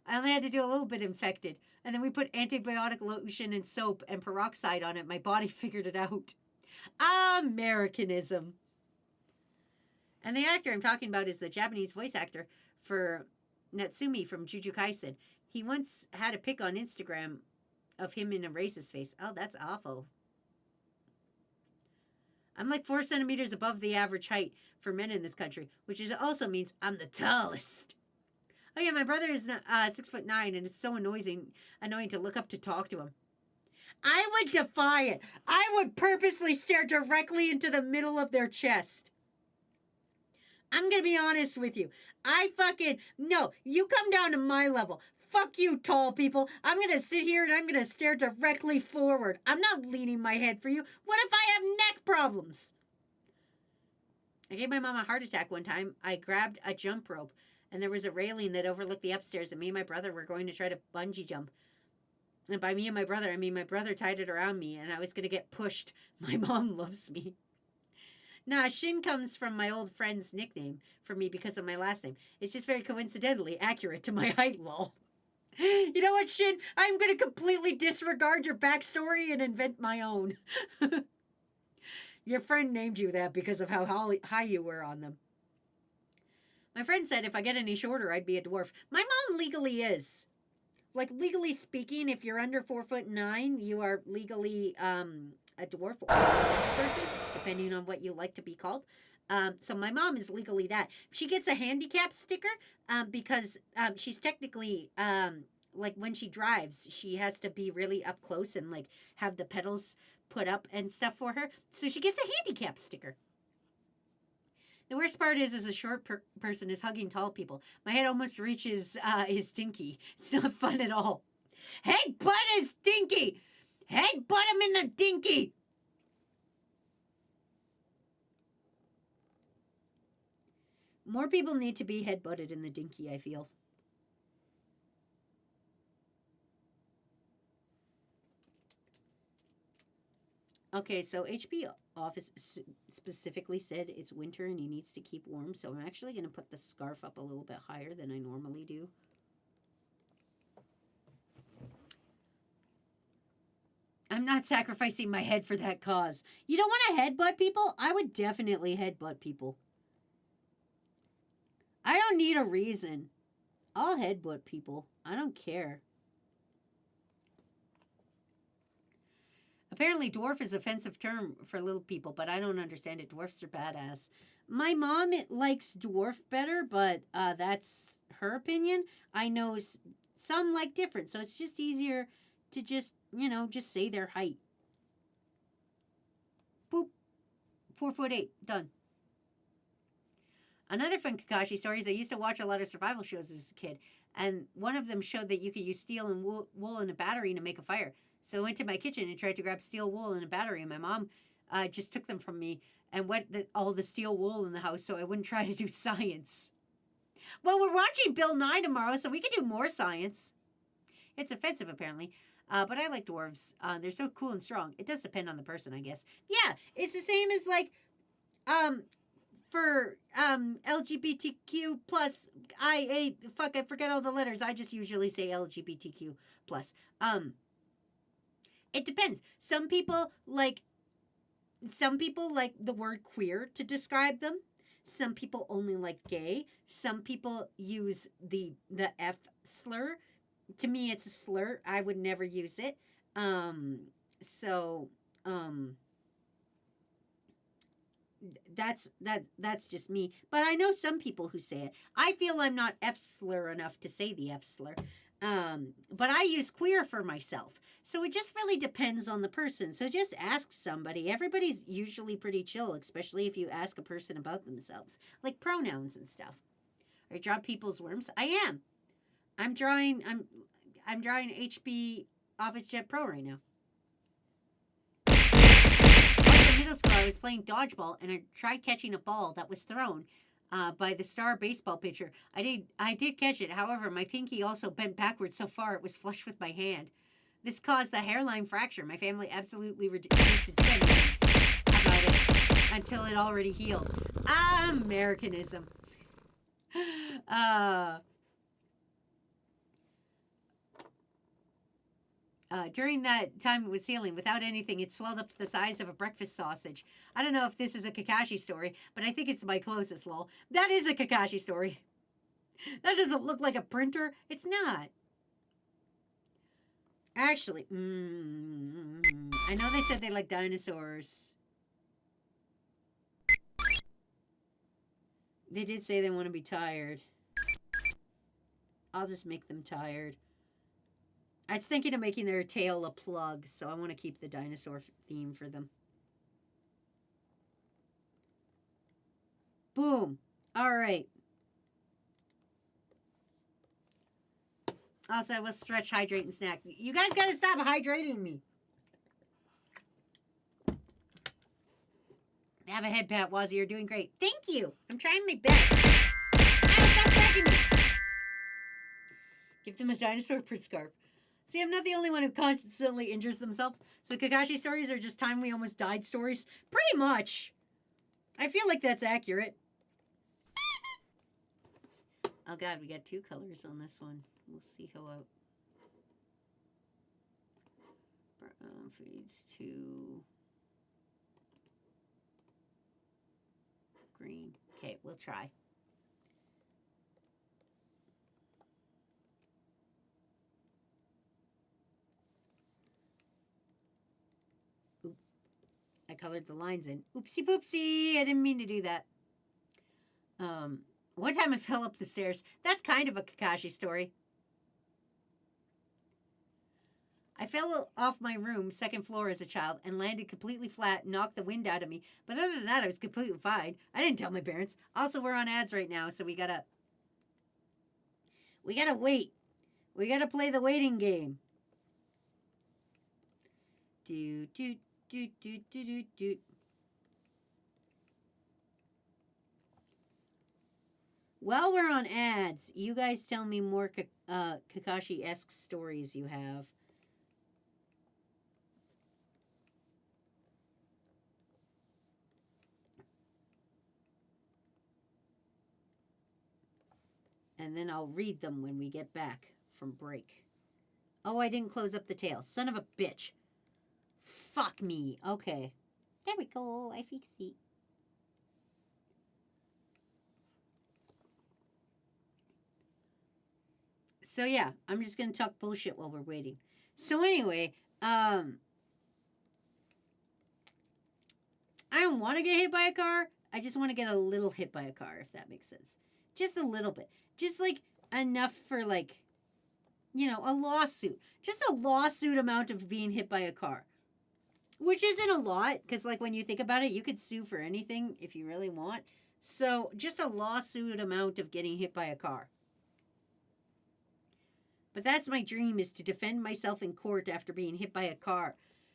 I only had to do a little bit infected. And then we put antibiotic lotion and soap and peroxide on it. My body figured it out. Americanism. And the actor I'm talking about is the Japanese voice actor for Natsumi from Jujutsu Kaisen. He once had a pic on Instagram of him in a racist face. Oh, that's awful. I'm like 4 centimeters above the average height for men in this country, which also means I'm the tallest. Oh yeah, my brother is 6'9", and it's so annoying to look up to talk to him. I would defy it. I would purposely stare directly into the middle of their chest. I'm gonna be honest with you. No, you come down to my level. Fuck you, tall people. I'm going to sit here and I'm going to stare directly forward. I'm not leaning my head for you. What if I have neck problems? I gave my mom a heart attack one time. I grabbed a jump rope and there was a railing that overlooked the upstairs, and me and my brother were going to try to bungee jump. And by me and my brother, I mean my brother tied it around me and I was going to get pushed. My mom loves me. Nah, Shin comes from my old friend's nickname for me because of my last name. It's just very coincidentally accurate to my height, lol. You know what, Shin? I'm going to completely disregard your backstory and invent my own. Your friend named you that because of how high you were on them. My friend said if I get any shorter, I'd be a dwarf. My mom legally is. Like, legally speaking, if you're under 4'9", you are legally a dwarf or a person, depending on what you like to be called. So my mom is legally that. She gets a handicap sticker because she's technically, like when she drives, she has to be really up close and like have the pedals put up and stuff for her. So she gets a handicap sticker. The worst part is a short person is hugging tall people. My head almost reaches his dinky. It's not fun at all. Head butt his dinky! Head butt him in the dinky! More people need to be head-butted in the dinky, I feel. Okay, so HP Office specifically said it's winter and he needs to keep warm, so I'm actually going to put the scarf up a little bit higher than I normally do. I'm not sacrificing my head for that cause. You don't want to headbutt people? I would definitely headbutt people. I don't need a reason. I'll headbutt people. I don't care. Apparently, dwarf is an offensive term for little people, but I don't understand it. Dwarfs are badass. My mom likes dwarf better, but that's her opinion. I know some like different, so it's just easier to just say their height. Boop. 4'8", done. Another fun Kakashi story is I used to watch a lot of survival shows as a kid, and one of them showed that you could use steel and wool and a battery to make a fire. So I went to my kitchen and tried to grab steel wool and a battery, and my mom just took them from me and wet all the steel wool in the house so I wouldn't try to do science. Well, we're watching Bill Nye tomorrow, so we can do more science. It's offensive, apparently. But I like dwarves. They're so cool and strong. It does depend on the person, I guess. Yeah, it's the same as, like, for LGBTQ plus I forget all the letters. I just usually say LGBTQ plus. It depends. Some people like the word queer to describe them. Some people only like gay. Some people use the F slur. To me, it's a slur. I would never use it. That's just me. But I know some people who say it. I feel I'm not F slur enough to say the F slur. But I use queer for myself. So it just really depends on the person. So just ask somebody. Everybody's usually pretty chill, especially if you ask a person about themselves, like pronouns and stuff. I draw people's worms. I am. I'm drawing HP OfficeJet Pro right now. In middle school, I was playing dodgeball and I tried catching a ball that was thrown by the star baseball pitcher. I did catch it. However, my pinky also bent backwards so far it was flush with my hand. This caused a hairline fracture. My family absolutely refused to do anything about it until it already healed. Americanism. During that time it was healing, without anything, it swelled up to the size of a breakfast sausage. I don't know if this is a Kakashi story, but I think it's my closest, lol. That is a Kakashi story. That doesn't look like a printer. It's not. Actually, I know they said they like dinosaurs. They did say they want to be tired. I'll just make them tired. I was thinking of making their tail a plug, so I want to keep the dinosaur theme for them. Boom. All right. Also, I will stretch, hydrate, and snack. You guys got to stop hydrating me. Have a head pat, Wazzy. You're doing great. Thank you. I'm trying my best. Stop smacking me. Give them a dinosaur print scarf. See, I'm not the only one who constantly injures themselves. So Kakashi stories are just time we almost died stories. Pretty much. I feel like that's accurate. Oh god, we got 2 colors on this one. We'll see how out. Brown fades to green. Okay, we'll try. Oop. I colored the lines in. Oopsie poopsie. I didn't mean to do that. One time I fell up the stairs. That's kind of a Kakashi story. I fell off my room, 2nd floor as a child, and landed completely flat and knocked the wind out of me. But other than that, I was completely fine. I didn't tell my parents. Also, we're on ads right now, so we gotta wait. We gotta play the waiting game. Do, do, do, do, do, do, do. While we're on ads, you guys tell me more Kakashi-esque stories you have. And then I'll read them when we get back from break. Oh, I didn't close up the tail. Son of a bitch. Fuck me. Okay. There we go. I fixed it. So yeah, I'm just gonna talk bullshit while we're waiting. So anyway, I don't want to get hit by a car. I just want to get a little hit by a car, if that makes sense. Just a little bit. Just like enough for like, you know, a lawsuit. Just a lawsuit amount of being hit by a car. Which isn't a lot, because like when you think about it, you could sue for anything if you really want. So just a lawsuit amount of getting hit by a car. But that's my dream, is to defend myself in court after being hit by a car,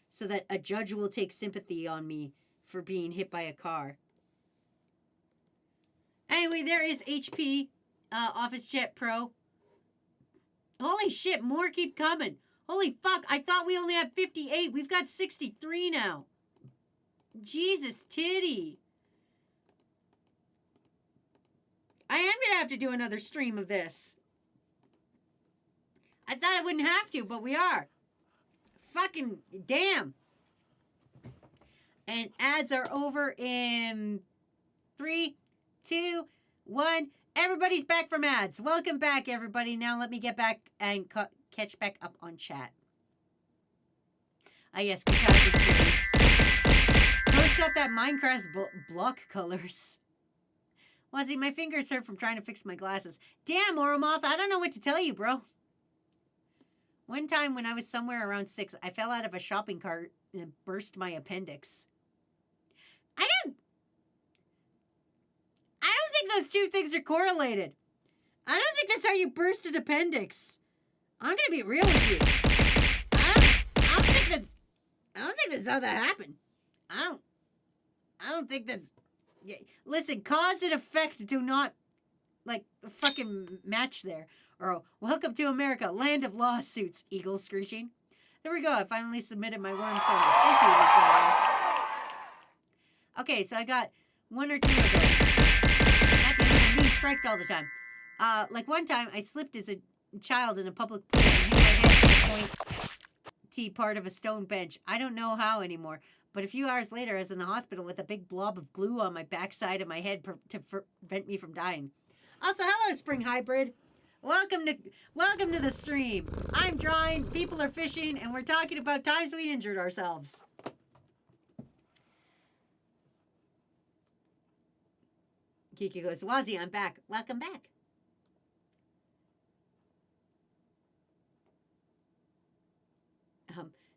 so that a judge will take sympathy on me for being hit by a car. Anyway, there is HP OfficeJet Pro. Holy shit, more keep coming. Holy fuck, I thought we only had 58. We've got 63 now. Jesus titty. have to do another stream of this. I thought I wouldn't have to, but we are. Fucking damn. And ads are over in 3, 2, 1. Everybody's back from ads. Welcome back, everybody. Now let me get back and catch back up on chat. Ah, yes, Kakashi series. Rose got that Minecraft block colors. Wazzy, my fingers hurt from trying to fix my glasses. Damn, Oromoth, I don't know what to tell you, bro. One time when I was somewhere around 6, I fell out of a shopping cart and burst my appendix. I don't think those two things are correlated. I don't think that's how you burst an appendix. I'm gonna be real with you. I don't think that's how that happened. I don't think that's. Yeah. Listen, cause and effect do not like fucking match there. Or welcome to America, land of lawsuits. Eagle screeching. There we go. I finally submitted my worm server. Thank you, Victoria. Okay, so I got 1 or 2 of those. That means I'm being striked all the time. Like one time, I slipped as a child in a public pool and hit my head on the pointy part of a stone bench. I don't know how anymore. But a few hours later, I was in the hospital with a big blob of glue on my backside of my head to prevent me from dying. Also, hello, Spring Hybrid. Welcome to the stream. I'm drawing, people are fishing, and we're talking about times we injured ourselves. Kiki goes, Wazzy, I'm back. Welcome back.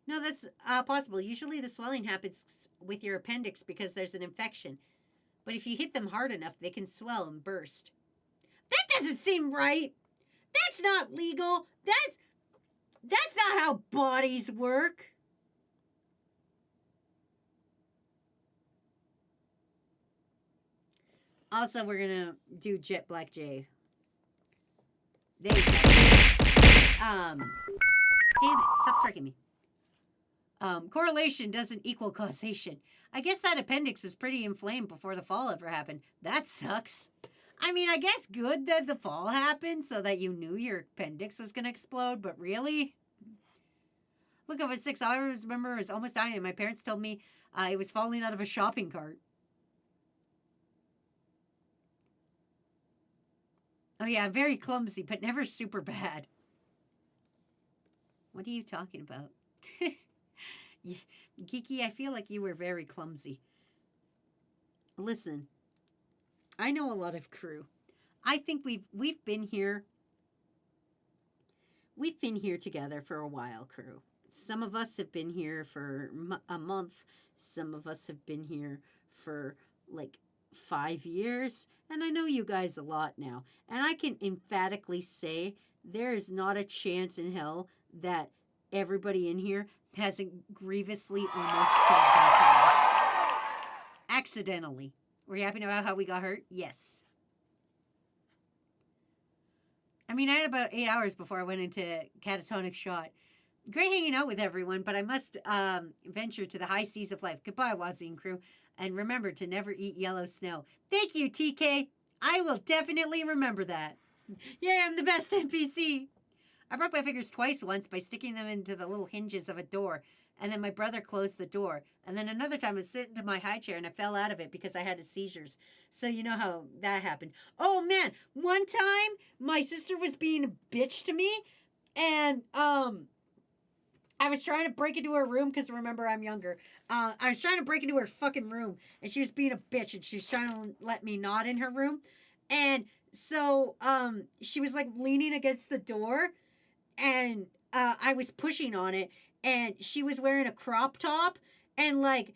No, that's possible. Usually the swelling happens with your appendix because there's an infection. But if you hit them hard enough, they can swell and burst. That doesn't seem right. That's not legal. That's not how bodies work. Also, we're gonna do Jet Black J. There you go. Damn it! Stop striking me. Correlation doesn't equal causation. I guess that appendix was pretty inflamed before the fall ever happened. That sucks. I mean, I guess good that the fall happened so that you knew your appendix was going to explode, but really? Look, I was 6. All I remember was almost dying, and my parents told me it was falling out of a shopping cart. Oh, yeah, very clumsy, but never super bad. What are you talking about? Kiki, I feel like you were very clumsy. Listen, I know a lot of crew. I think we've been here. We've been here together for a while, crew. Some of us have been here for a month. Some of us have been here for like 5 years. And I know you guys a lot now. And I can emphatically say there is not a chance in hell that everybody in here hasn't grievously almost killed themselves. Accidentally. Were you happy about how we got hurt? Yes. I mean, I had about 8 hours before I went into catatonic shot. Great hanging out with everyone, but I must venture to the high seas of life. Goodbye, Wazine crew. And remember to never eat yellow snow. Thank you, TK. I will definitely remember that. Yeah, I'm the best NPC. I broke my fingers twice once by sticking them into the little hinges of a door. And then my brother closed the door. And then another time I was sitting in my high chair and I fell out of it because I had seizures. So you know how that happened. Oh, man. One time, my sister was being a bitch to me. And I was trying to break into her room because remember, I'm younger. I was trying to break into her fucking room. And she was being a bitch. And she was trying to let me not in her room. And so she was like leaning against the door. And I was pushing on it. And she was wearing a crop top. And, like,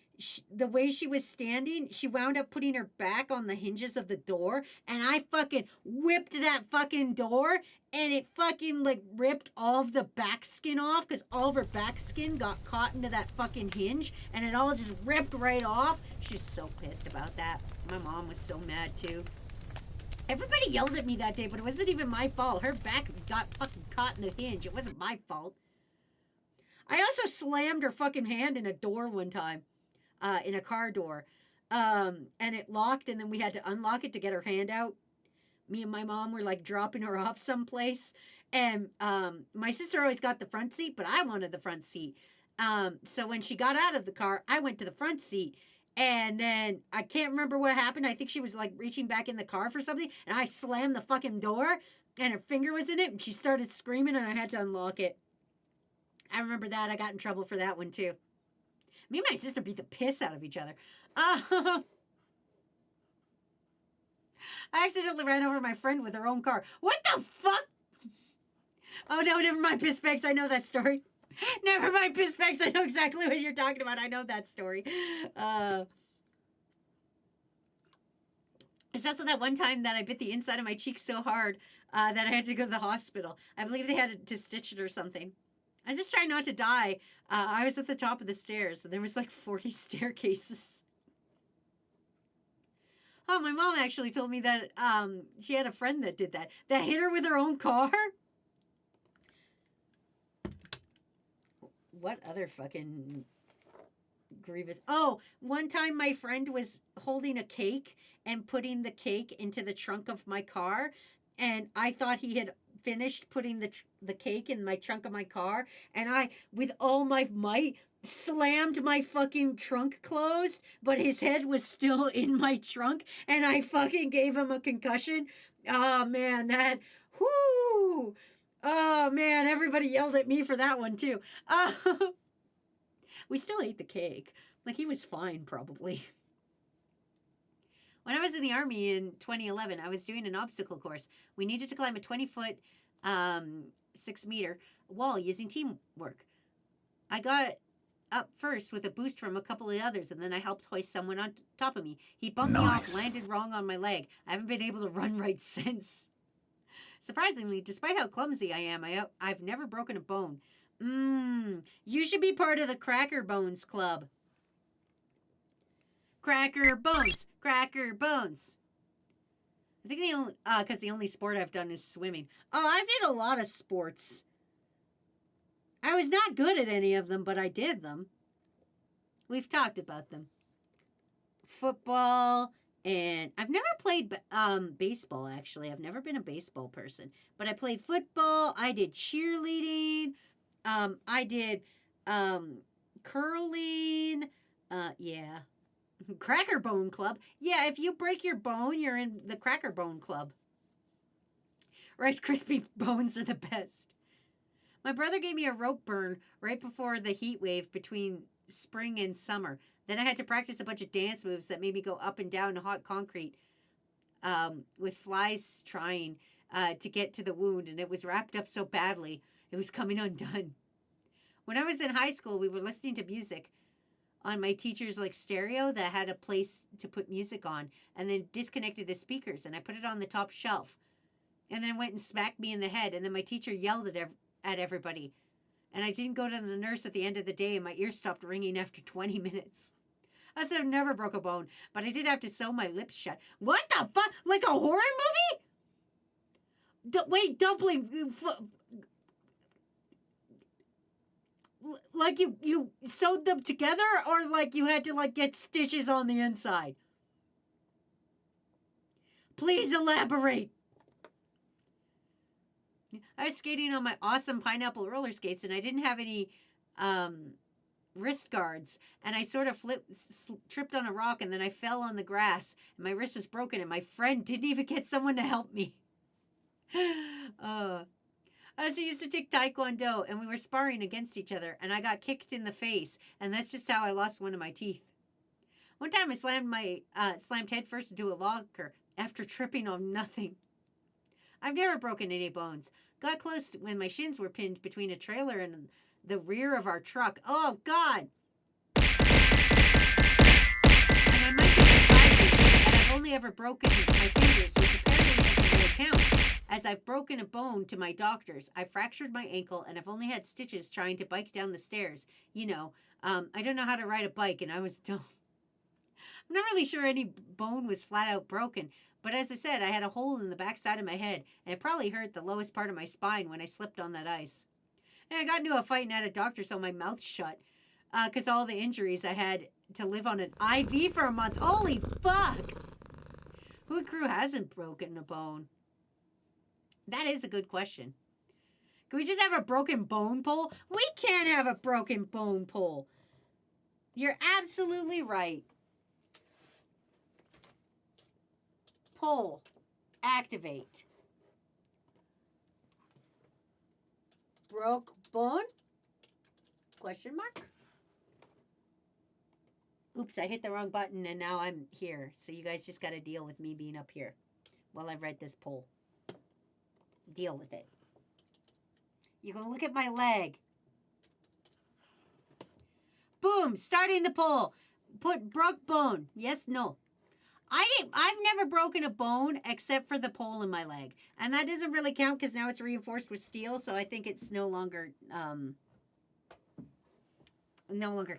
the way she was standing, she wound up putting her back on the hinges of the door. And I fucking whipped that fucking door. And it fucking, like, ripped all of the back skin off. Because all of her back skin got caught into that fucking hinge. And it all just ripped right off. She's so pissed about that. My mom was so mad, too. Everybody yelled at me that day, but it wasn't even my fault. Her back got fucking caught in the hinge. It wasn't my fault. I also slammed her fucking hand in a door one time, in a car door. And it locked, and then we had to unlock it to get her hand out. me and my mom were like dropping her off someplace. And my sister always got the front seat, but I wanted the front seat. So when she got out of the car, I went to the front seat. And then I can't remember what happened. I think she was like reaching back in the car for something. And I slammed the fucking door and her finger was in it. And she started screaming and I had to unlock it. I remember that. I got in trouble for that one too. Me and my sister beat the piss out of each other. I accidentally ran over my friend with her own car. What the fuck? Oh no, never mind, piss bags. I know that story. Never mind, piss bags. I know exactly what you're talking about. I know that story. There's also that one time that I bit the inside of my cheek so hard that I had to go to the hospital. I believe they had to stitch it or something. I was just trying not to die. I was at the top of the stairs. And there was like 40 staircases. Oh, my mom actually told me that she had a friend that did that. That hit her with her own car. What other fucking grievous... Oh, one time my friend was holding a cake and putting the cake into the trunk of my car. And I thought he had finished putting the cake in my trunk of my car. And I, with all my might, slammed my fucking trunk closed. But his head was still in my trunk. And I fucking gave him a concussion. Oh, man, that... Whoo! Oh, man, everybody yelled at me for that one, too. We still ate the cake. Like, he was fine, probably. When I was in the Army in 2011, I was doing an obstacle course. We needed to climb a 20-foot, 6-meter wall using teamwork. I got up first with a boost from a couple of others, and then I helped hoist someone on top of me. He bumped me off, landed wrong on my leg. I haven't been able to run right since. Surprisingly, despite how clumsy I am, I've never broken a bone. You should be part of the Cracker Bones Club. Cracker Bones! Cracker Bones! I think because the only sport I've done is swimming. Oh, I did a lot of sports. I was not good at any of them, but I did them. We've talked about them. Football... And I've never played baseball, actually. I've never been a baseball person. But I played football. I did cheerleading. I did curling. Yeah. Cracker Bone Club. Yeah, if you break your bone, you're in the Cracker Bone Club. Rice Krispie bones are the best. My brother gave me a rope burn right before the heat wave between spring and summer. Then I had to practice a bunch of dance moves that made me go up and down hot concrete with flies trying to get to the wound. And it was wrapped up so badly, it was coming undone. When I was in high school, we were listening to music on my teacher's stereo that had a place to put music on. And then disconnected the speakers. And I put it on the top shelf. And then it went and smacked me in the head. And then my teacher yelled at everybody. And I didn't go to the nurse at the end of the day. And my ears stopped ringing after 20 minutes. I said I've never broke a bone, but I did have to sew my lips shut. What the fuck? Like a horror movie? Wait, dumpling. Like you sewed them together, or like you had to get stitches on the inside? Please elaborate. I was skating on my awesome pineapple roller skates, and I didn't have any wrist guards, and I sort of tripped on a rock, and then I fell on the grass, and my wrist was broken, and my friend didn't even get someone to help me. I also used to take Taekwondo, and we were sparring against each other, and I got kicked in the face, and that's just how I lost one of my teeth. One time I slammed head first into a locker after tripping on nothing. I've never broken any bones. Got close when my shins were pinned between a trailer and the rear of our truck. Oh, God! And I might be surprising that I've only ever broken my fingers, which apparently doesn't really count, as I've broken a bone to my doctors. I fractured my ankle, and I've only had stitches trying to bike down the stairs. You know, I don't know how to ride a bike, and I was dumb. I'm not really sure any bone was flat out broken, but as I said, I had a hole in the backside of my head, and it probably hurt the lowest part of my spine when I slipped on that ice. And I got into a fight and had a doctor sew my mouth shut because all the injuries I had to live on an IV for a month. Holy fuck! Who crew hasn't broken a bone? That is a good question. Can we just have a broken bone pole? We can't have a broken bone pole. You're absolutely right. Pole. Activate. Broke bone? Question mark? Oops, I hit the wrong button and now I'm here. So you guys just got to deal with me being up here while I write this poll. Deal with it. You can look at my leg. Boom, starting the poll. Put broke bone. Yes, no. I've never broken a bone except for the pole in my leg. And that doesn't really count because now it's reinforced with steel, so I think it's no longer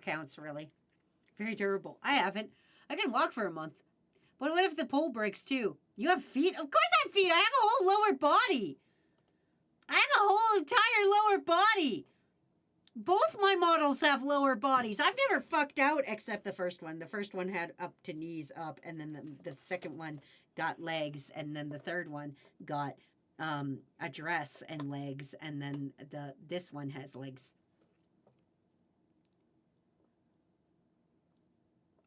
counts really. Very durable. I haven't. I can walk for a month. But what if the pole breaks too? You have feet? Of course I have feet. I have a whole lower body. I have a whole entire lower body. Both my models have lower bodies. I've never fucked out except the first one. The first one had up to knees up, and then the second one got legs, and then the third one got a dress and legs, and then this one has legs.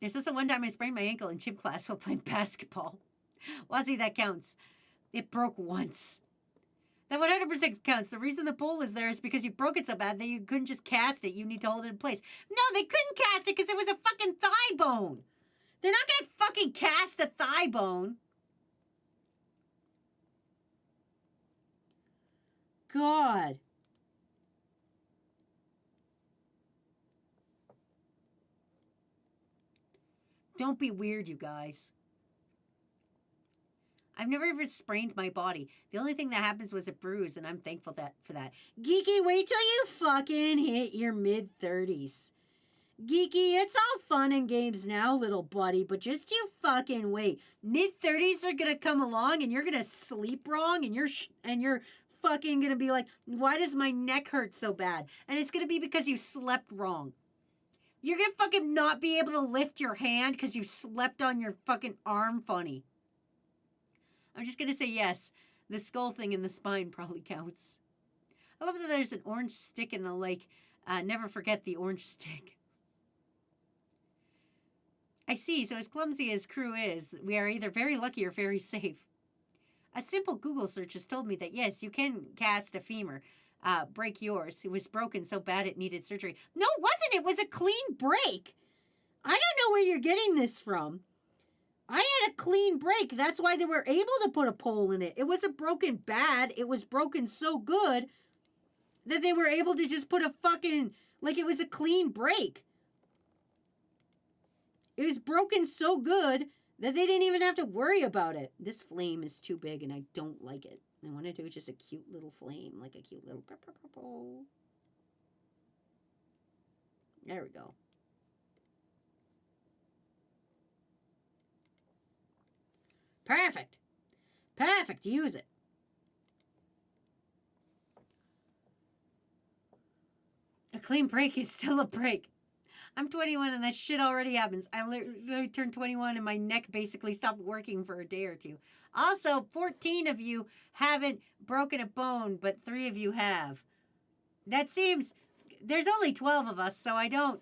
There's also one time I sprained my ankle in gym class while playing basketball. Wazzy, that counts. It broke once. That 100% counts. The reason the pole is there is because you broke it so bad that you couldn't just cast it. You need to hold it in place. No, they couldn't cast it because it was a fucking thigh bone. They're not going to fucking cast a thigh bone. God. Don't be weird, you guys. I've never ever sprained my body. The only thing that happens was a bruise, and I'm thankful for that. Geeky, wait till you fucking hit your mid-30s. Geeky, it's all fun and games now, little buddy, but just you fucking wait. Mid-30s are gonna come along, and you're gonna sleep wrong, and you're fucking gonna be like, why does my neck hurt so bad? And it's gonna be because you slept wrong. You're gonna fucking not be able to lift your hand because you slept on your fucking arm funny. I'm just gonna say yes. The skull thing in the spine probably counts. I love that there's an orange stick in the lake. Never forget the orange stick. I see. So as clumsy as crew is, we are either very lucky or very safe. A simple Google search has told me that yes, you can cast a femur. Break yours. It was broken so bad it needed surgery. No, it wasn't. It was a clean break. I don't know where you're getting this from. I had a clean break. That's why they were able to put a pole in it. It wasn't broken bad. It was broken so good that they were able to just put a fucking, like it was a clean break. It was broken so good that they didn't even have to worry about it. This flame is too big and I don't like it. I want to do just a cute little flame, like a cute little... There we go. Perfect. Perfect. Use it. A clean break is still a break. I'm 21 and that shit already happens. I literally turned 21 and my neck basically stopped working for a day or two. Also, 14 of you haven't broken a bone, but 3 of you have. That seems... There's only 12 of us, so I don't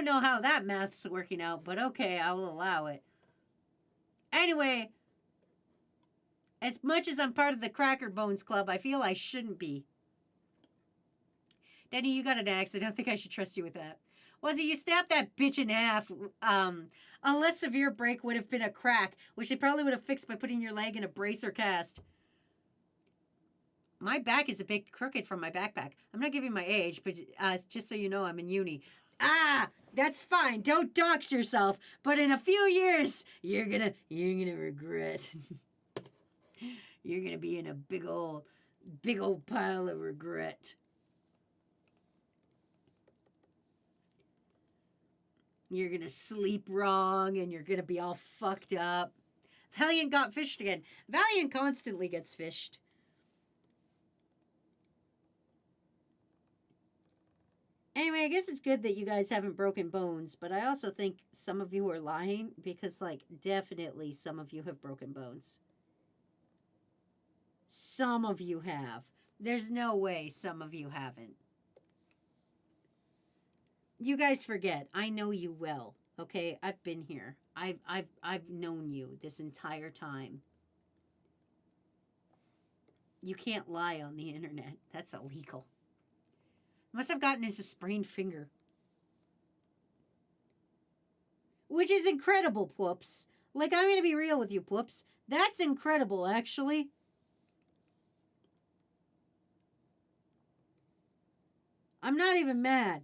know how that math's working out, but okay, I will allow it. Anyway, as much as I'm part of the Cracker Bones Club, I feel I shouldn't be. Denny, you got an axe. I don't think I should trust you with that. Was it you snapped that bitch in half? A less severe break would have been a crack, which they probably would have fixed by putting your leg in a brace or cast. My back is a bit crooked from my backpack. I'm not giving my age, but just so you know, I'm in uni. Ah, that's fine. Don't dox yourself. But in a few years, you're gonna regret. You're gonna be in a big old pile of regret. You're gonna sleep wrong, and you're gonna be all fucked up. Valiant got fished again. Valiant constantly gets fished. Anyway, I guess it's good that you guys haven't broken bones, but I also think some of you are lying because, like, definitely some of you have broken bones. Some of you have. There's no way some of you haven't. You guys forget. I know you well. Okay, I've been here. I've known you this entire time. You can't lie on the internet. That's illegal. Must have gotten his sprained finger. Which is incredible, Poops. Like, I'm going to be real with you, Poops. That's incredible, actually. I'm not even mad.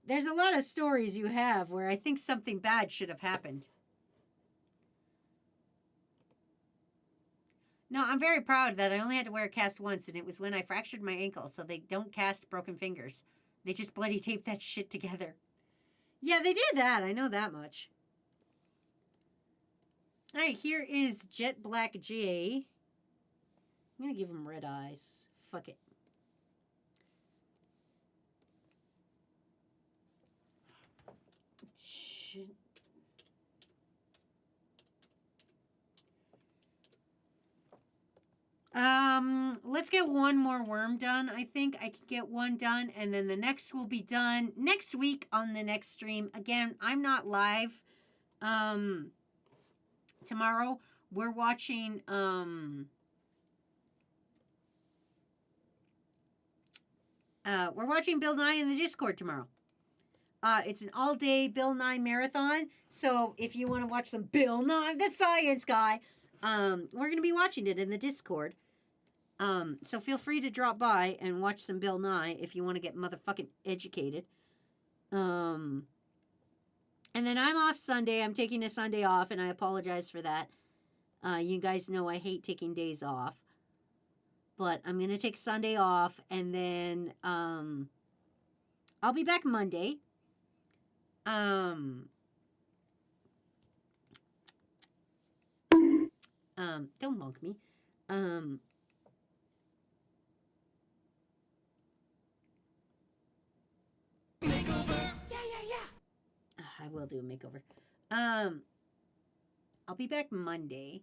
There's a lot of stories you have where I think something bad should have happened. No, I'm very proud that I only had to wear a cast once, and it was when I fractured my ankle, so they don't cast broken fingers. They just bloody tape that shit together. Yeah, they did that. I know that much. All right, here is Jet Black J. I'm going to give him red eyes. Fuck it. Shit. Let's get one more worm done. I think I can get one done, and then the next will be done next week on the next stream. Again, I'm not live tomorrow. We're watching Bill Nye in the Discord tomorrow. It's an all-day Bill Nye marathon. So if you want to watch some Bill Nye, the science guy, we're going to be watching it in the Discord. So feel free to drop by and watch some Bill Nye if you want to get motherfucking educated. And then I'm off Sunday. I'm taking a Sunday off, and I apologize for that. You guys know I hate taking days off. But I'm going to take Sunday off, and then I'll be back Monday. Don't mug me. Makeover. Yeah. I will do a makeover. I'll be back Monday,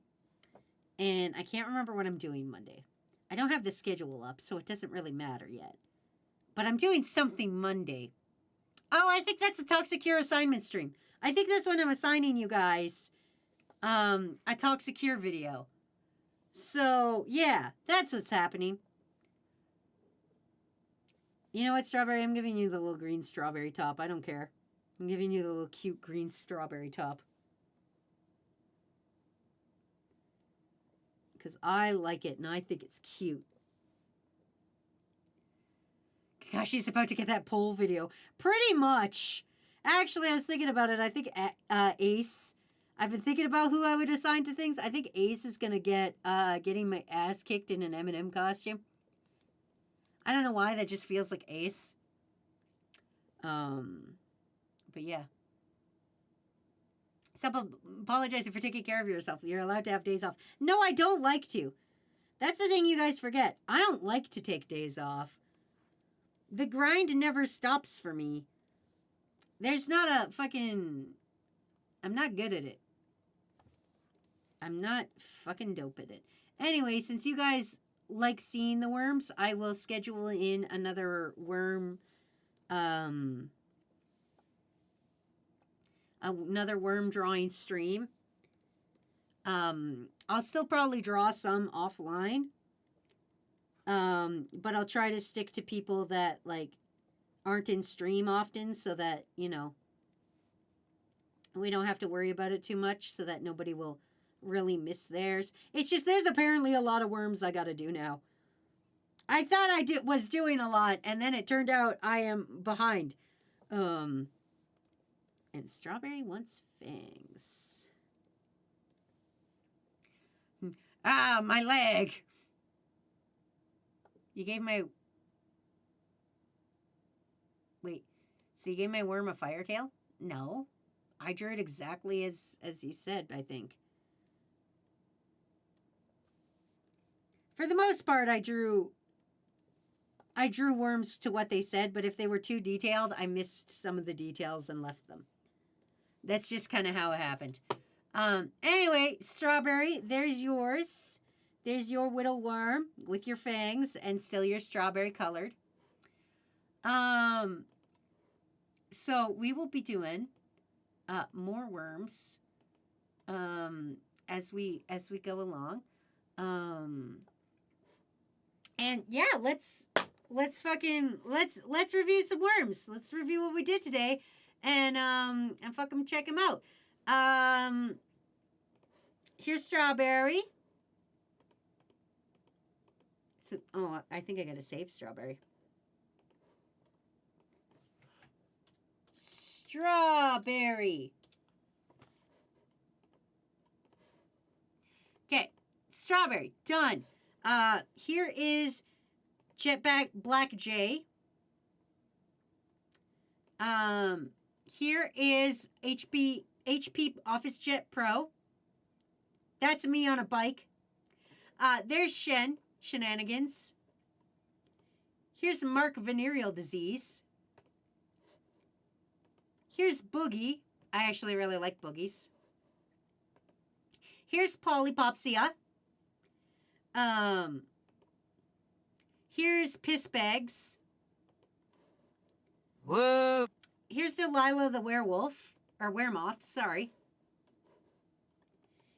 and I can't remember what I'm doing Monday. I don't have the schedule up, so it doesn't really matter yet. But I'm doing something Monday. Oh, I think that's a Toxic Cure assignment stream. I think that's when I'm assigning you guys a Toxic Cure video. So, yeah, that's what's happening. You know what, Strawberry? I'm giving you the little green strawberry top. I don't care. I'm giving you the little cute green strawberry top. Because I like it, and I think it's cute. Gosh, she's about to get that poll video. Pretty much. Actually, I was thinking about it. I think Ace. I've been thinking about who I would assign to things. I think Ace is going to get getting my ass kicked in an M&M costume. I don't know why. That just feels like Ace. But yeah. Stop apologizing for taking care of yourself. You're allowed to have days off. No, I don't like to. That's the thing you guys forget. I don't like to take days off. The grind never stops for me. There's not a fucking... I'm not good at it. I'm not fucking dope at it. Anyway, since you guys like seeing the worms, I will schedule in another worm... another worm drawing stream. I'll still probably draw some offline. But I'll try to stick to people that, like, aren't in stream often so that, you know, we don't have to worry about it too much so that nobody will really miss theirs. It's just there's apparently a lot of worms I gotta do now. I thought I was doing a lot, and then it turned out I am behind. And Strawberry wants fangs. Ah, my leg! You gave my... Wait, so you gave my worm a fire tail? No. I drew it exactly as you said, I think. For the most part, I drew worms to what they said, but if they were too detailed, I missed some of the details and left them. That's just kind of how it happened. Anyway, Strawberry, there's yours. There's your whittle worm with your fangs and still your strawberry colored. So we will be doing more worms as we go along. And yeah, let's review some worms. Let's review what we did today and fucking check them out. Here's strawberry. So, oh, I think I gotta save strawberry. Strawberry. Okay, strawberry, done. Here is Jetpack Black J. Here is HP Office Jet Pro. That's me on a bike. There's Shenanigans. Here's Mark Venereal Disease. Here's Boogie. I actually really like boogies. Here's Polypopsia. Here's Piss Bags. Whoa. Here's Delilah the Werewolf. Or Weremoth, sorry.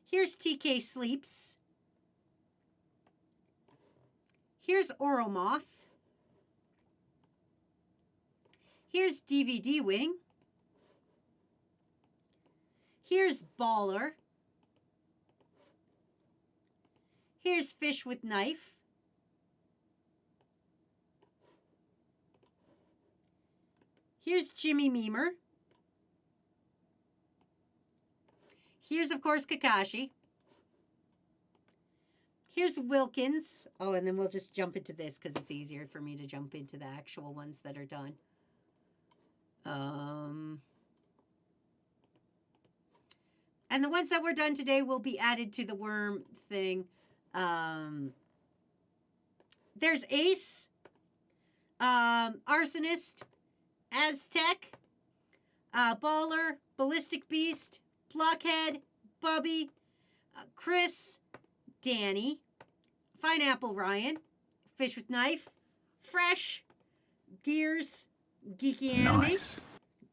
Here's TK Sleeps. Here's Oromoth. Here's DVD Wing. Here's Baller. Here's Fish with Knife. Here's Jimmy Memer. Here's, of course, Kakashi. Here's Wilkins. Oh, and then we'll just jump into this because it's easier for me to jump into the actual ones that are done. And the ones that were done today will be added to the worm thing. There's Ace, Arsonist, Aztec, Baller, Ballistic Beast, Blockhead, Bubby, Chris, Danny, Pineapple Ryan, Fish with Knife, Fresh, Gears, Geeky Anime,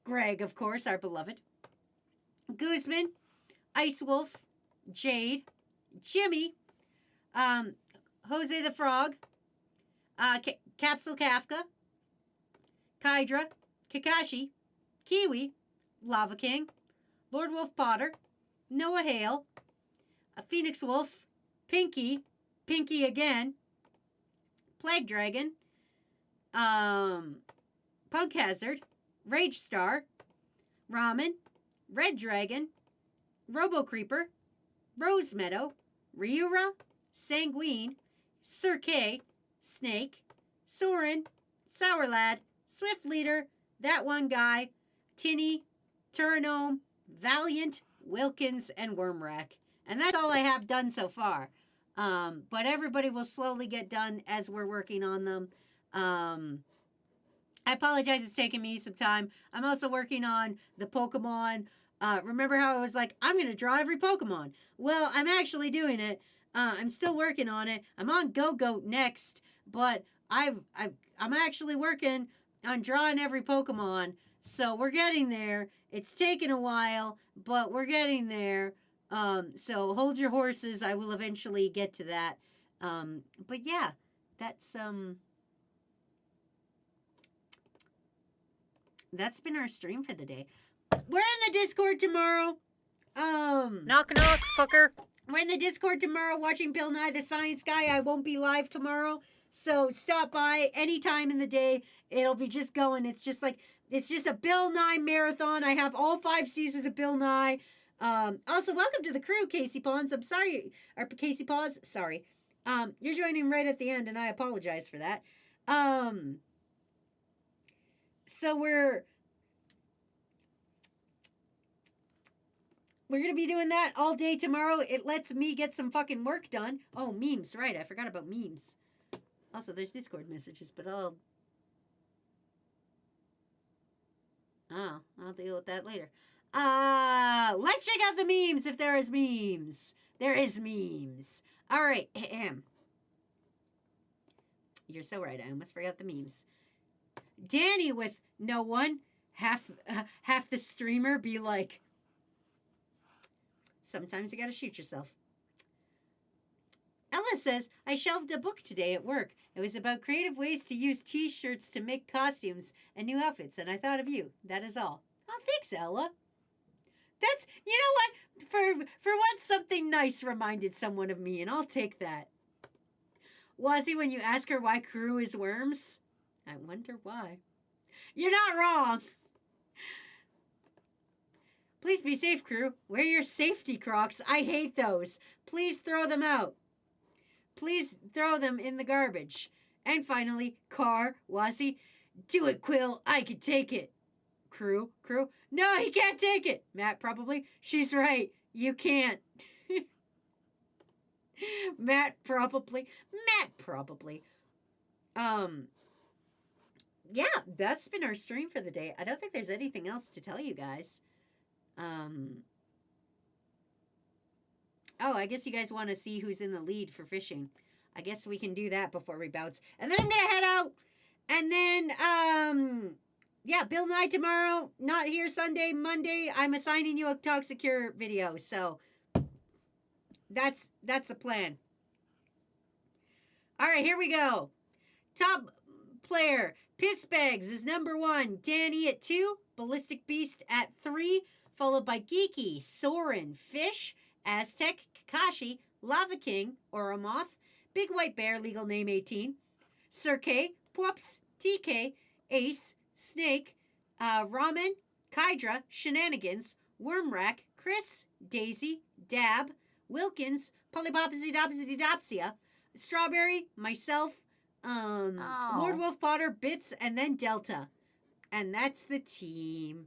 Greg, of course, our beloved, Guzman, Ice Wolf, Jade, Jimmy, Jose the Frog, Capsule Kafka, Kydra, Kakashi, Kiwi, Lava King, Lord Wolf Potter, Noah Hale, Phoenix Wolf, Pinky, Pinky again, Plague Dragon, Pug Hazard, Rage Star, Ramen, Red Dragon, Robo Creeper, Rose Meadow, Ryura, Sanguine, Sir K, Snake, Soren, Sour Lad, Swift Leader, That One Guy, Tinny, Turanome, Valiant, Wilkins, and Wormrack. And that's all I have done so far. But everybody will slowly get done as we're working on them. I apologize it's taking me some time. I'm also working on the Pokemon. Remember how I was like, I'm going to draw every Pokemon? Well, I'm actually doing it. I'm still working on it. I'm on Go-Goat next, but I'm actually working on drawing every Pokemon. So we're getting there. It's taken a while, but we're getting there. So hold your horses. I will eventually get to that. But yeah, that's been our stream for the day. We're in the Discord tomorrow. Knock knock, fucker. We're in the Discord tomorrow watching Bill Nye the Science Guy. I won't be live tomorrow. So stop by anytime in the day. It'll be just going. It's just a Bill Nye marathon. I have all 5 seasons of Bill Nye. Also, welcome to the crew, Casey Pawns. I'm sorry. Or Casey Paws. Sorry. You're joining right at the end, and I apologize for that. So we're going to be doing that all day tomorrow. It lets me get some fucking work done. Oh, memes. Right. I forgot about memes. Also, there's Discord messages, but I'll deal with that later. Let's check out the memes if there is memes. There is memes. All right, you're so right. I almost forgot the memes. Danny with no one, half the streamer be like, sometimes you gotta shoot yourself. Ella says, I shelved a book today at work. It was about creative ways to use t-shirts to make costumes and new outfits, and I thought of you. That is all. Oh, thanks, Ella. That's, you know what? For once, something nice reminded someone of me, and I'll take that. Wazzy, when you ask her why crew is worms, I wonder why. You're not wrong. Please be safe, crew. Wear your safety Crocs. I hate those. Please throw them out. Please throw them in the garbage. And finally, Car, Wazzy, do it, Quill. I can take it. Crew. No, he can't take it. Matt, probably. She's right. You can't. Matt, probably. Yeah, that's been our stream for the day. I don't think there's anything else to tell you guys. Oh, I guess you guys want to see who's in the lead for fishing. I guess we can do that before we bounce. And then I'm going to head out. And then, yeah, Bill Nye tomorrow. Not here Sunday. Monday, I'm assigning you a Toxicure video. So, that's the plan. All right, here we go. Top player, Pissbags is number 1. Danny at 2. Ballistic Beast at 3. Followed by Geeky, Soren, Fish, Aztec, Kakashi, Lava King, Oromoth, Big White Bear, legal name 18, Sir K, Pwups, TK, Ace, Snake, Ramen, Kydra, Shenanigans, Wormrack, Chris, Daisy, Dab, Wilkins, Polypopsy, Strawberry, myself, Lord Wolf Potter, Bits, and then Delta. And that's the team.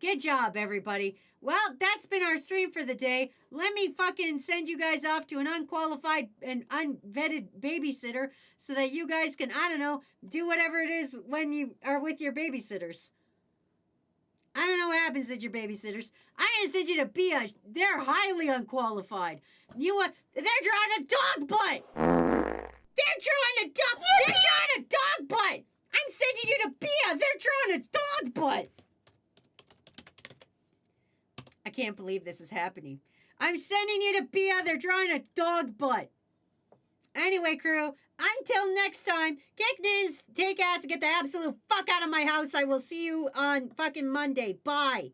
Good job, everybody. Well, that's been our stream for the day. Let me fucking send you guys off to an unqualified and unvetted babysitter so that you guys can, I don't know, do whatever it is when you are with your babysitters. I don't know what happens at your babysitters. I'm going to send you to Bia. They're highly unqualified. They're drawing a dog butt. They're drawing a dog butt. I'm sending you to Bia. They're drawing a dog butt. I can't believe this is happening. I'm sending you to Bia. They're drawing a dog butt. Anyway, crew, until next time, kick names, take ass, and get the absolute fuck out of my house. I will see you on fucking Monday. Bye.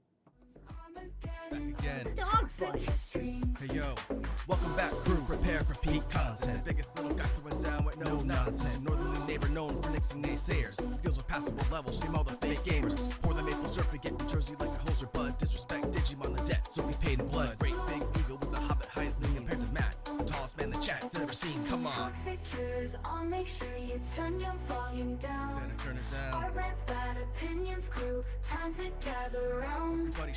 Back again. Dog butt. Hey yo, welcome back, crew. Prepare for peak content. Biggest little guy throwing down with no nonsense. Northerly neighbor known for nixing naysayers. Skills are passable level, shame all the fake gamers. Pour the maple syrup and get New Jersey like a hoser bud. Disrespect Digimon the debt, so we paid in blood. Great big eagle with the hobbit height compared to Matt. Tallest man the chat's ever seen, come on. Toxicures, I'll make sure you turn your volume down. Better turn it down. Our rants, bad opinions, crew. Time to gather round. Everybody